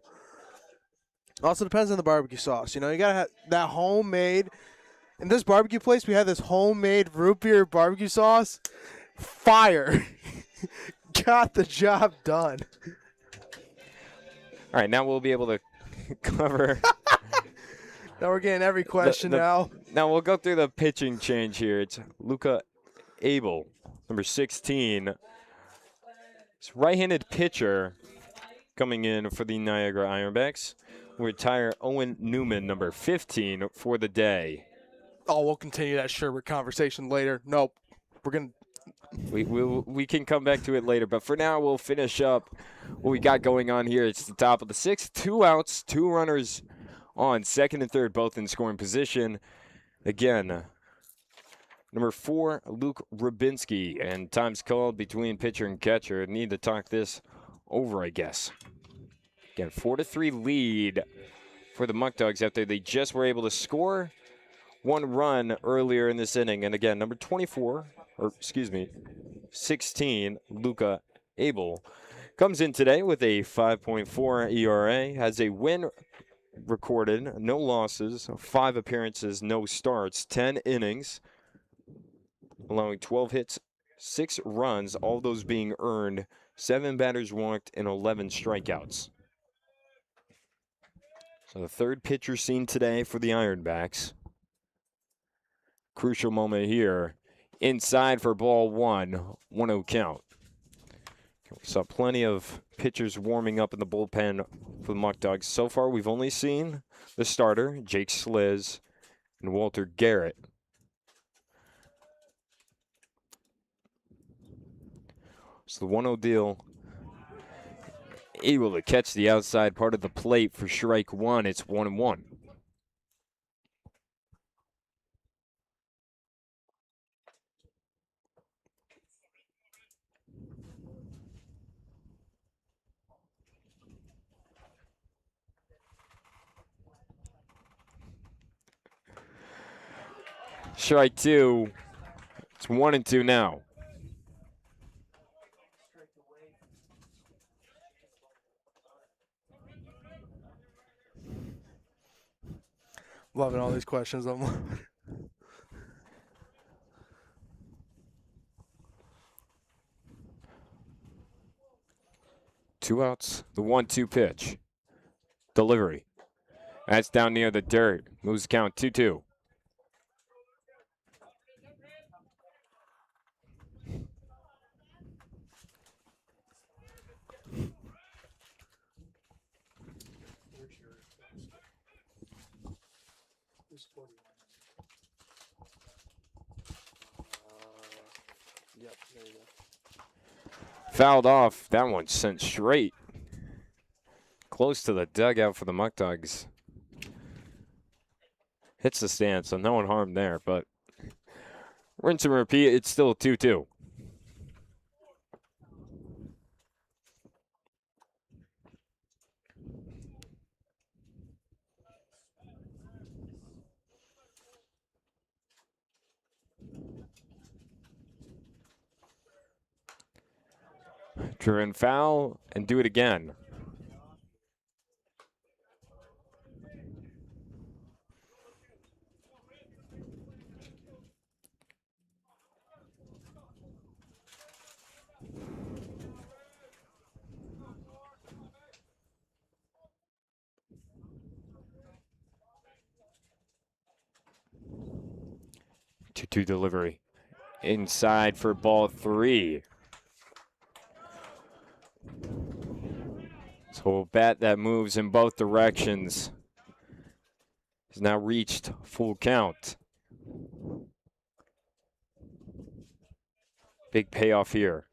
Also depends on the barbecue sauce. You know, you gotta have that homemade. In this barbecue place, we had this homemade root beer barbecue sauce. Fire. Got the job done. All right, now we'll be able to cover. Now we're getting every question now. Now we'll go through the pitching change here. It's Luca Abel, number 16. It's right-handed pitcher coming in for the Niagara Ironbacks. We retire Owen Newman, number 15, for the day. Oh, we'll continue that sherbet conversation later. Nope. We're going to. We can come back to it later, but for now we'll finish up what we got going on here. It's the top of the 6th, 2 outs, 2 runners on second and third, both in scoring position. Again, number 4, Luke Rubinski, and time's called between pitcher and catcher. Need to talk this over, I guess. Again, 4-3 lead for the Muckdogs after they just were able to score 1 run earlier in this inning. And again, number 16, Luca Abel, comes in today with a 5.4 ERA, has a win recorded, no losses, 5 appearances, no starts, 10 innings, allowing 12 hits, 6 runs, all those being earned, 7 batters walked, and 11 strikeouts. So the third pitcher seen today for the Ironbacks. Crucial moment here. Inside for ball 1, 1-0 count. We saw plenty of pitchers warming up in the bullpen for the Muckdogs. So far, we've only seen the starter, Jake Sliz, and Walter Garrett. So the 1-0 deal, able to catch the outside part of the plate for strike 1. It's 1-1. Strike 2. It's 1-2 now. Loving all these questions. Two outs. The 1-2 pitch. Delivery. That's down near the dirt. Moves the count 2-2. Yep, there you go. Fouled off. That one sent straight. Close to the dugout for the Muckdogs. Hits the stand, so no one harmed there, but rinse and repeat, it's still 2-2. Driven foul, and do it again. Two delivery. Inside for ball 3. So a bat that moves in both directions has now reached full count. Big payoff here.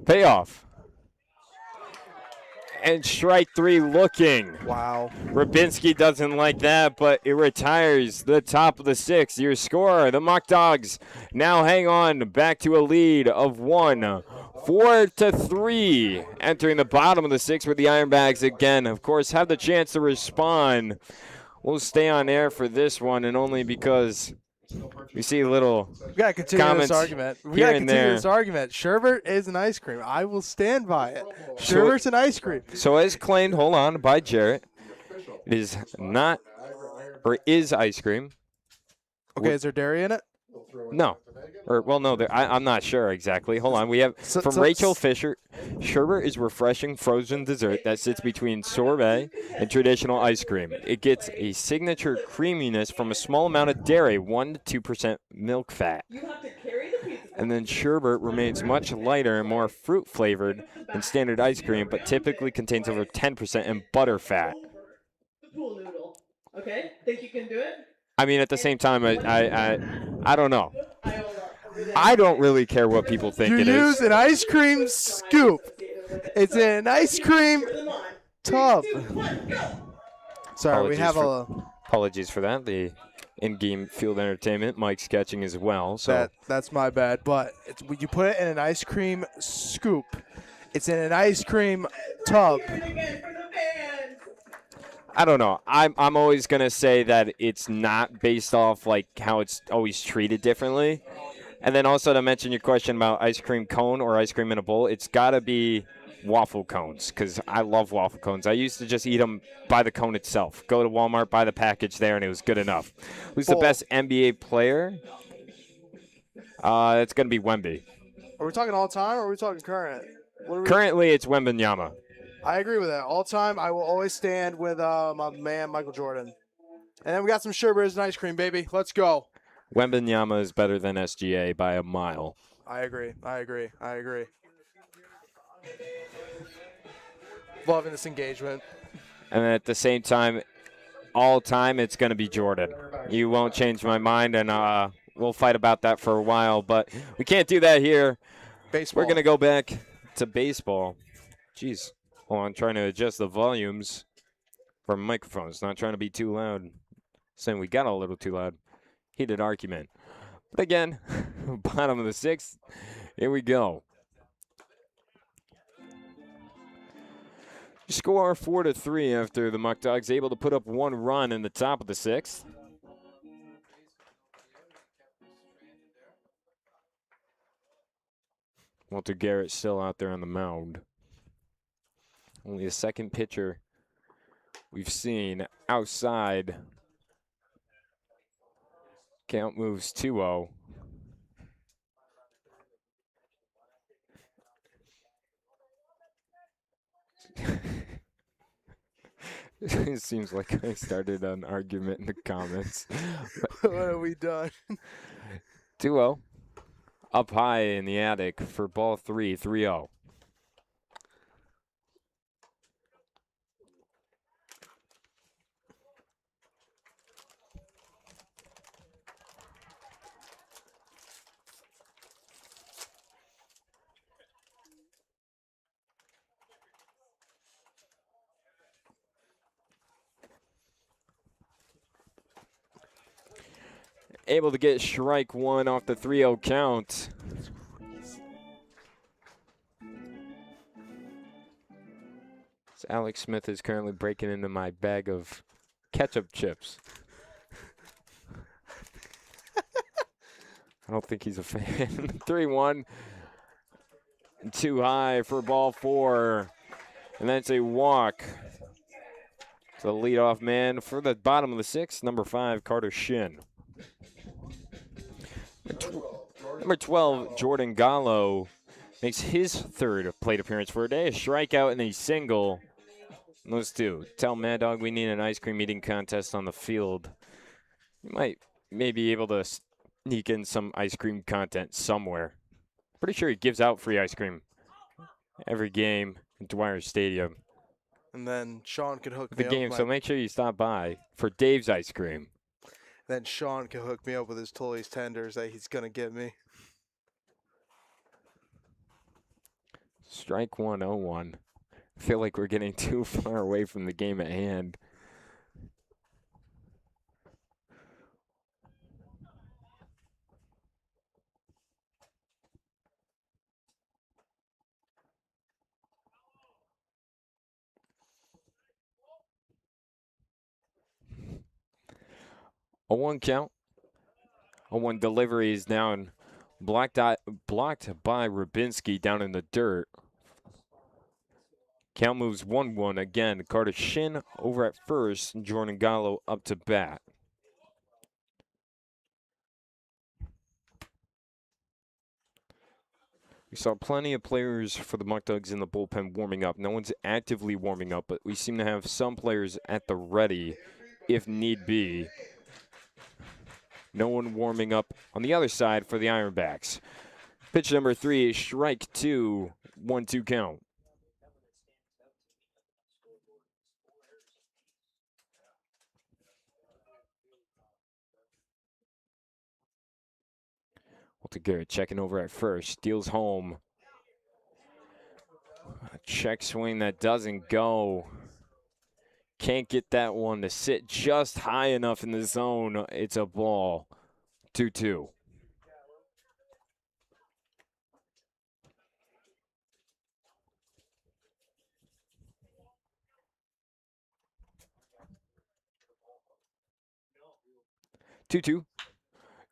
Payoff. And strike 3 looking. Wow. Rabinski doesn't like that, but it retires the top of the 6th. Your score, the Muckdogs now hang on back to a lead of 1, 4-3. Entering the bottom of the 6th where the Ironbacks again, of course, have the chance to respond. We'll stay on air for this one, and only because we see little We gotta continue comments this argument. We here gotta and continue there. this argument. Sherbet is an ice cream. I will stand by it. Sherbet's an ice cream. So as claimed, hold on, by Jarrett, it is not, or is ice cream. Okay, is there dairy in it? No. Or, well, no, I'm not sure exactly. Hold on. We have from Rachel Fisher, sherbet is refreshing frozen dessert that sits between sorbet and traditional ice cream. It gets a signature creaminess from a small amount of dairy, 1 to 2% milk fat. And then sherbet remains much lighter and more fruit flavored than standard ice cream, but typically contains over 10% in butter fat. Pool noodle. Okay, think you can do it? I mean, at the same time, I don't know. I don't really care what people think You it use is. an ice cream scoop. It's in an ice cream tub. Sorry, we have apologies for that. The in-game field entertainment, Mike's catching as well. So that's my bad. But when you put it in an ice cream scoop, it's in an ice cream tub. I don't know. I'm always gonna say that it's not based off like how it's always treated differently. And then also to mention your question about ice cream cone or ice cream in a bowl, it's gotta be waffle cones because I love waffle cones. I used to just eat them by the cone itself. Go to Walmart, buy the package there, and it was good enough. Who's the best NBA player? It's gonna be Wemby. Are we talking all time or are we talking current? Currently, it's Wembanyama. I agree with that. All time, I will always stand with my man Michael Jordan. And then we got some sherbet and ice cream, baby. Let's go. Wembanyama is better than SGA by a mile. I agree. Loving this engagement. And at the same time, all time, it's going to be Jordan. You won't change my mind, and we'll fight about that for a while, but we can't do that here. Baseball. We're going to go back to baseball. Jeez. Hold on, trying to adjust the volumes from microphones. Not trying to be too loud. Saying we got a little too loud. Heated argument. But again, bottom of the 6th. Here we go. Score 4-3 after the Muckdogs able to put up one run in the top of the 6th. Walter Garrett still out there on the mound. Only the second pitcher we've seen outside. Count moves 2-0. It seems like I started an argument in the comments. What have we done? 2-0. Up high in the attic for ball 3, 3-0. Able to get strike one off the 3-0 count. So Alex Smith is currently breaking into my bag of ketchup chips. I don't think he's a fan. 3-1. Too high for ball 4. And that's a walk. So the leadoff man for the bottom of the 6th, number 5, Carter Shin. Number 12, Jordan Gallo, makes his 3rd plate appearance for a day. A strikeout and a single. And those two. Tell Mad Dog we need an ice cream eating contest on the field. You might maybe able to sneak in some ice cream content somewhere. Pretty sure he gives out free ice cream every game at Dwyer Stadium. And then Sean could hook The me game, up. so make sure you stop by for Dave's ice cream. Then Sean can hook me up with his Tully's tenders that he's going to get me. Strike 1, 0-1. I feel like we're getting too far away from the game at hand. A 1 count. A 1 delivery is down. Blocked by Rubinski down in the dirt. Count moves 1-1 again. Carter Shin over at first. And Jordan Gallo up to bat. We saw plenty of players for the Muckdogs in the bullpen warming up. No one's actively warming up, but we seem to have some players at the ready if need be. No one warming up on the other side for the Ironbacks. Pitch number 3, strike 2, 1-2 count. Walter Garrett checking over at first, steals home. A check swing that doesn't go. Can't get that one to sit just high enough in the zone. It's a ball. 2-2.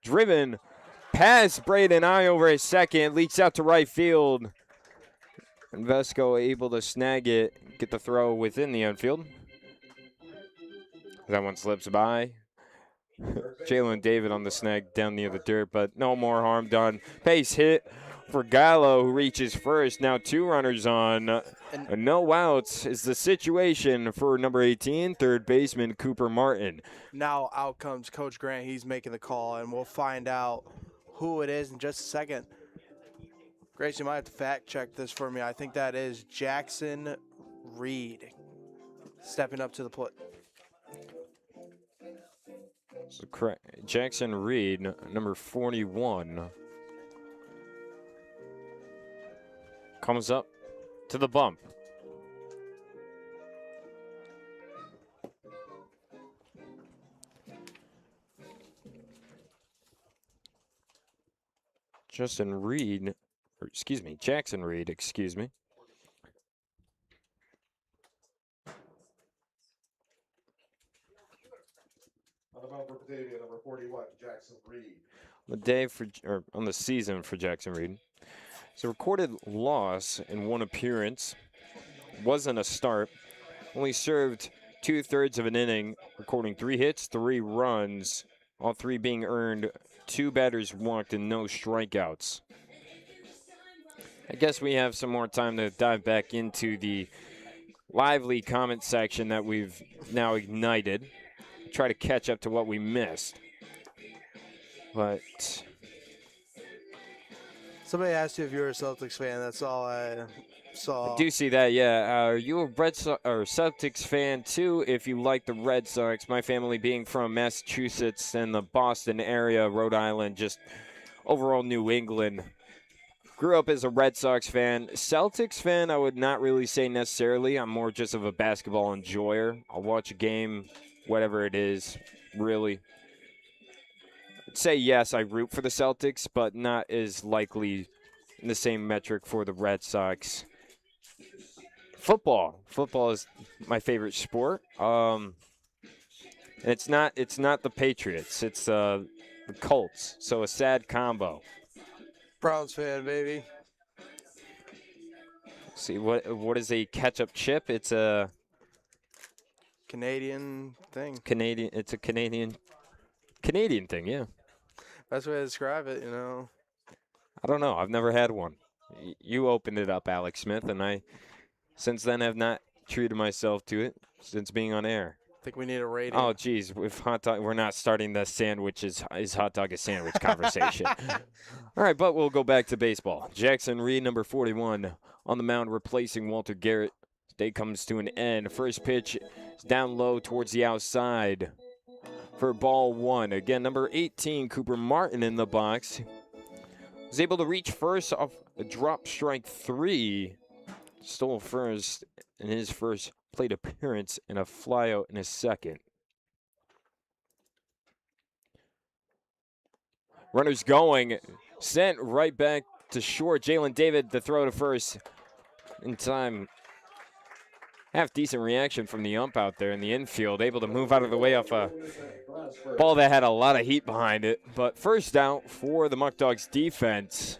Driven past Braden I over at second. Leaks out to right field. And Vesco able to snag it. Get the throw within the infield. That one slips by. Jalen David on the snag down near the dirt, but no more harm done. Base hit for Gallo, who reaches first. Now 2 runners on. No outs is the situation for number 18, third baseman Cooper Martin. Now out comes Coach Grant. He's making the call, and we'll find out who it is in just a second. Grayson, you might have to fact check this for me. I think that is Jackson Reed stepping up to the plate. So correct. Jackson Reed, number 41, comes up to the bump. Jackson Reed, On the mound for Batavia, number 41, Jackson Reed. The day for, or on the season for Jackson Reed. It's a recorded loss in one appearance. Wasn't a start. Only served 2/3 of an inning, recording 3 hits, 3 runs, all 3 being earned, 2 batters walked, and no strikeouts. I guess we have some more time to dive back into the lively comment section that we've now ignited. Try to catch up to what we missed. But Somebody asked you if you were a Celtics fan. That's all I saw. I do see that, yeah. Are you a Celtics fan too? If you like the Red Sox, my family being from Massachusetts and the Boston area, Rhode Island, just overall New England. Grew up as a Red Sox fan. Celtics fan, I would not really say necessarily. I'm more just of a basketball enjoyer. I'll watch a game, whatever it is, really. I'd say yes, I root for the Celtics, but not as likely in the same metric for the Red Sox. Football is my favorite sport. And it's not the Patriots. It's the Colts. So a sad combo. Browns fan, baby. See what is a ketchup chip? It's a Canadian thing. It's a Canadian thing, yeah. Best way to describe it, you know. I don't know. I've never had one. You opened it up, Alex Smith, and I since then have not treated myself to it since being on air. I think we need a rating. Oh, geez. With hot dog, we're not starting the sandwich is hot dog a sandwich conversation. All right, but we'll go back to baseball. Jackson Reed, number 41, on the mound replacing Walter Garrett. Day comes to an end. First pitch is down low towards the outside for ball 1. Again, number 18, Cooper Martin in the box. Was able to reach first off a drop strike 3. Stole first in his first plate appearance and a flyout in his second. Runners going. Sent right back to short. Jalen David the throw to first in time. Half decent reaction from the ump out there in the infield. Able to move out of the way off a ball that had a lot of heat behind it. But first out for the Muckdogs defense.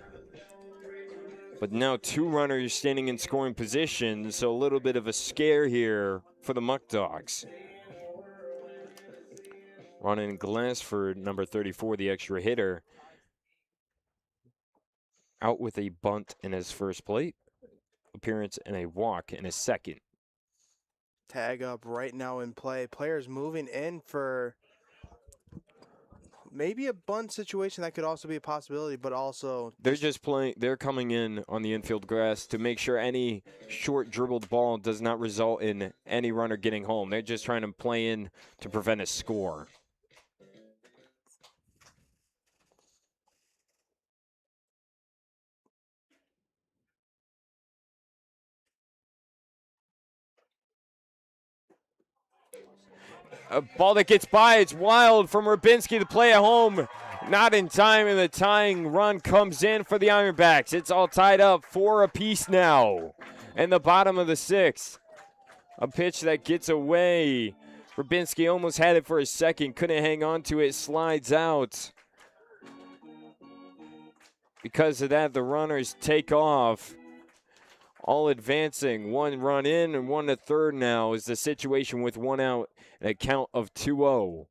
But now 2 runners standing in scoring position, so a little bit of a scare here for the Muckdogs. Running Glassford, number 34, the extra hitter, out with a bunt in his first plate appearance and a walk in his second. Tag up right now in play. Players moving in for maybe a bunt situation. That could also be a possibility, but also they're just playing. They're coming in on the infield grass to make sure any short dribbled ball does not result in any runner getting home. They're just trying to play in to prevent a score. A ball that gets by, it's wild from Rubinski to play at home. Not in time, and the tying run comes in for the Ironbacks. It's all tied up 4 apiece now in the bottom of the 6th. A pitch that gets away. Rubinski almost had it for a second, couldn't hang on to it, slides out. Because of that, the runners take off. All advancing, 1 run in and 1 to third now is the situation with 1 out and a count of 2-0.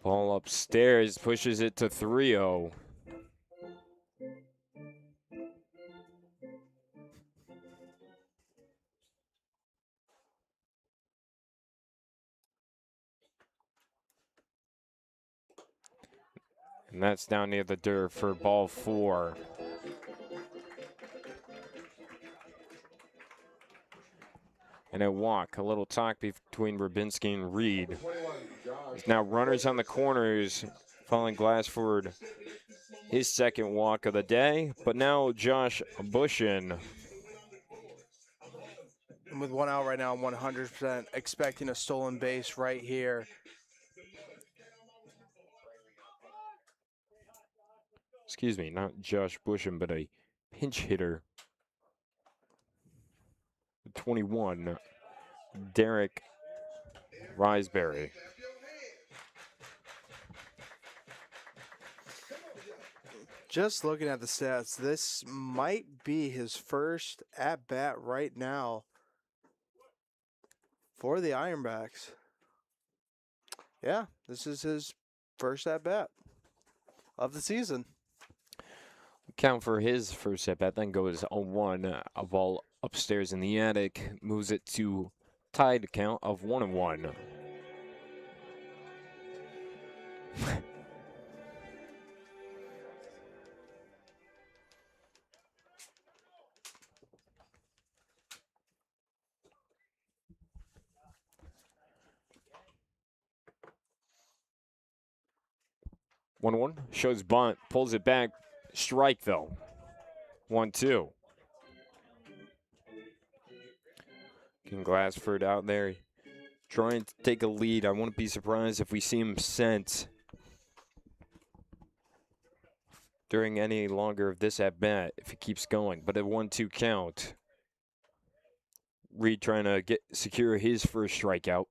Ball upstairs, pushes it to 3-0. And that's down near the dirt for ball 4. And a walk, a little talk between Rubinski and Reed. Now runners on the corners, following Glassford, his second walk of the day. But now Josh Bushin. And with 1 out right now, I'm 100% expecting a stolen base right here. excuse me, not Josh Busham, but a pinch hitter. 21, Derek Riseberry. Just looking at the stats, this might be his first at-bat right now for the Ironbacks. Yeah, this is his first at-bat of the season. Count for his first at bat, then goes 0-1. A ball upstairs in the attic moves it to tied count of 1-1. One shows bunt, pulls it back, strike though. 1-2. King Glassford out there trying to take a lead. I wouldn't be surprised if we see him sent during any longer of this at bat if he keeps going. But a 1-2 count. Reed trying to secure his first strikeout.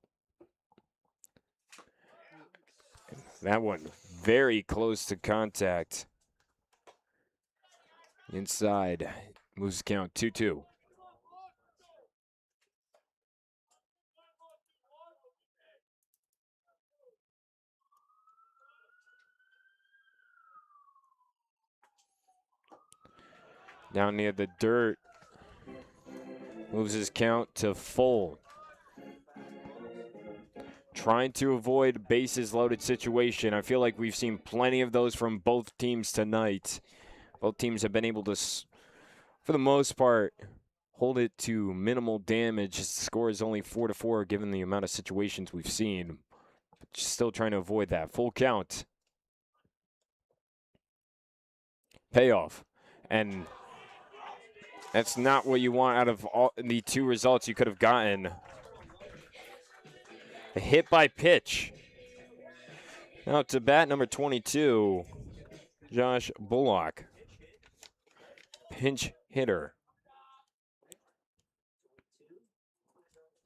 That one very close to contact. Inside, moves the count 2-2. Down near the dirt, moves his count to full. Trying to avoid bases loaded situation. I feel like we've seen plenty of those from both teams tonight. Both teams have been able to, for the most part, hold it to minimal damage. The score is only 4-4 given the amount of situations we've seen. But still trying to avoid that. Full count. Payoff. And that's not what you want out of all the two results you could have gotten. A hit by pitch. Now to bat number 22, Josh Bullock. Pinch hitter.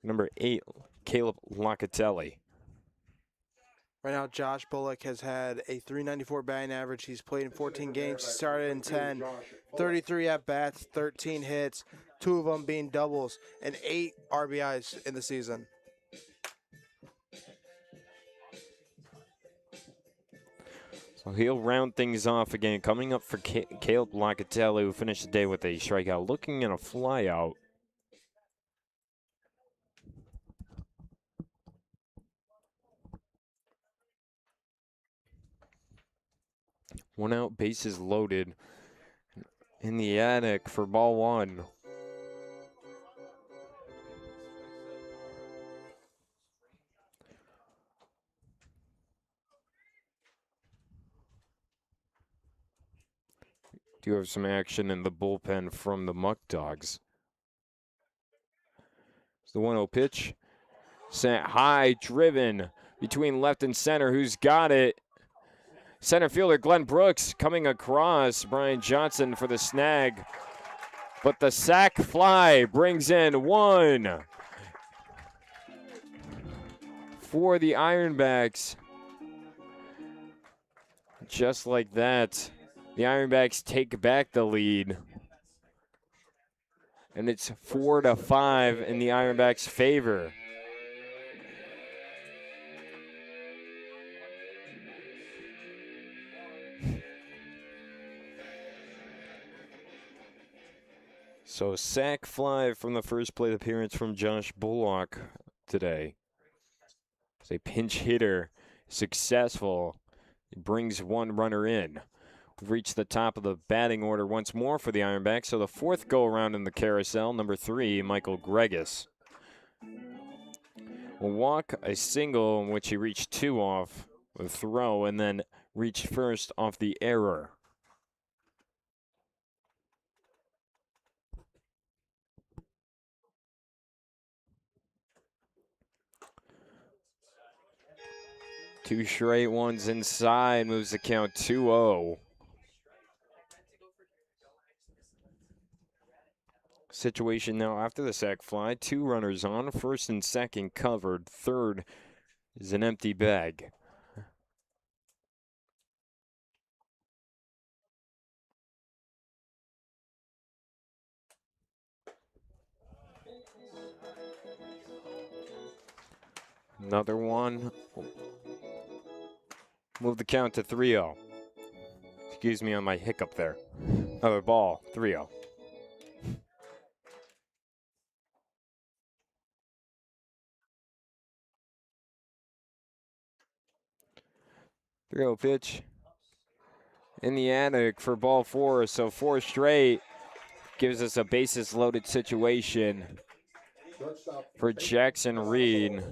Number 8, Caleb Locatelli. Right now, Josh Bullock has had a .394 batting average. He's played in 14 games. He started in 10, 33 at-bats, 13 hits, 2 of them being doubles, and 8 RBIs in the season. So he'll round things off again. Coming up for Caleb Locatelli, who finished the day with a strikeout, looking at a flyout. One out, bases loaded in the attic for ball one. Do have some action in the bullpen from the Muckdogs. It's the 1-0 pitch. Sent high, driven between left and center. Who's got it? Center fielder Glenn Brooks coming across. Brian Johnson for the snag. But the sac fly brings in 1 for the Ironbacks. Just like that, the Ironbacks take back the lead. And it's 4-5 in the Ironbacks' favor. So sac fly from the first plate appearance from Josh Bullock today. As a pinch hitter, successful. He brings 1 runner in. We've reached the top of the batting order once more for the Ironbacks. So the 4th go-around in the carousel, number 3, Michael Gregus. Will walk a single in which he reached 2 off with a throw and then reached first off the error. Two straight ones inside, moves the count 2-0. situation now after the sac fly. 2 runners on, first and second covered. Third is an empty bag. Another one. Move the count to 3-0. Excuse me on my hiccup there. Another ball, 3-0. Pitch in the attic for ball 4, so 4 straight gives us a bases loaded situation for Jackson Reed.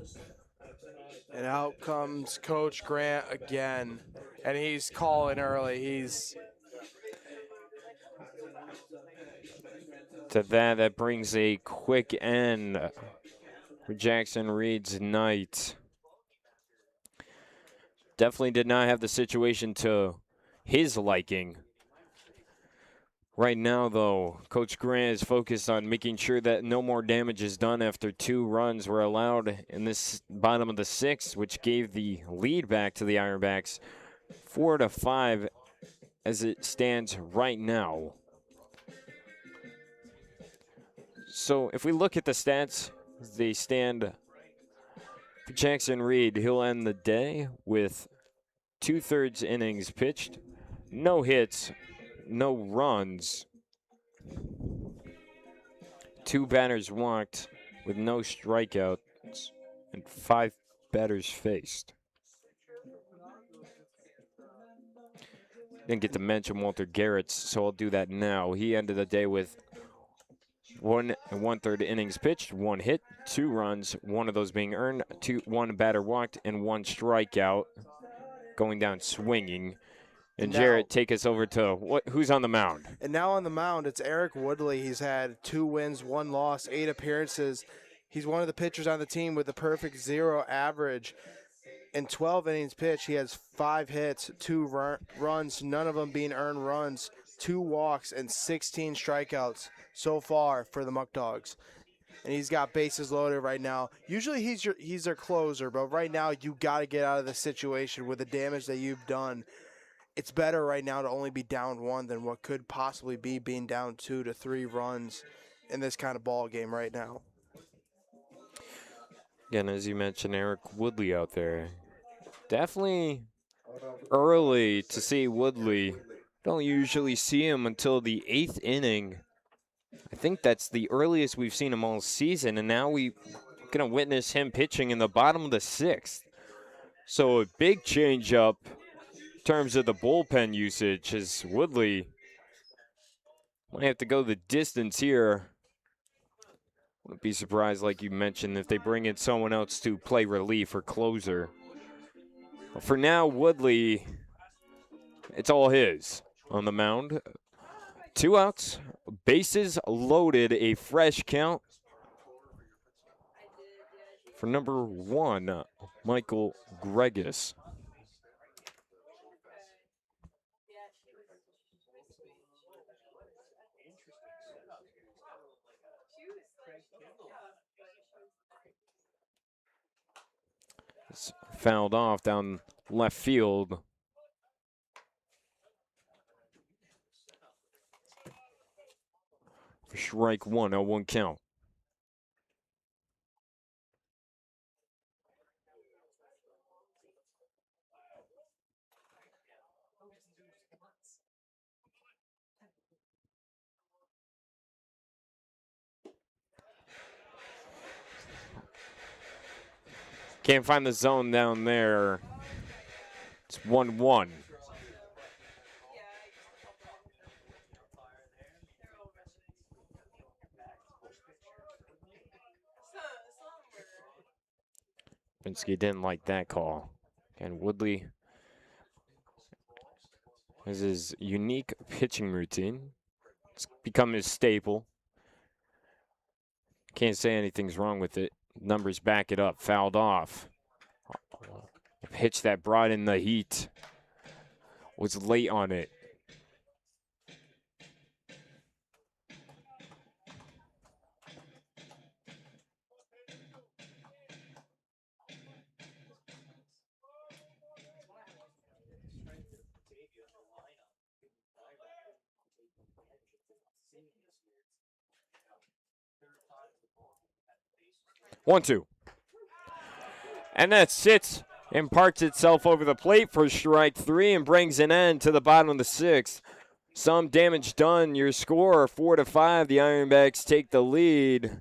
And out comes Coach Grant again, and he's calling early. He's To that brings a quick end for Jackson Reed's night. Definitely did not have the situation to his liking. Right now, though, Coach Grant is focused on making sure that no more damage is done after 2 runs were allowed in this bottom of the 6th, which gave the lead back to the Ironbacks 4-5 as it stands right now. So if we look at the stats, they stand for Jackson Reed. He'll end the day with 2/3 innings pitched, no hits, no runs, 2 batters walked with no strikeouts, and 5 batters faced. Didn't get to mention Walter Garrett's, so I'll do that now. He ended the day with 1 1/3 innings pitched, 1 hit, 2 runs, 1 of those being earned, 1 batter walked, and 1 strikeout, going down swinging. And Jarrett, take us over to who's on the mound. And now on the mound, it's Eric Woodley. He's had 2 wins, 1 loss, 8 appearances. He's one of the pitchers on the team with a perfect 0 average. In 12 innings pitched, he has 5 hits, 2 runs, none of them being earned runs, 2 walks, and 16 strikeouts so far for the Muckdogs. And he's got bases loaded right now. Usually he's their closer, but right now you got to get out of the situation with the damage that you've done. It's better right now to only be down 1 than what could possibly be being down 2 to 3 runs in this kind of ball game right now. Again, as you mentioned, Eric Woodley out there. Definitely early to see Woodley. Don't usually see him until the 8th inning. I think that's the earliest we've seen him all season, and now we're going to witness him pitching in the bottom of the 6th. So a big change up in terms of the bullpen usage, as Woodley might have to go the distance here. Wouldn't be surprised, like you mentioned, if they bring in someone else to play relief or closer. But for now, Woodley, it's all his on the mound. 2 outs, bases loaded, a fresh count for number 1, Michael Gregus. It's fouled off down left field. For strike 1, 0-1 count. Can't find the zone down there. It's 1-1. Pinsky didn't like that call. And Woodley has his unique pitching routine. It's become his staple. Can't say anything's wrong with it. Numbers back it up. Fouled off. A pitch that brought in the heat. Was late on it. 1-2. And that sits and parks itself over the plate for strike 3 and brings an end to the bottom of the 6th. Some damage done. Your score 4-5. The Ironbacks take the lead.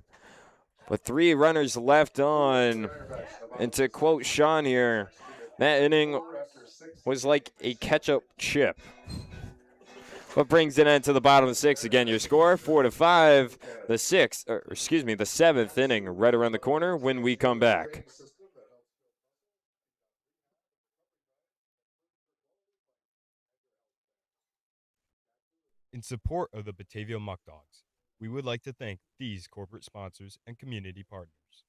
With 3 runners left on. And to quote Sean here, that inning was like a ketchup chip. What brings it into the bottom of the 6th? Again, your score 4-5. The 7th inning right around the corner when we come back. In support of the Batavia Muckdogs, we would like to thank these corporate sponsors and community partners.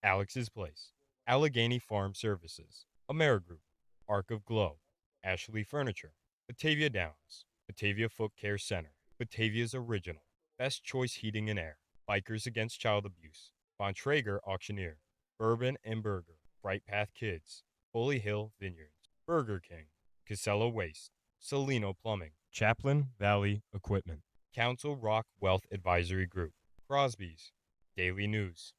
Alex's Place, Allegheny Farm Services, AmeriGroup, Arc of Glow, Ashley Furniture, Batavia Downs, Batavia Foot Care Center, Batavia's Original, Best Choice Heating and Air, Bikers Against Child Abuse, Von Traeger Auctioneer, Bourbon and Burger, Bright Path Kids, Bully Hill Vineyards, Burger King, Casella Waste, Salino Plumbing, Chaplain Valley Equipment, Council Rock Wealth Advisory Group, Crosby's, Daily News,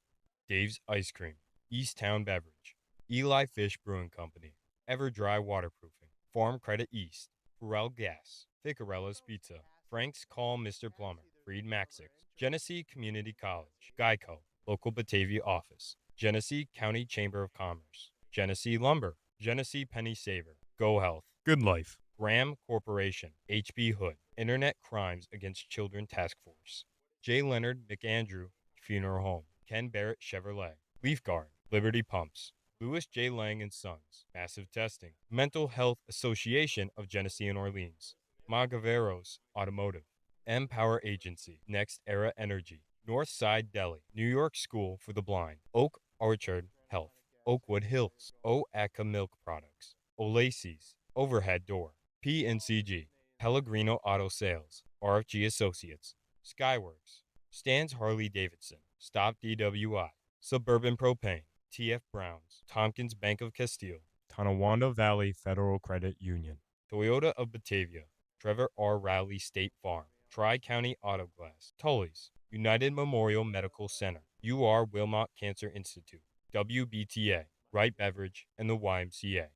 Dave's Ice Cream, Easttown Beverage, Eli Fish Brewing Company, Everdry Waterproofing, Farm Credit East, Burrell Gas, Ficarella's Pizza, Frank's Call Mr. Plumber, Freed Maxick, Genesee Community College, Geico, Local Batavia Office, Genesee County Chamber of Commerce, Genesee Lumber, Genesee Penny Saver, Go Health, Good Life, Graham Corporation, H.B. Hood, Internet Crimes Against Children Task Force, J. Leonard McAndrew Funeral Home, Ken Barrett Chevrolet, Leaf Guard, Liberty Pumps, Louis J. Lang and Sons, Massive Testing, Mental Health Association of Genesee and Orleans, Magaveros Automotive, M-Power Agency, Next Era Energy, Northside Deli, New York School for the Blind, Oak Orchard Health, Oakwood Hills, OACA Milk Products, Olacy's, Overhead Door, PNCG, Pellegrino Auto Sales, RFG Associates, Skyworks, Stan's Harley Davidson, Stop DWI, Suburban Propane, TF Browns, Tompkins Bank of Castile, Tonawanda Valley Federal Credit Union, Toyota of Batavia, Trevor R. Rowley State Farm, Tri-County Auto Glass, Tully's, United Memorial Medical Center, UR Wilmot Cancer Institute, WBTA, Wright Beverage, and the YMCA.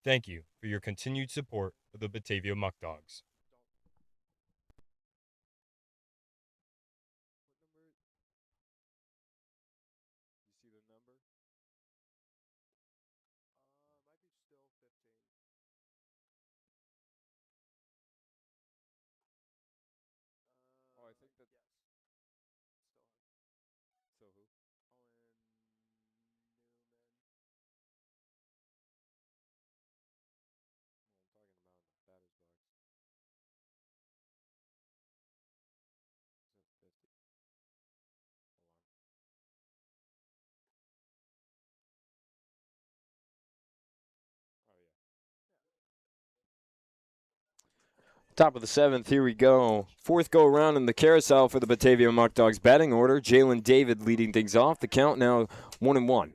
Thank you for your continued support of the Batavia Muckdogs. Top of the 7th, here we go. 4th go around in the carousel for the Batavia Muckdogs batting order. Jalen David leading things off. The count now 1-1.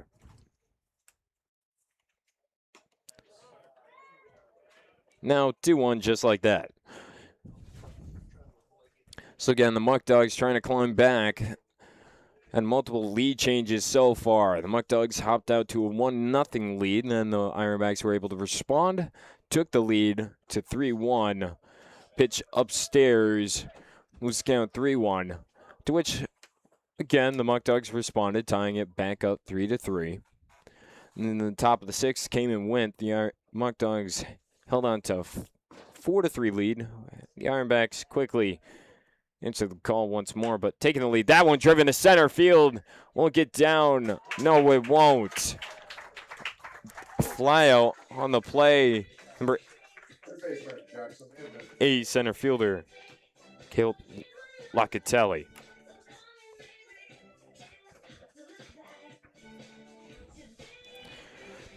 Now 2-1 just like that. So again, the Muckdogs trying to climb back. And multiple lead changes so far. The Muckdogs hopped out to a 1-0 lead, and then the Ironbacks were able to respond. Took the lead to 3-1. Pitch upstairs was count 3-1, to which, again, the Muckdogs responded, tying it back up 3-3. And then the top of the 6th came and went. The Muckdogs held on to 4-3 lead. The Ironbacks quickly answered the call once more, but taking the lead. That one driven to center field. Won't get down. No, it won't. Fly out on the play. Number 8 center fielder, Caleb Locatelli.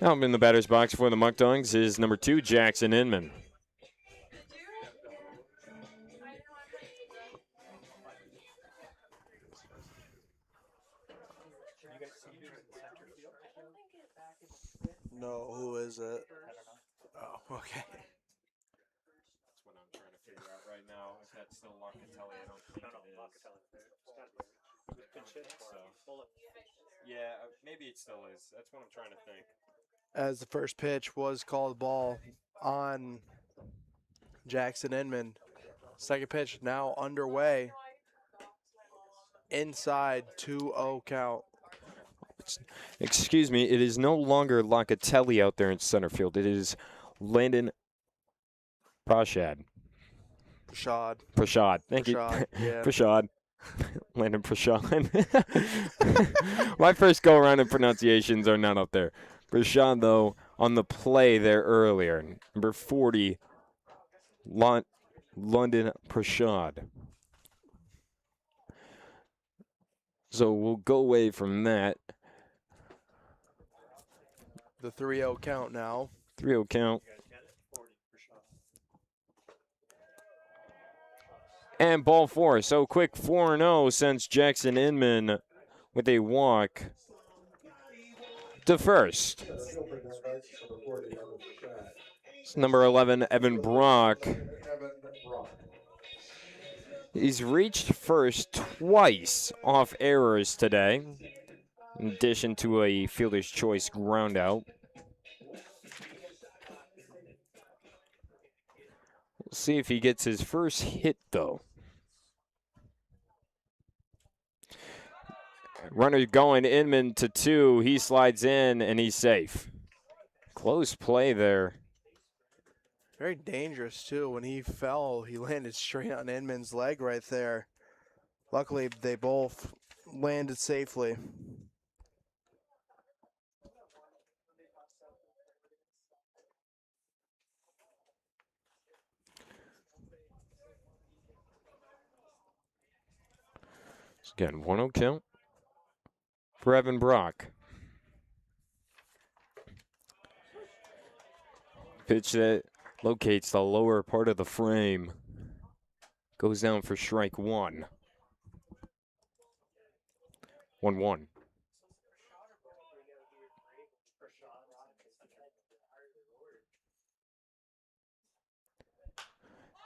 Now in the batter's box for the Muckdogs is number 2, Jackson Inman. No, who is it? Oh, okay. That's what I'm trying to figure out right now. If that's still Locatelli, I don't think it is. Yeah, maybe it still is. That's what I'm trying to think. As the first pitch was called ball on Jackson Inman. Second pitch now underway. Inside 2-0 count. Excuse me, it is no longer Locatelli out there in center field. It is Landon Prashad. Prashad. Thank you. Yeah. Prashad. Landon Prashad. My first go around in pronunciations are not up there. Prashad, though, on the play there earlier. Number 40, London Prashad. So we'll go away from that. The 3-0 count now. 3-0 count. And ball four. So quick 4-0 sends Jackson Inman with a walk to first. It's number 11, Evan Brock. He's reached first twice off errors today, in addition to a fielder's choice ground out. We'll see if he gets his first hit, though. Runner going, Inman to 2. He slides in, and he's safe. Close play there. Very dangerous, too. When he fell, he landed straight on Inman's leg right there. Luckily, they both landed safely. Again, 1-0 count for Evan Brock. Pitch that locates the lower part of the frame. Goes down for strike one. 1-1.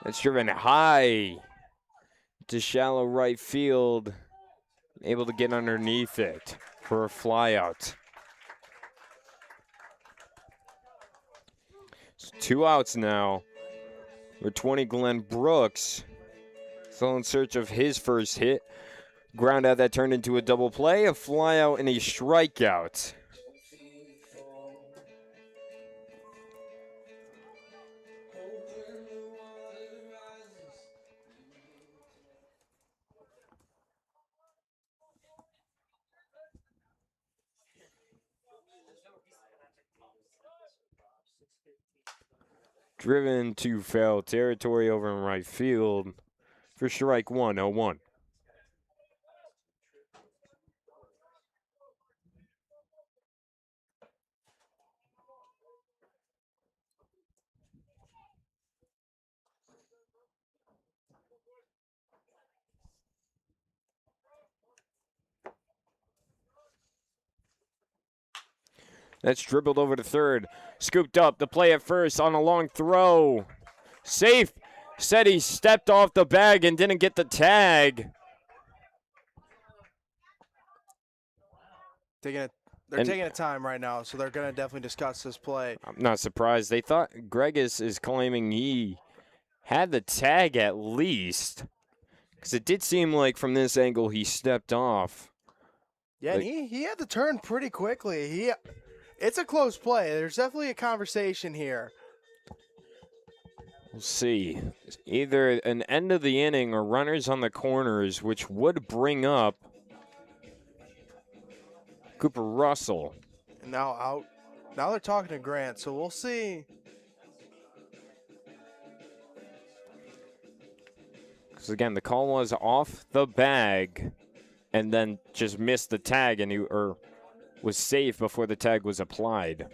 That's driven high to shallow right field. Able to get underneath it for a flyout. It's 2 outs now. For 20, Glenn Brooks. Still in search of his first hit. Ground out that turned into a double play, a flyout, and a strikeout. Driven to foul territory over in right field for strike one, 0-1. That's dribbled over to third. Scooped up. The play at first on a long throw. Safe. Said he stepped off the bag and didn't get the tag. They're taking a time right now, so they're going to definitely discuss this play. I'm not surprised. They thought Gregus is claiming he had the tag at least. Because it did seem like from this angle he stepped off. Yeah, and he had the turn pretty quickly. It's a close play. There's definitely a conversation here. We'll see. Either an end of the inning or runners on the corners, which would bring up Cooper Russell. And now out. Now they're talking to Grant, so we'll see. Because again, the call was off the bag and then just missed the tag, and he was safe before the tag was applied.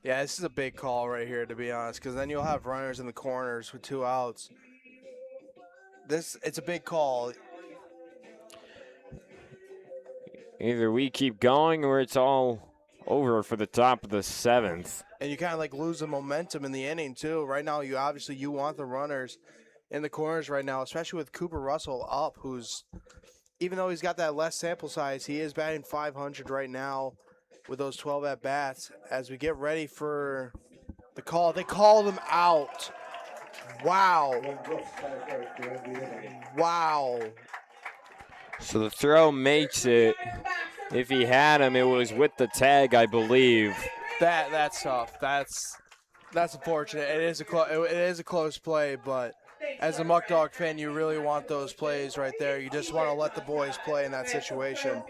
Yeah, this is a big call right here, to be honest, because then you'll have runners in the corners with 2 outs. It's a big call. Either we keep going or it's all over for the top of the 7th. And you kind of like lose the momentum in the inning too. Right now, you want the runners in the corners right now, especially with Cooper Russell up, who's, even though he's got that less sample size, he is batting 500 right now with those 12 at-bats. As we get ready for the call, they called him out. Wow. Wow. So the throw makes it. If he had him, it was with the tag, I believe. That's tough. That's unfortunate. It is a close play, but as a Muck Dog fan, you really want those plays right there. You just want to let the boys play in that situation.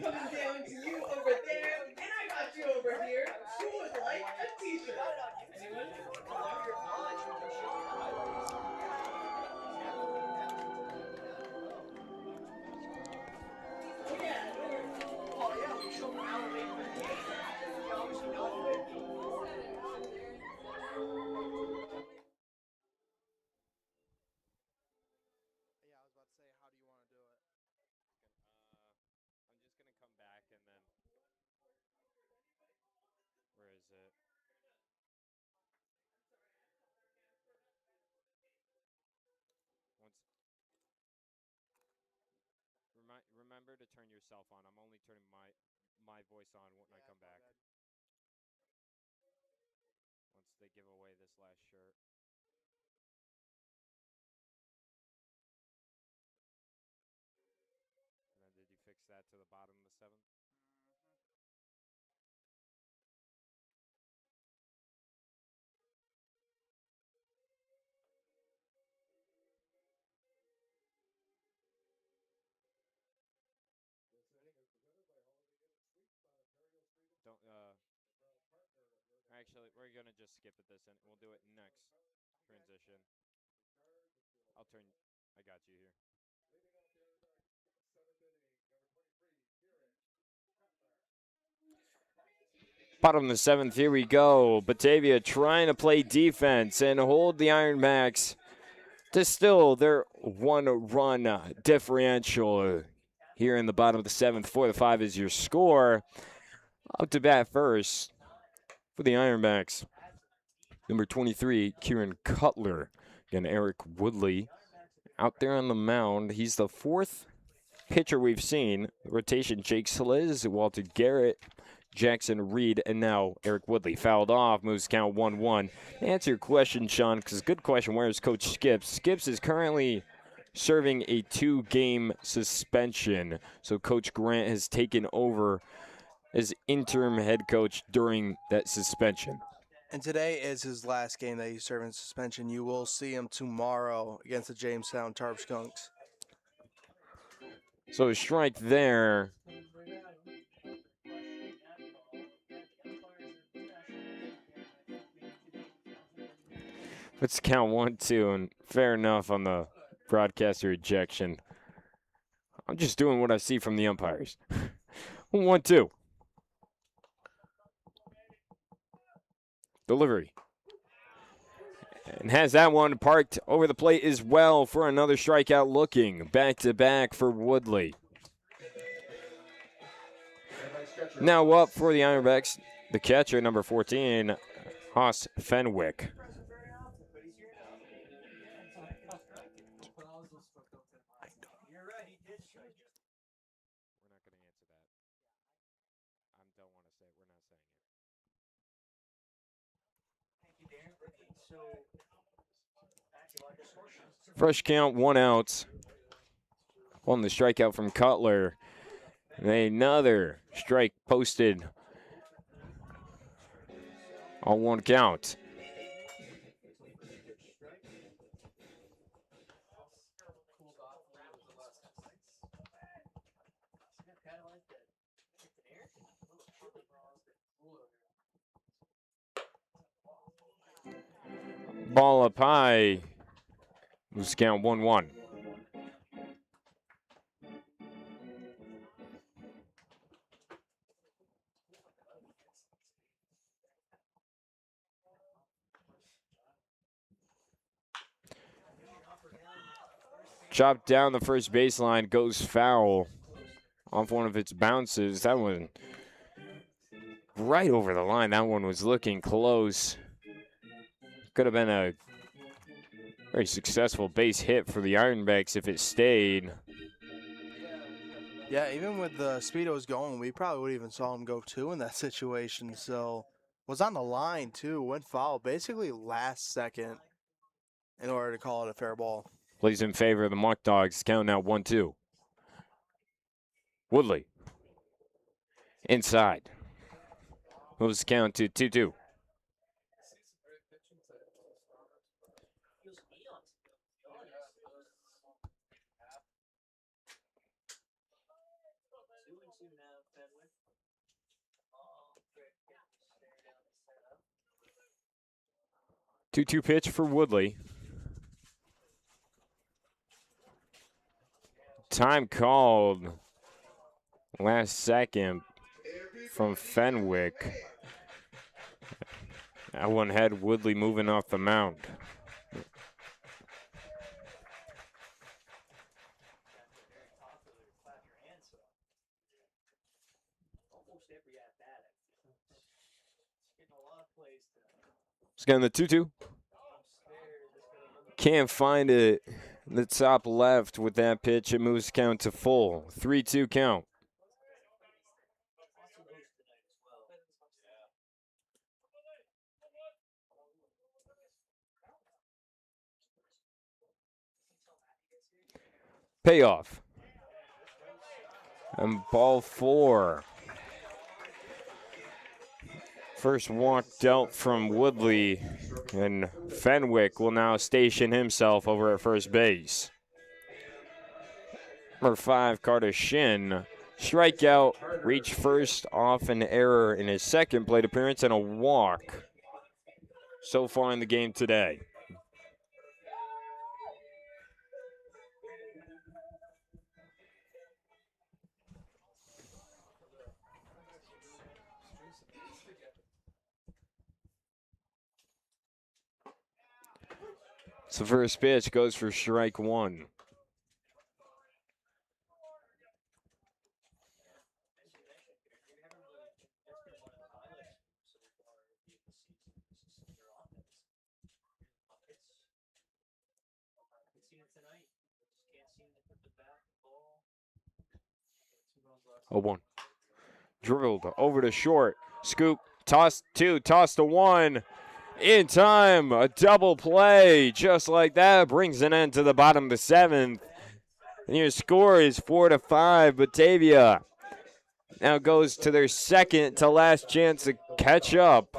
Where is it? Remember to turn yourself on. I'm only turning my voice on when I come back. Once they give away this last shirt. And then did you fix that to the bottom of the 7th? Don't, actually, we're going to just skip it this and we'll do it next transition. I got you here. Bottom of the 7th, here we go. Batavia trying to play defense and hold the Ironbacks to still their 1-run differential. Here in the bottom of the 7th, 4-5 is your score. Up to bat first for the Ironbacks. Number 23, Kieran Cutler. Again, Eric Woodley out there on the mound. He's the 4th pitcher we've seen. Rotation, Jake Sliz, Walter Garrett, Jackson Reed, and now Eric Woodley. Fouled off, moves count 1-1. To answer your question, Sean, because good question, where is Coach Skips? Skips is currently serving a 2-game suspension. So Coach Grant has taken over as interim head coach during that suspension. And today is his last game that he's serving suspension. You will see him tomorrow against the Jamestown Tarp Skunks. So a strike there. Let's count 1-2, and fair enough on the broadcaster ejection. I'm just doing what I see from the umpires. 1-2. Delivery. And has that one parked over the plate as well for another strikeout looking. Back-to-back for Woodley. Now up for the Ironbacks, the catcher, number 14, Haas Fenwick. Fresh count, 1 out. On the strikeout from Cutler. And another strike posted on 1 count. Ball up high. Moves count 1-1. Chopped down the first baseline, goes foul off one of its bounces. That one right over the line. That one was looking close. Could have been a Very successful base hit for the Ironbacks if it stayed. Yeah, even with the speed it was going, we probably would even saw him go 2 in that situation. So was on the line too, went foul basically last second in order to call it a fair ball. Plays in favor of the Muckdogs. Count now 1-2. Woodley. Inside. Moves the count to 2-2. Two pitch for Woodley. Time called last second from Fenwick. That one had Woodley moving off the mound. It's got the 2-2. Can't find it in the top left with that pitch. It moves count to full. 3-2 count. Payoff. And ball 4. First walk dealt from Woodley, and Fenwick will now station himself over at first base. Number 5, Carter Shin. Strikeout, reach first off an error in his second plate appearance, and a walk so far in the game today. So first pitch goes for strike 1. Oh, 1. Dribbled over to short. Scoop. Toss 2. Toss to 1. In time. A double play. Just like that. Brings an end to the bottom of the 7th. And your score is 4-5. Batavia now goes to their second to last chance to catch up.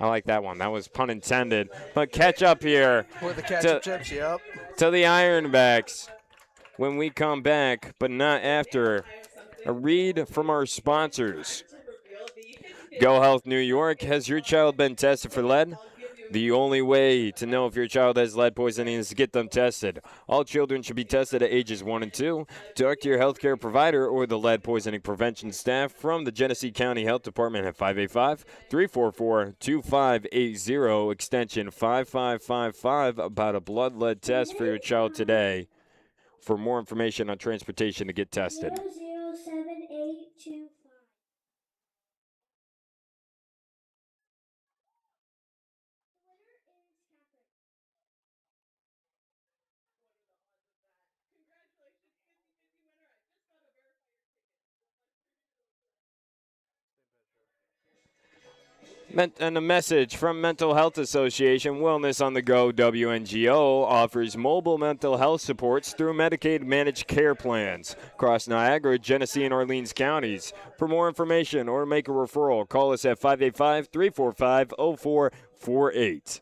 I like that one. That was pun intended. But catch up here. With the ketchup chips, yep. To the Ironbacks when we come back, but not after. A read from our sponsors. Go Health New York. Has your child been tested for lead? The only way to know if your child has lead poisoning is to get them tested. All children should be tested at ages 1 and 2. Talk to your healthcare provider or the lead poisoning prevention staff from the Genesee County Health Department at 585-344-2580, extension 5555, about a blood lead test for your child today. For more information on transportation to get tested. 007825. And a message from Mental Health Association. Wellness on the Go WNGO offers mobile mental health supports through Medicaid managed care plans across Niagara, Genesee, and Orleans counties. For more information or make a referral, call us at 585-345-0448.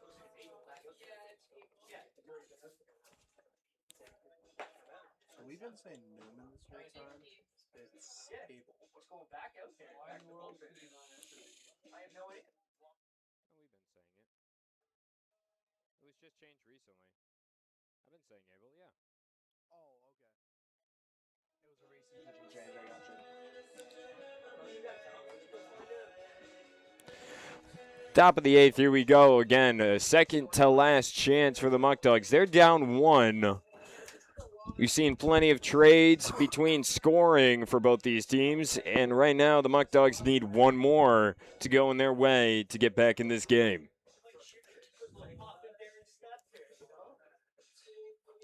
We've been saying Newman this whole time. It's Cable. What's going back out there? Why in the world are you on it? I have no idea. We've been saying it. It was just changed recently. I've been saying Abel, yeah. Oh, okay. It was a recent pitching change, I got you. Top of the 8th, here we go again. Second to last chance for the Muckdogs. They're down 1. We've seen plenty of trades between scoring for both these teams, and right now the Muckdogs need 1 more to go in their way to get back in this game.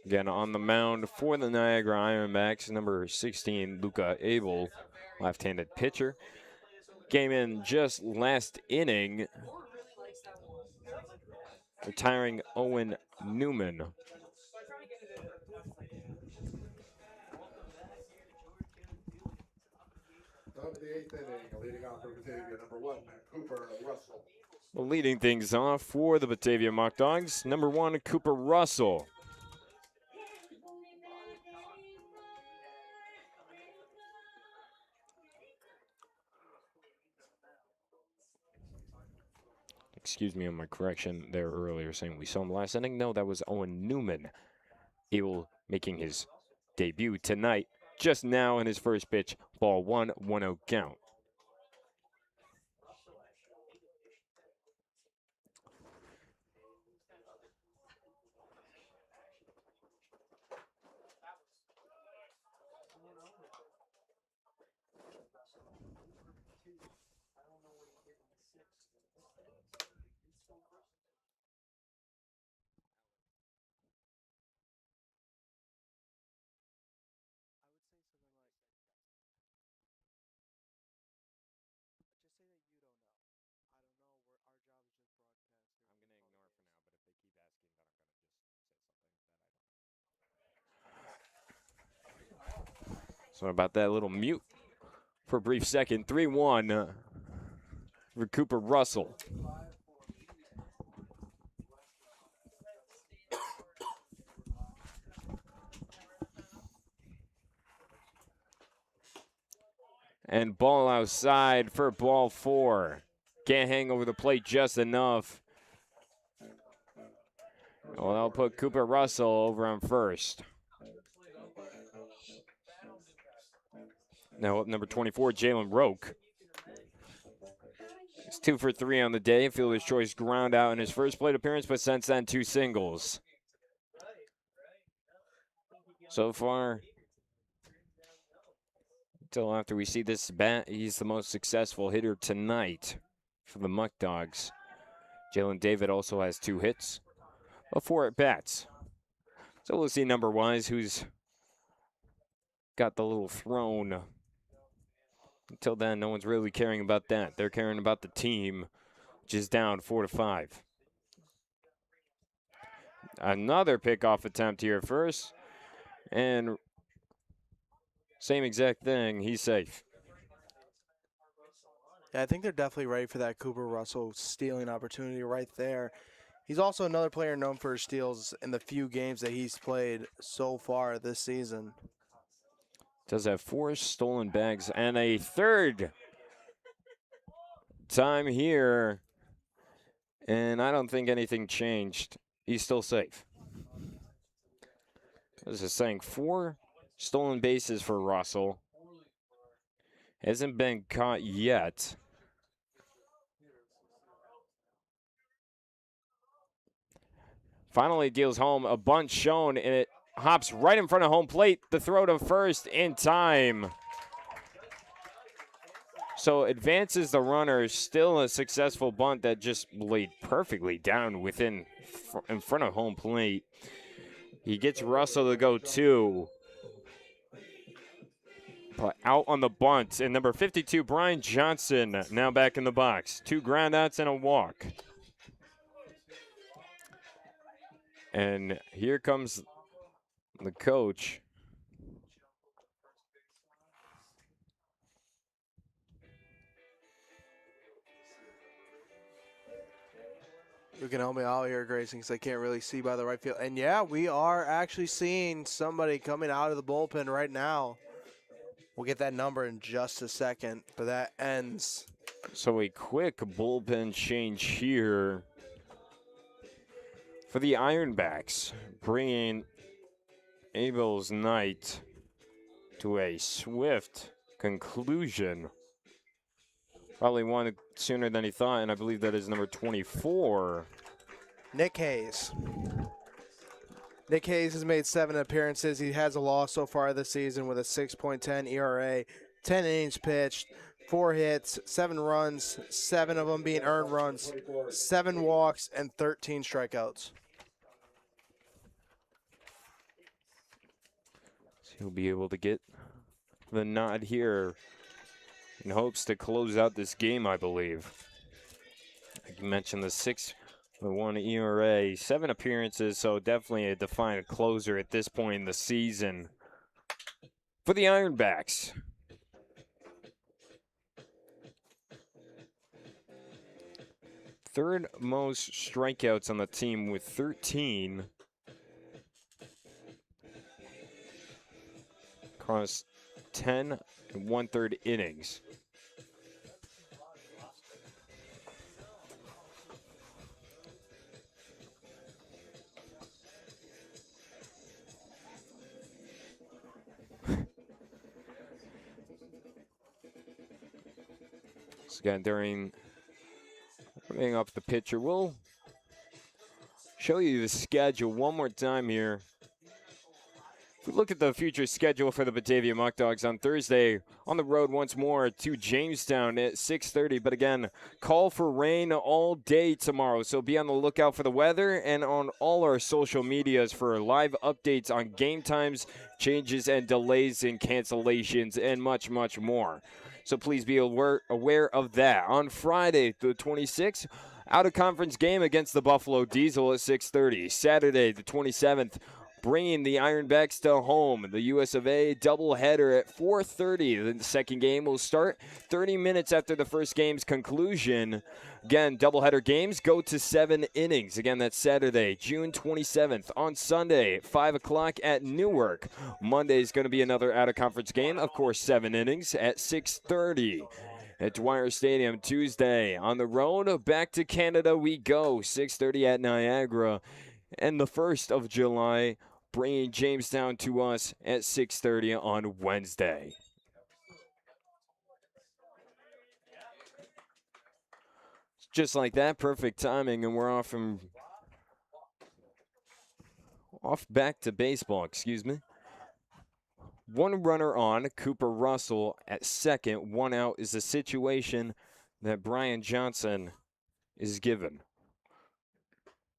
Again, on the mound for the Niagara Ironbacks, number 16, Luca Abel, left-handed pitcher. Came in just last inning, retiring Owen Newman. Top of the 8th inning, leading off for Batavia, number 1, Cooper Russell. Leading things off for the Batavia Muckdogs, number 1, Cooper Russell. Excuse me on my correction there earlier, saying we saw him last inning. No, that was Owen Newman. Abel making his debut tonight, just now in his first pitch. Ball 1, 1-0 count. So about that little mute for a brief second. 3-1 for Cooper Russell. And ball outside for ball 4. Can't hang over the plate just enough. Well, that'll put Cooper Russell over on first. Now up number 24, Jalen Roque. He's 2 for 3 on the day. Fielder's choice ground out in his first plate appearance, but since then 2 singles. So far, until after we see this bat, he's the most successful hitter tonight for the Muckdogs. Jalen David also has 2 hits, but 4 at bats. So we'll see number-wise who's got the little throne. Until then, no one's really caring about that. They're caring about the team, which is down 4-5. Another pickoff attempt here first. And same exact thing, he's safe. Yeah, I think they're definitely ready for that Cooper Russell stealing opportunity right there. He's also another player known for his steals in the few games that he's played so far this season. Does have 4 stolen bags and a third time here. And I don't think anything changed. He's still safe. This is saying 4 stolen bases for Russell. Hasn't been caught yet. Finally deals home a bunt shown, and it hops right in front of home plate. The throw to first in time. So advances the runner. Still a successful bunt that just laid perfectly down in front of home plate. He gets Russell to go 2. But out on the bunt, and number 52, Brian Johnson, now back in the box. 2 groundouts and a walk. And here comes the coach. You can help me out here, Grayson, because I can't really see by the right field. And yeah, we are actually seeing somebody coming out of the bullpen right now. We'll get that number in just a second, but that ends. So a quick bullpen change here for the Ironbacks, bringing Abel's night to a swift conclusion. Probably won sooner than he thought, and I believe that is number 24. Nick Hayes. Nick Hayes has made 7 appearances. He has a loss so far this season with a 6.10 ERA, 10 innings pitched, 4 hits, 7 runs, 7 of them being earned runs, 7 walks, and 13 strikeouts. He'll be able to get the nod here in hopes to close out this game, I believe. Like you mentioned, the 6-1 ERA, 7 appearances, so definitely a defined closer at this point in the season for the Ironbacks. Third most strikeouts on the team with 13. Across 10 and 1/3 innings. So again, during bringing up the pitcher, we'll show you the schedule one more time here. If we look at the future schedule for the Batavia Muckdogs on Thursday, on the road once more to Jamestown at 6:30. But again, call for rain all day tomorrow. So be on the lookout for the weather and on all our social medias for live updates on game times, changes and delays and cancellations, and much, much more. So please be aware of that. On Friday, the 26th, out-of-conference game against the Buffalo Diesel at 6:30. Saturday, the 27th, bringing the Ironbacks to home. The US of A doubleheader at 4:30. The second game will start 30 minutes after the first game's conclusion. Again, doubleheader games go to 7 innings. Again, that's Saturday, June 27th. On Sunday, 5 o'clock at Newark. Monday is going to be another out-of-conference game. Of course, 7 innings at 6:30. At Dwyer Stadium Tuesday. On the road, back to Canada we go. 6:30 at Niagara. And the 1st of July, bringing Jamestown to us at 6:30 on Wednesday. Just like that, perfect timing, and we're off back to baseball, excuse me. One runner on, Cooper Russell at second. One out is the situation that Brian Johnson is given.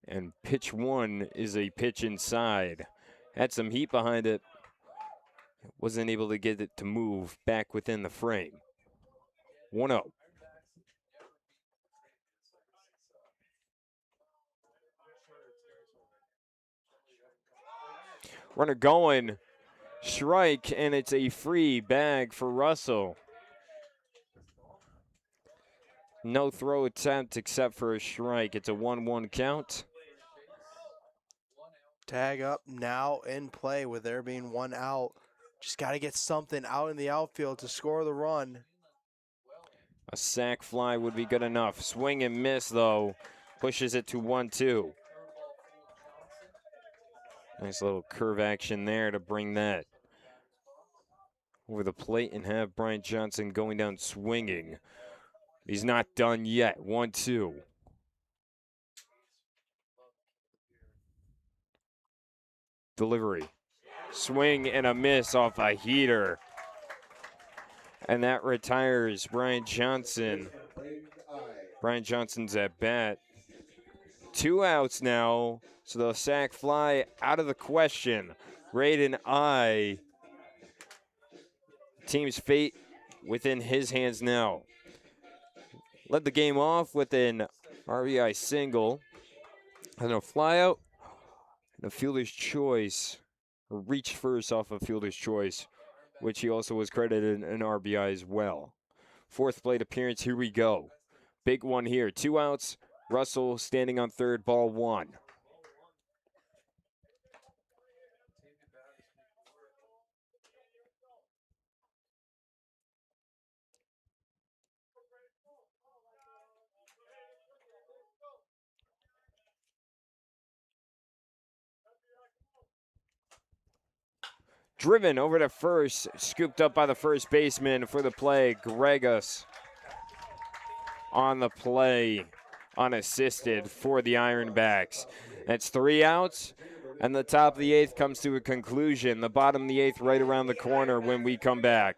And pitch one is a pitch inside. Had some heat behind it. Wasn't able to get it to move back within the frame. 1-0. Runner going. Strike, and it's a free bag for Russell. No throw attempt except for a strike. It's a 1-1 count. Tag up now in play with there being 1 out. Just got to get something out in the outfield to score the run. A sac fly would be good enough. Swing and miss, though. Pushes it to 1-2. Nice little curve action there to bring that over the plate and have Brian Johnson going down swinging. He's not done yet. 1-2. Delivery. Swing and a miss off a heater. And that retires Brian Johnson. Brian Johnson's at bat. 2 outs now. So the sac fly out of the question. Raiden I. Team's fate within his hands now. Led the game off with an RBI single. And a fly out. And a fielder's choice. Or reach first off of fielder's choice, which he also was credited an RBI as well. 4th plate appearance, here we go. Big one here, 2 outs. Russell standing on third, ball 1. Driven over to first, scooped up by the first baseman for the play. Gregus on the play, unassisted for the Ironbacks. That's 3 outs, and the top of the 8th comes to a conclusion. The bottom of the 8th right around the corner when we come back.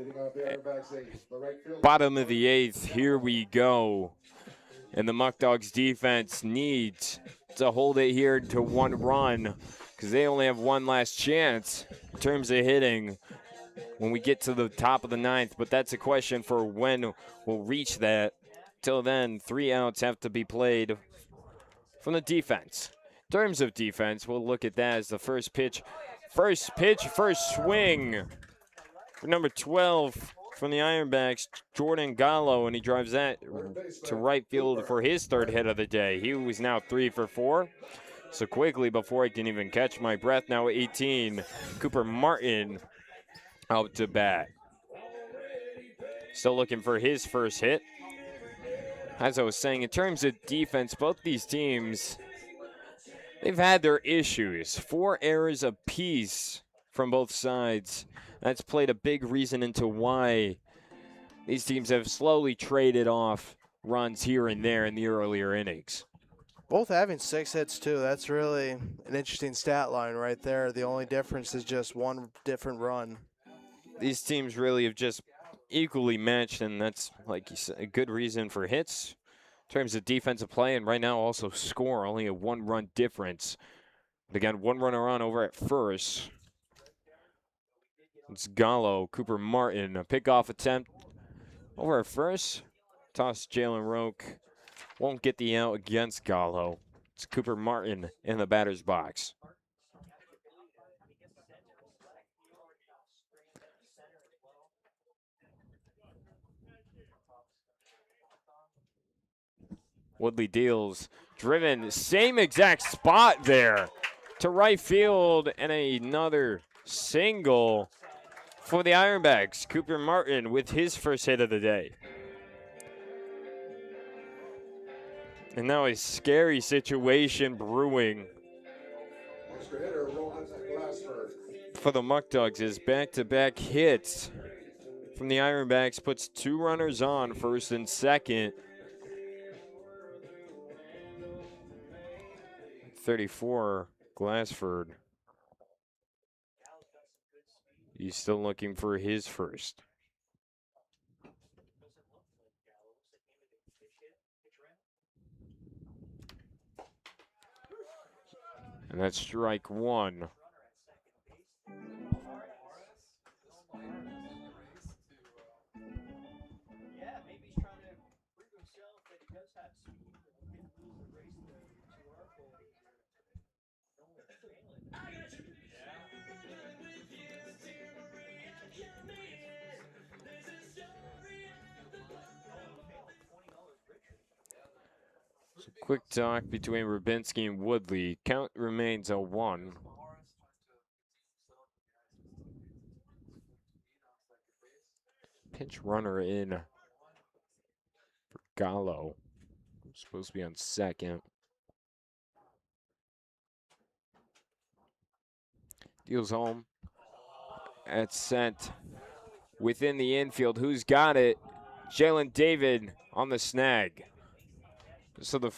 Leading off the Ironbacks eighth, the right fielder. Bottom of the 8th, here we go. And the Muckdogs defense needs to hold it here to 1 run because they only have one last chance in terms of hitting when we get to the top of the 9th. But that's a question for when we'll reach that. Till then, 3 outs have to be played from the defense. In terms of defense, we'll look at that as the first pitch. First swing for number 12 from the Ironbacks, Jordan Gallo, and he drives that to right field for his 3rd hit of the day. He was now 3 for 4. So quickly, before I can even catch my breath, now 18, Cooper Martin out to bat. Still looking for his first hit. As I was saying, in terms of defense, both these teams, they've had their issues. 4 errors apiece from both sides. That's played a big reason into why these teams have slowly traded off runs here and there in the earlier innings. Both having 6 hits, too. That's really an interesting stat line right there. The only difference is just one different run. These teams really have just equally matched, and that's, like you said, a good reason for hits in terms of defensive play, and right now also score, only a 1-run difference. Again, 1 runner on over at first. It's Gallo, Cooper Martin, a pickoff attempt over at first. Toss Jalen Roque. Won't get the out against Gallo. It's Cooper Martin in the batter's box. Woodley deals, driven, same exact spot there to right field, and another single for the Ironbacks. Cooper Martin with his first hit of the day. And now a scary situation brewing Extra hitter, Roland Glassford. for the Muckdogs as back-to-back hits from the Ironbacks puts 2 runners on, first and second. 34, Glassford. He's still looking for his first. And that's strike 1. So quick talk between Rubinski and Woodley. Count remains a 1. Pinch runner in for Gallo. Supposed to be on second. Deals home. That's sent within the infield. Who's got it? Jalen David on the snag. So the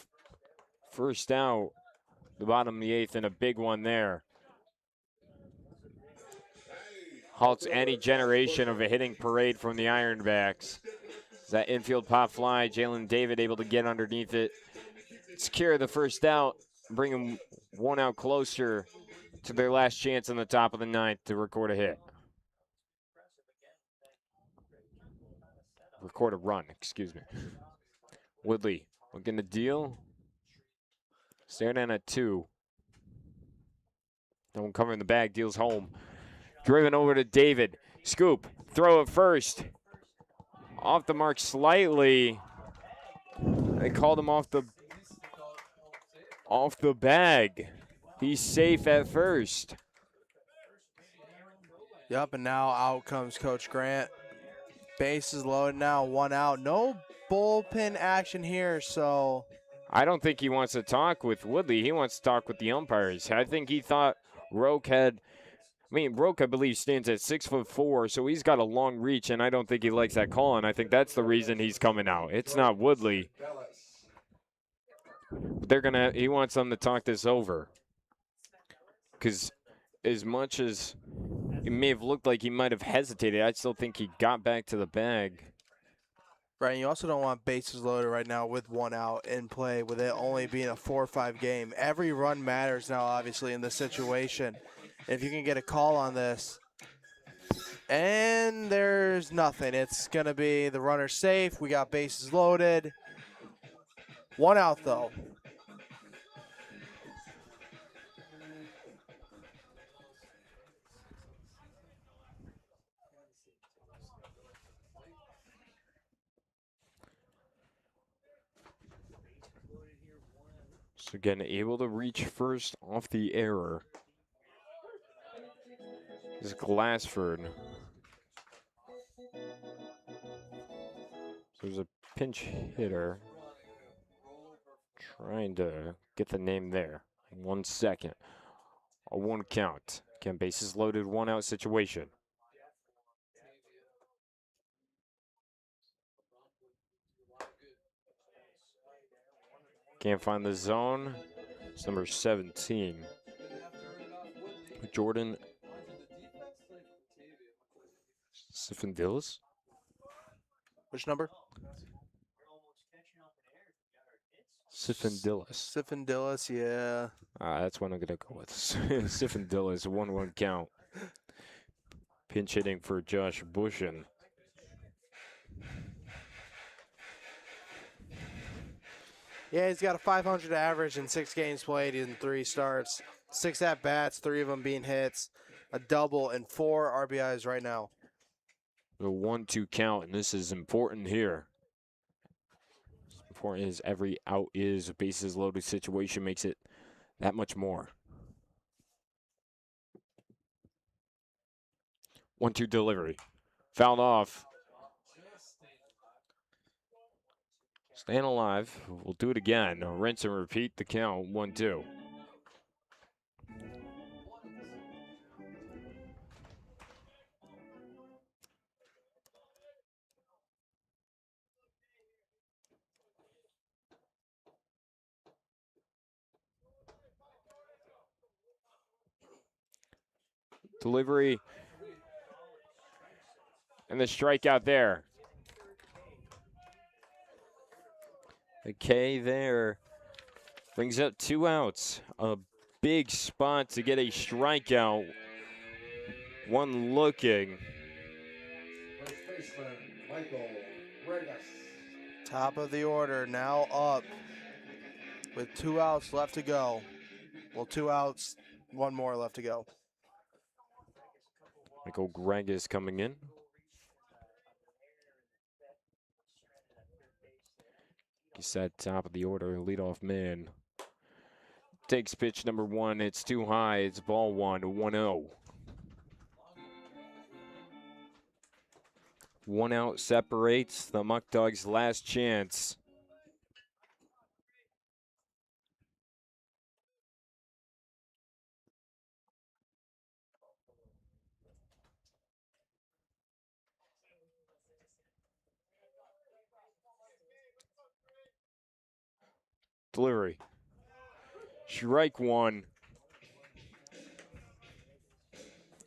first out, the bottom of the 8th, and a big one there. Halts any generation of a hitting parade from the Ironbacks. That infield pop fly, Jalen David able to get underneath it, secure the first out, bring them 1 out closer to their last chance in the top of the 9th to record a hit. Record a run, excuse me. Woodley looking to deal. Staring down at 2. No one covering the bag, deals home. Driven over to David. Scoop, throw it first. Off the mark slightly. They called him off the bag. He's safe at first. Yep, and now out comes Coach Grant. Bases loaded now, 1 out. No bullpen action here, so. I don't think he wants to talk with Woodley. He wants to talk with the umpires. I think he thought Roque had, Roque, I believe, stands at 6'4", so he's got a long reach, and I don't think he likes that call, and I think that's the reason he's coming out. It's not Woodley. But he wants them to talk this over. Because as much as It may have looked like he might have hesitated. I still think he got back to the bag. Right, and you also don't want bases loaded right now with 1 out in play, with it only being a 4-5 game. Every run matters now, obviously, in this situation. If you can get a call on this, and there's nothing. It's going to be the runner safe. We got bases loaded. 1 out, though. So again, able to reach first off the error is Glassford. So there's a pinch hitter trying to get the name there. 1 second. A 1 count. Again, bases loaded, 1 out situation. Can't find the zone. It's number 17. Jordan Sifindillis. Which number? Sifindillis. Sifindillis, yeah. That's what I'm going to go with. Sifindillis, 1-1 count. Pinch hitting for Josh Bushin. Yeah, he's got a 500 average in 6 games played in 3 starts. 6 at-bats, 3 of them being hits, a double, and 4 RBIs right now. The 1-2 count, and this is important here. As important as every out is, a bases loaded situation makes it that much more. 1-2 delivery. Fouled off. Staying alive. We'll do it again. Rinse and repeat the count. 1-2. Delivery. And the strikeout there. The K there brings up 2 outs. A big spot to get a strikeout. One looking. Top of the order, now up with 2 outs left to go. Well, 2 outs, 1 more left to go. Michael Gregg is coming in. He's at top of the order, leadoff man. Takes pitch number 1. It's too high. It's ball 1, 1-0. 1 out separates the Muckdogs' last chance. Delivery. Strike 1.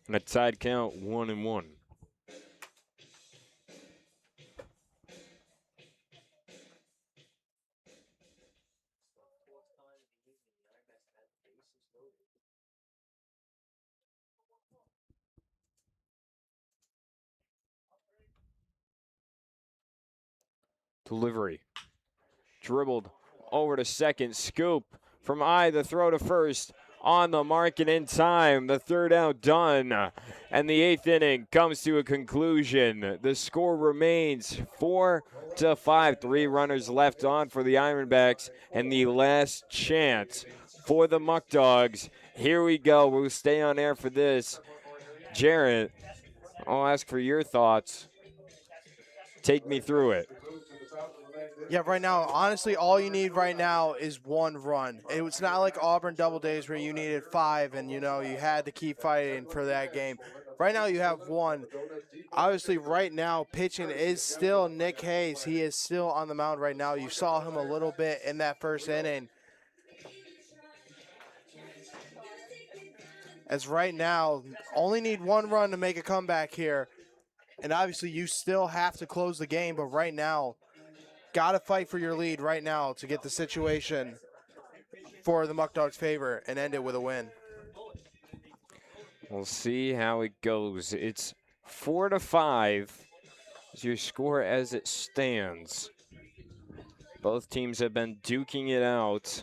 And a tied count, 1-1. Delivery. Dribbled over to second. Scoop from the throw to first. On the mark and in time. The 3rd out done. And the 8th inning comes to a conclusion. The score remains 4-5. 3 runners left on for the Ironbacks. And the last chance for the Muckdogs. Here we go. We'll stay on air for this. Jarrett, I'll ask for your thoughts. Take me through it. Yeah, right now, honestly, all you need right now is 1 run. It's not like Auburn Double Days where you needed 5 and, you had to keep fighting for that game. Right now you have 1. Obviously, right now, pitching is still Nick Hayes. He is still on the mound right now. You saw him a little bit in that 1st inning. as right now, only need one run to make a comeback here. And obviously, you still have to close the game, but right now, got to fight for your lead right now to get the situation for the Muckdogs' favor and end it with a win. We'll see how it goes. It's 4-5 is your score as it stands. Both teams have been duking it out.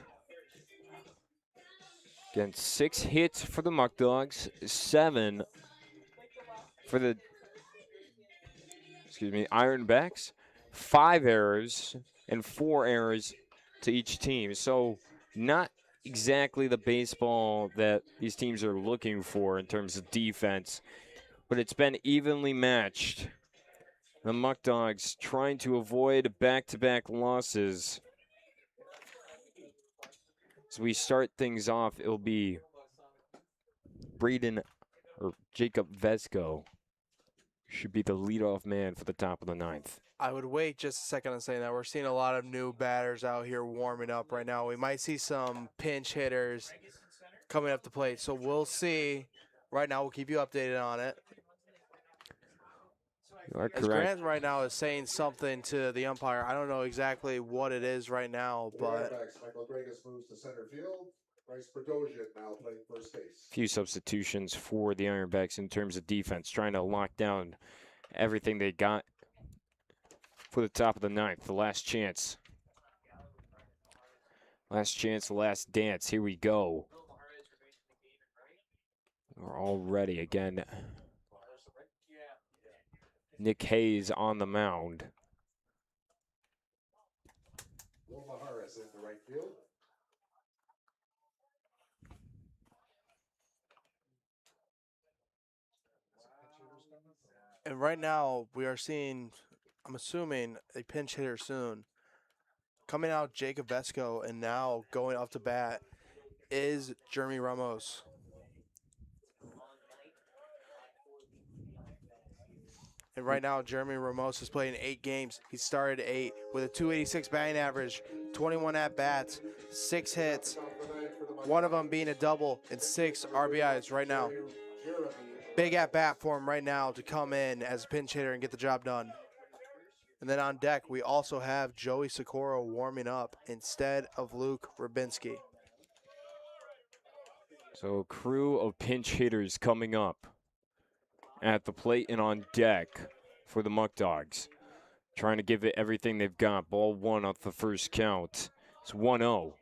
Again, 6 hits for the Muckdogs, 7 for the Ironbacks, 5 errors and 4 errors to each team. So not exactly the baseball that these teams are looking for in terms of defense, but it's been evenly matched. The Muckdogs trying to avoid back-to-back losses. As we start things off, it'll be Jacob Vesco should be the leadoff man for the top of the 9th. I would wait just a second on saying that. We're seeing a lot of new batters out here warming up right now. We might see some pinch hitters coming up to plate, so we'll see. Right now, we'll keep you updated on it. You are As correct. Grant right now is saying something to the umpire. I don't know exactly what it is right now, but Michael Dragus moves to center field. Bryce Bogosian now playing first base. Few substitutions for the Ironbacks in terms of defense, trying to lock down everything they got for the top of the 9th. The last chance. Last chance, last dance. Here we go. We're all ready again. Nick Hayes on the mound. Will Maharis in the right field. and right now we are seeing, I'm assuming, a pinch hitter soon. Coming out, Jacob Vesco, and now going up to bat is Jeremy Ramos. And right now, Jeremy Ramos is playing 8 games. He started 8 with a 286 batting average, 21 at-bats, 6 hits, one of them being a double, and 6 RBIs right now. Big at-bat for him right now to come in as a pinch hitter and get the job done. And then on deck, we also have Joey Socorro warming up instead of Luke Rubinski. So a crew of pinch hitters coming up at the plate and on deck for the Muckdogs. Trying to give it everything they've got. Ball 1 off the first count. It's 1-0.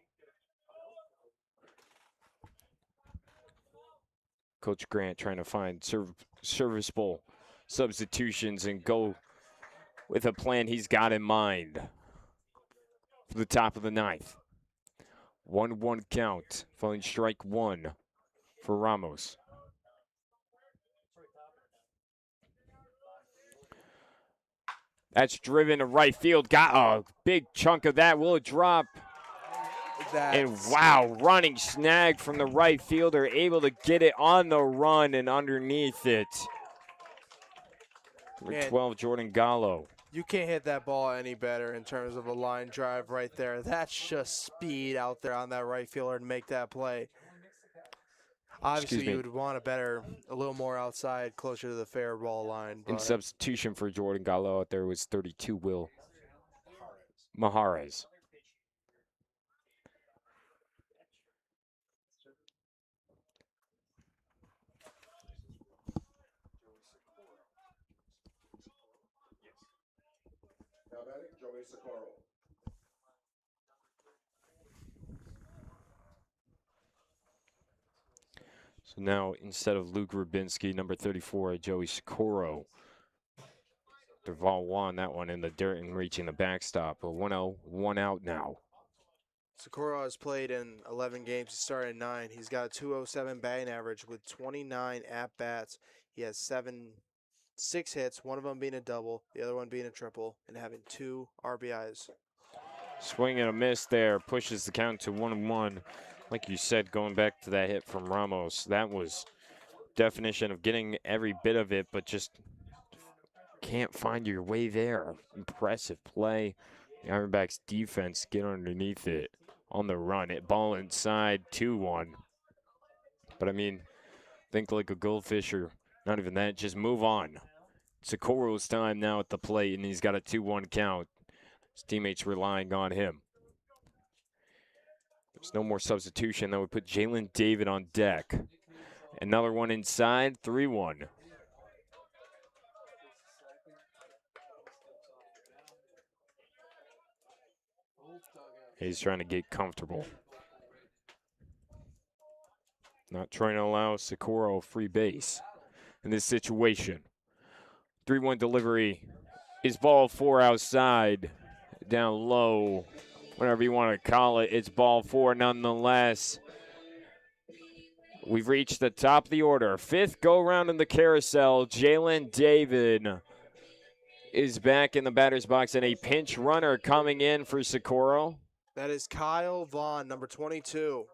Coach Grant trying to find serviceable substitutions and go with a plan he's got in mind for the top of the 9th. 1-1 count, following strike 1 for Ramos. That's driven to right field. Got a big chunk of that. Will it drop? And wow, running snag from the right fielder. Able to get it on the run and underneath it. Number 12, Jordan Gallo. You can't hit that ball any better in terms of a line drive right there. That's just speed out there on that right fielder to make that play. Obviously, you would want a little more outside, closer to the fair ball line. In substitution for Jordan Gallo out there was 32, Will Maharis. Now batting, Joey Socorro. So now, instead of Luke Rubinski, number 34, Joey Socorro. Derval won that one in the dirt and reaching the backstop. A 1-0, 1 out now. Socorro has played in 11 games. He started 9. He's got a 207 batting average with 29 at-bats. He has 6 hits, one of them being a double, the other one being a triple, and having 2 RBIs. Swing and a miss there, pushes the count to 1-1. Like you said, going back to that hit from Ramos, that was definition of getting every bit of it, but just can't find your way there. Impressive play. The Ironbacks defense get underneath it on the run. It ball inside, 2-1. But I mean, think like a goldfish or not even that. Just move on. Socorro's time now at the plate, and he's got a 2-1 count. His teammates relying on him. There's no more substitution. That would put Jalen David on deck. Another one inside, 3-1. He's trying to get comfortable. Not trying to allow Socorro a free base in this situation. 3-1 delivery is ball 4 outside, down low, whatever you want to call it. It's ball 4 nonetheless. We've reached the top of the order. 5th go-round in the carousel. Jalen David is back in the batter's box, and a pinch runner coming in for Socorro. That is Kyle Vaughn, number 22.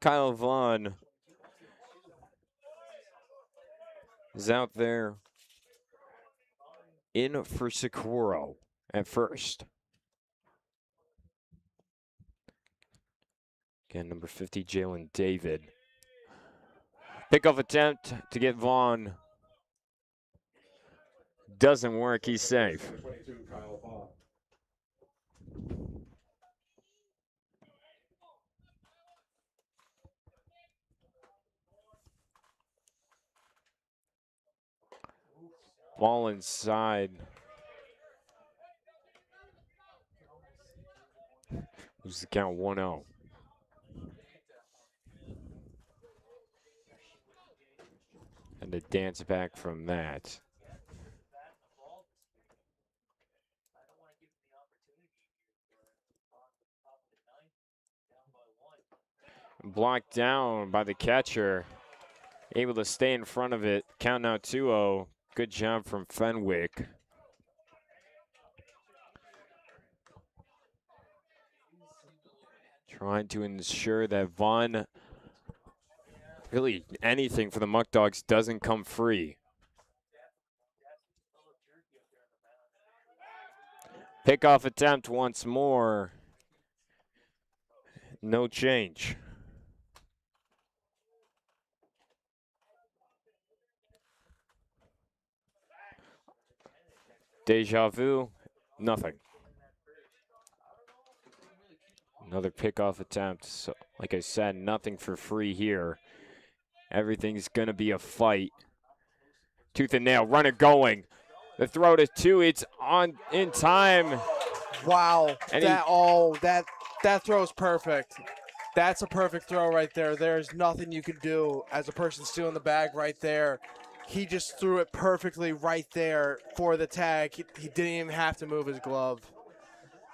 Kyle Vaughn is out there in for Socorro at first. Again, number 50, Jalen David. Pickoff attempt to get Vaughn. Doesn't work, he's safe. 22, Kyle Vaughn. Ball inside. Loses the count 1-0. And a dance back from that. Blocked down by the catcher. Able to stay in front of it. Count now 2-0. Good job from Fenwick. Trying to ensure that Vaughn, really anything for the Muckdogs, doesn't come free. Pickoff attempt once more. No change. Deja vu, nothing. Another pickoff attempt. So, like I said, nothing for free here. Everything's going to be a fight. Tooth and nail, runner going. The throw to 2, it's on in time. Wow, And that throw is perfect. That's a perfect throw right there. There's nothing you can do as a person stealing the bag right there. He just threw it perfectly right there for the tag. He didn't even have to move his glove.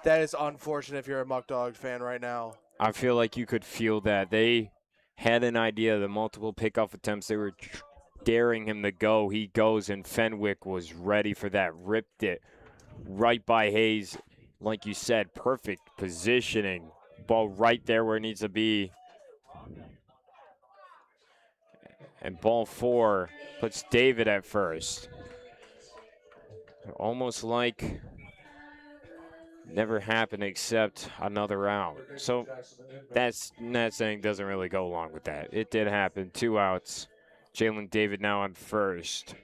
That is unfortunate if you're a Muckdogs fan right now. I feel like you could feel that. They had an idea, the multiple pickoff attempts. They were daring him to go. He goes, and Fenwick was ready for that. Ripped it right by Hayes. Like you said, perfect positioning. Ball right there where it needs to be. And ball 4 puts David at first. Almost like never happened except another out. So that's not saying doesn't really go along with that. It did happen. 2 outs. Jalen David now on first.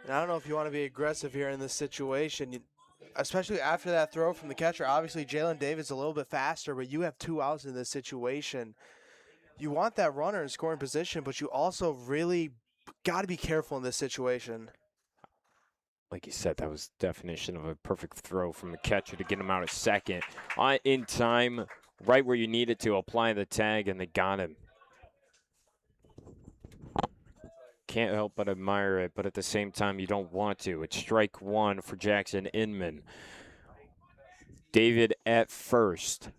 And I don't know if you want to be aggressive here in this situation, especially after that throw from the catcher. Obviously, Jalen David's a little bit faster, but you have 2 outs in this situation. You want that runner in scoring position, but you also really got to be careful in this situation. Like you said, that was definition of a perfect throw from the catcher to get him out at second. In time, right where you needed to apply the tag, and they got him. Can't help but admire it, but at the same time, you don't want to. It's strike 1 for Jackson Inman. David at first.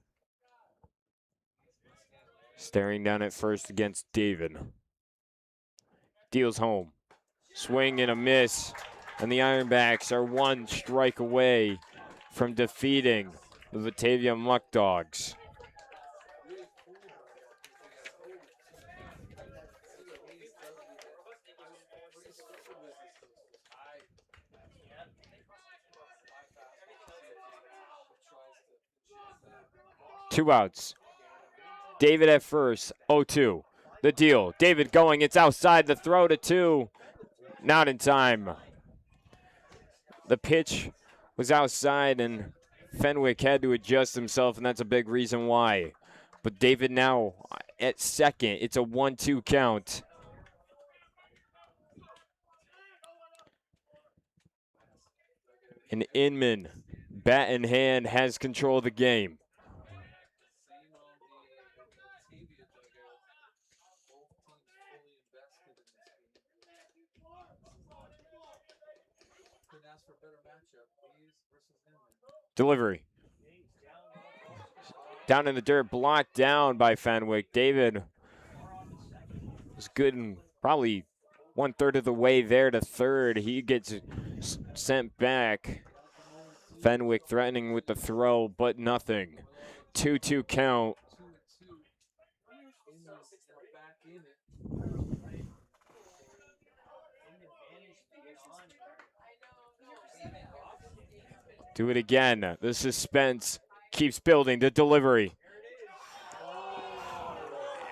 Staring down at first against David. Deals home. Swing and a miss. And the Ironbacks are 1 strike away from defeating the Batavia Muckdogs. Two outs. David at first, 0-2. The deal. David going. It's outside. The throw to 2. Not in time. The pitch was outside, and Fenwick had to adjust himself, and that's a big reason why. But David now at second. It's a 1-2 count. And Inman, bat in hand, has control of the game. Delivery. Down in the dirt, blocked down by Fenwick. David was good and probably 1/3 of the way there to third. He gets sent back. Fenwick threatening with the throw, but nothing. 2-2 count. Do it again. The suspense keeps building. The delivery.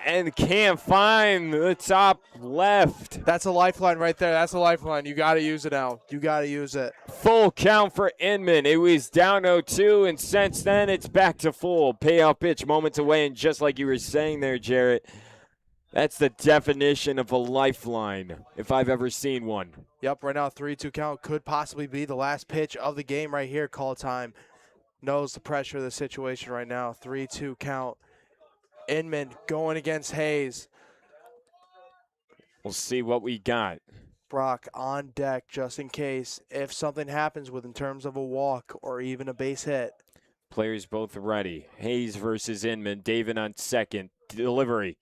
And can't find the top left. That's a lifeline right there. That's a lifeline. You got to use it now. You got to use it. Full count for Inman. It was down 0-2, and since then it's back to full. Payout pitch moments away, and just like you were saying there, Jarrett, that's the definition of a lifeline, if I've ever seen one. Yep, right now 3-2 count could possibly be the last pitch of the game right here. Call time. Knows the pressure of the situation right now. 3-2 count. Inman going against Hayes. We'll see what we got. Brock on deck just in case if something happens with in terms of a walk or even a base hit. Players both ready. Hayes versus Inman. David on second. Delivery.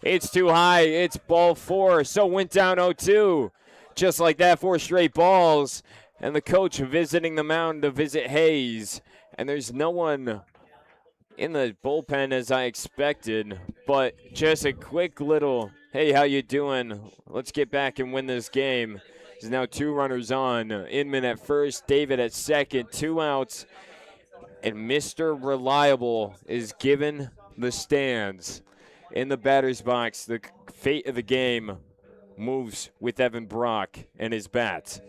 It's too high. It's ball 4. So went down 0-2. Just like that, 4 straight balls. And the coach visiting the mound to visit Hayes. And there's no one in the bullpen as I expected. But just a quick little, hey, how you doing? Let's get back and win this game. There's now 2 runners on. Inman at first, David at second. 2 outs. And Mr. Reliable is given the stands. In the batter's box, the fate of the game moves with Evan Brock and his bat.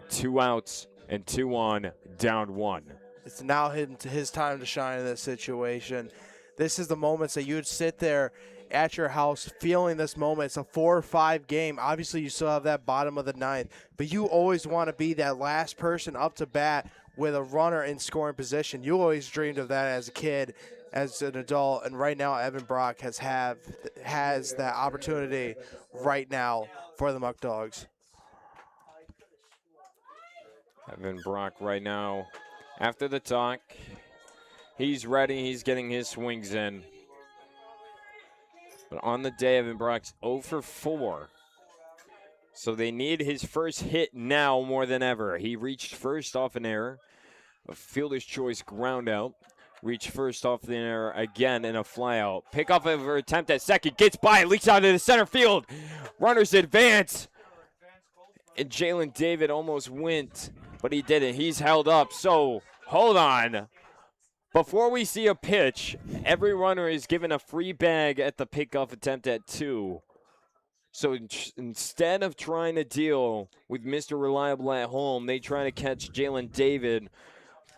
2 outs and 2 on, down 1. It's now his time to shine in this situation. This is the moments that you would sit there at your house feeling this moment. It's a 4-5 game. Obviously, you still have that bottom of the 9th, but you always want to be that last person up to bat with a runner in scoring position. You always dreamed of that as a kid, as an adult, and right now Evan Brock has that opportunity right now for the Muckdogs. Evan Brock right now, after the talk, he's ready. He's getting his swings in. But on the day, Evan Brock's 0 for 4. So they need his first hit now more than ever. He reached first off an error, a fielder's choice ground out. Reached first off the error again in a flyout. Pickoff of her attempt at second. Gets by, leaks out to the center field. Runners advance. And Jalen David almost went, but he didn't. He's held up. So hold on. Before we see a pitch, every runner is given a free bag at the pickoff attempt at 2. So instead of trying to deal with Mr. Reliable at home, they try to catch Jalen David.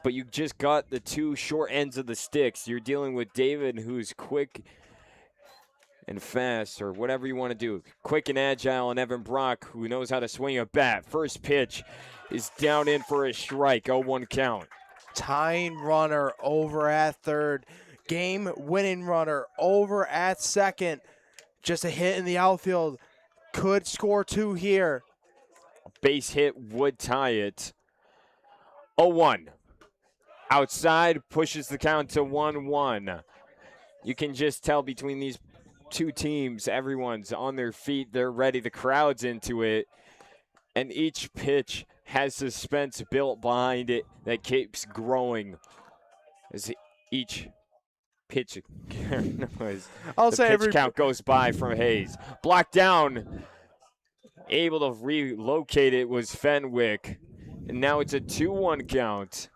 But you just got the 2 short ends of the sticks. You're dealing with David, who's quick and fast, or whatever you want to do. Quick and agile, and Evan Brock, who knows how to swing a bat. First pitch is down in for a strike, 0-1 count. Tying runner over at third. Game-winning runner over at second. Just a hit in the outfield. Could score 2 here. A base hit would tie it. 0-1. Outside, pushes the count to 1-1. You can just tell between these 2 teams, everyone's on their feet. They're ready. The crowd's into it. And each pitch has suspense built behind it that keeps growing as each pitch pitch count goes by from Hayes. Blocked down. Able to relocate it was Fenwick. And now it's a 2-1 count.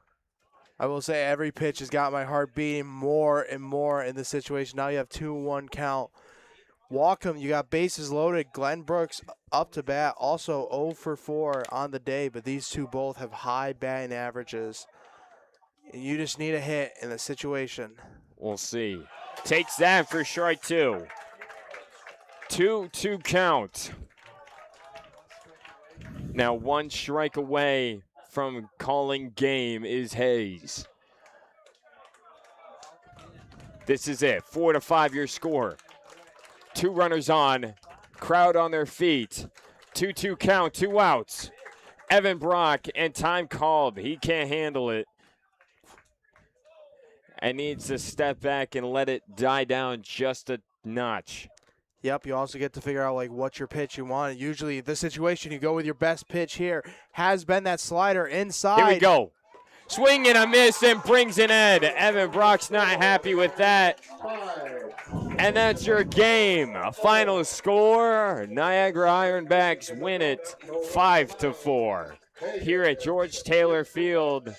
I will say every pitch has got my heart beating more and more in this situation. Now you have 2-1 count. Wacom, you got bases loaded. Glenn Brooks up to bat, also 0 for 4 on the day, but these two both have high batting averages. You just need a hit in the situation. We'll see. Takes that for strike 2. 2-2 count. Now 1 strike away from calling game is Hayes. This is it. 4-5 your score. 2 runners on. Crowd on their feet. 2-2 count. 2 outs. Evan Brock and time called. He can't handle it. And needs to step back and let it die down just a notch. Yep, you also get to figure out like what's your pitch you want. Usually the situation you go with your best pitch here has been that slider inside. Here we go. Swing and a miss and brings an end. Evan Brock's not happy with that. And that's your game. A final score, Niagara Ironbacks win it 5-4. Here at George Taylor Field,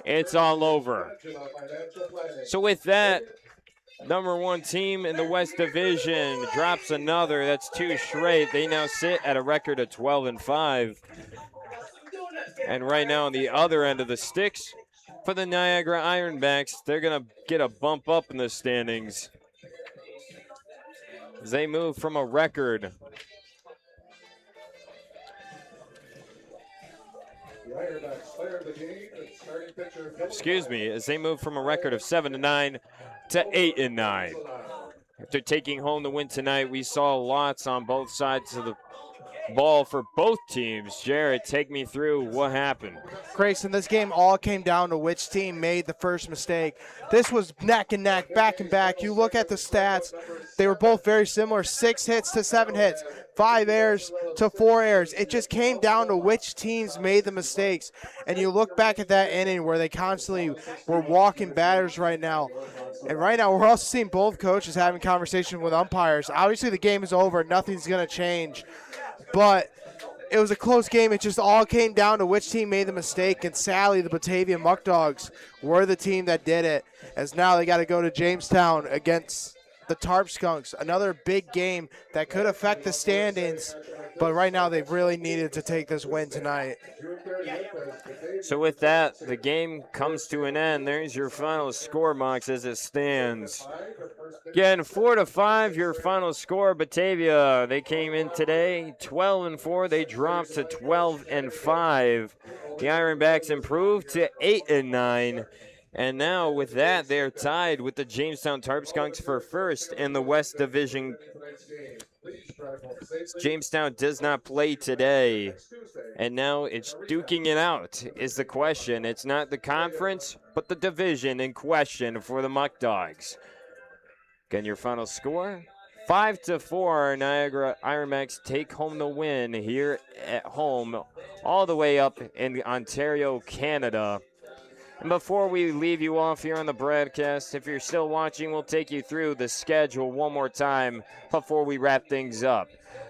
it's all over. So with that, number 1 team in the West Division drops another. That's 2 straight. They now sit at a record of 12-5. And right now on the other end of the sticks for the Niagara Ironbacks, they're going to get a bump up in the standings as they move from a record as they move from a record of 7-9 to 8-9. After taking home the win tonight, we saw lots on both sides of the ball for both teams. Jarrett, take me through what happened. Grayson, this game all came down to which team made the first mistake. This was neck and neck, back and back. You look at the stats, they were both very similar, 6 hits to 7 hits, 5 errors to 4 errors. It just came down to which teams made the mistakes. And you look back at that inning where they constantly were walking batters right now. And right now we're also seeing both coaches having conversation with umpires. Obviously the game is over, nothing's going to change. But it was a close game. It just all came down to which team made the mistake. And sadly, the Batavia Muckdogs were the team that did it, as now they got to go to Jamestown against the Tarp Skunks. Another big game that could affect the standings. But right now, they've really needed to take this win tonight. So with that, the game comes to an end. There's your final score, Mox, as it stands. Again, 4-5, your final score. Batavia, they came in today 12-4. They dropped to 12-5. The Ironbacks improved to 8-9. And now with that, they're tied with the Jamestown Tarp Skunks for first in the West Division. Jamestown does not play today, and now it's duking it out is the question. It's not the conference, but the division in question for the Muckdogs. Again, your final score, 5-4. Niagara Ironbacks take home the win here at home, all the way up in Ontario, Canada. And before we leave you off here on the broadcast, if you're still watching, we'll take you through the schedule one more time before we wrap things up.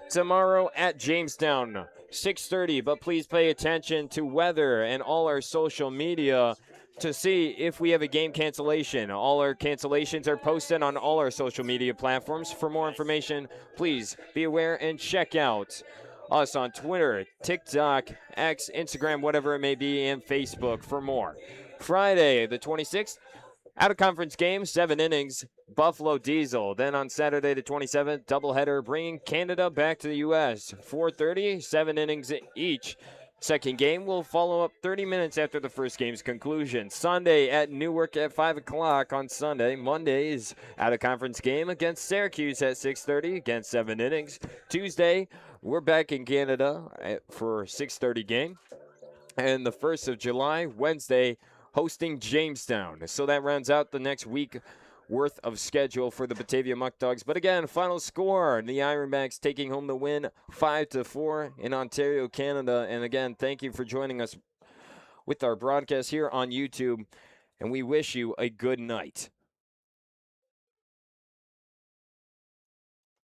Tomorrow at Jamestown, 6:30, but please pay attention to weather and all our social media to see if we have a game cancellation. All our cancellations are posted on all our social media platforms. For more information, please be aware and check out us on Twitter, TikTok, X, Instagram, whatever it may be, and Facebook for more. Friday, the 26th, out-of-conference game, 7 innings, Buffalo Diesel. Then on Saturday, the 27th, doubleheader, bringing Canada back to the U.S. 4:30, 7 innings each. Second game will follow up 30 minutes after the first game's conclusion. Sunday at Newark at 5 o'clock on Sunday. Monday's out-of-conference game against Syracuse at 6:30, again 7 innings. Tuesday, we're back in Canada for 6:30 game. And the 1st of July, Wednesday, hosting Jamestown. So that rounds out the next week worth of schedule for the Batavia Muckdogs. But again, final score, the Ironbacks taking home the win 5-4 in Ontario, Canada. And again, thank you for joining us with our broadcast here on YouTube. And we wish you a good night.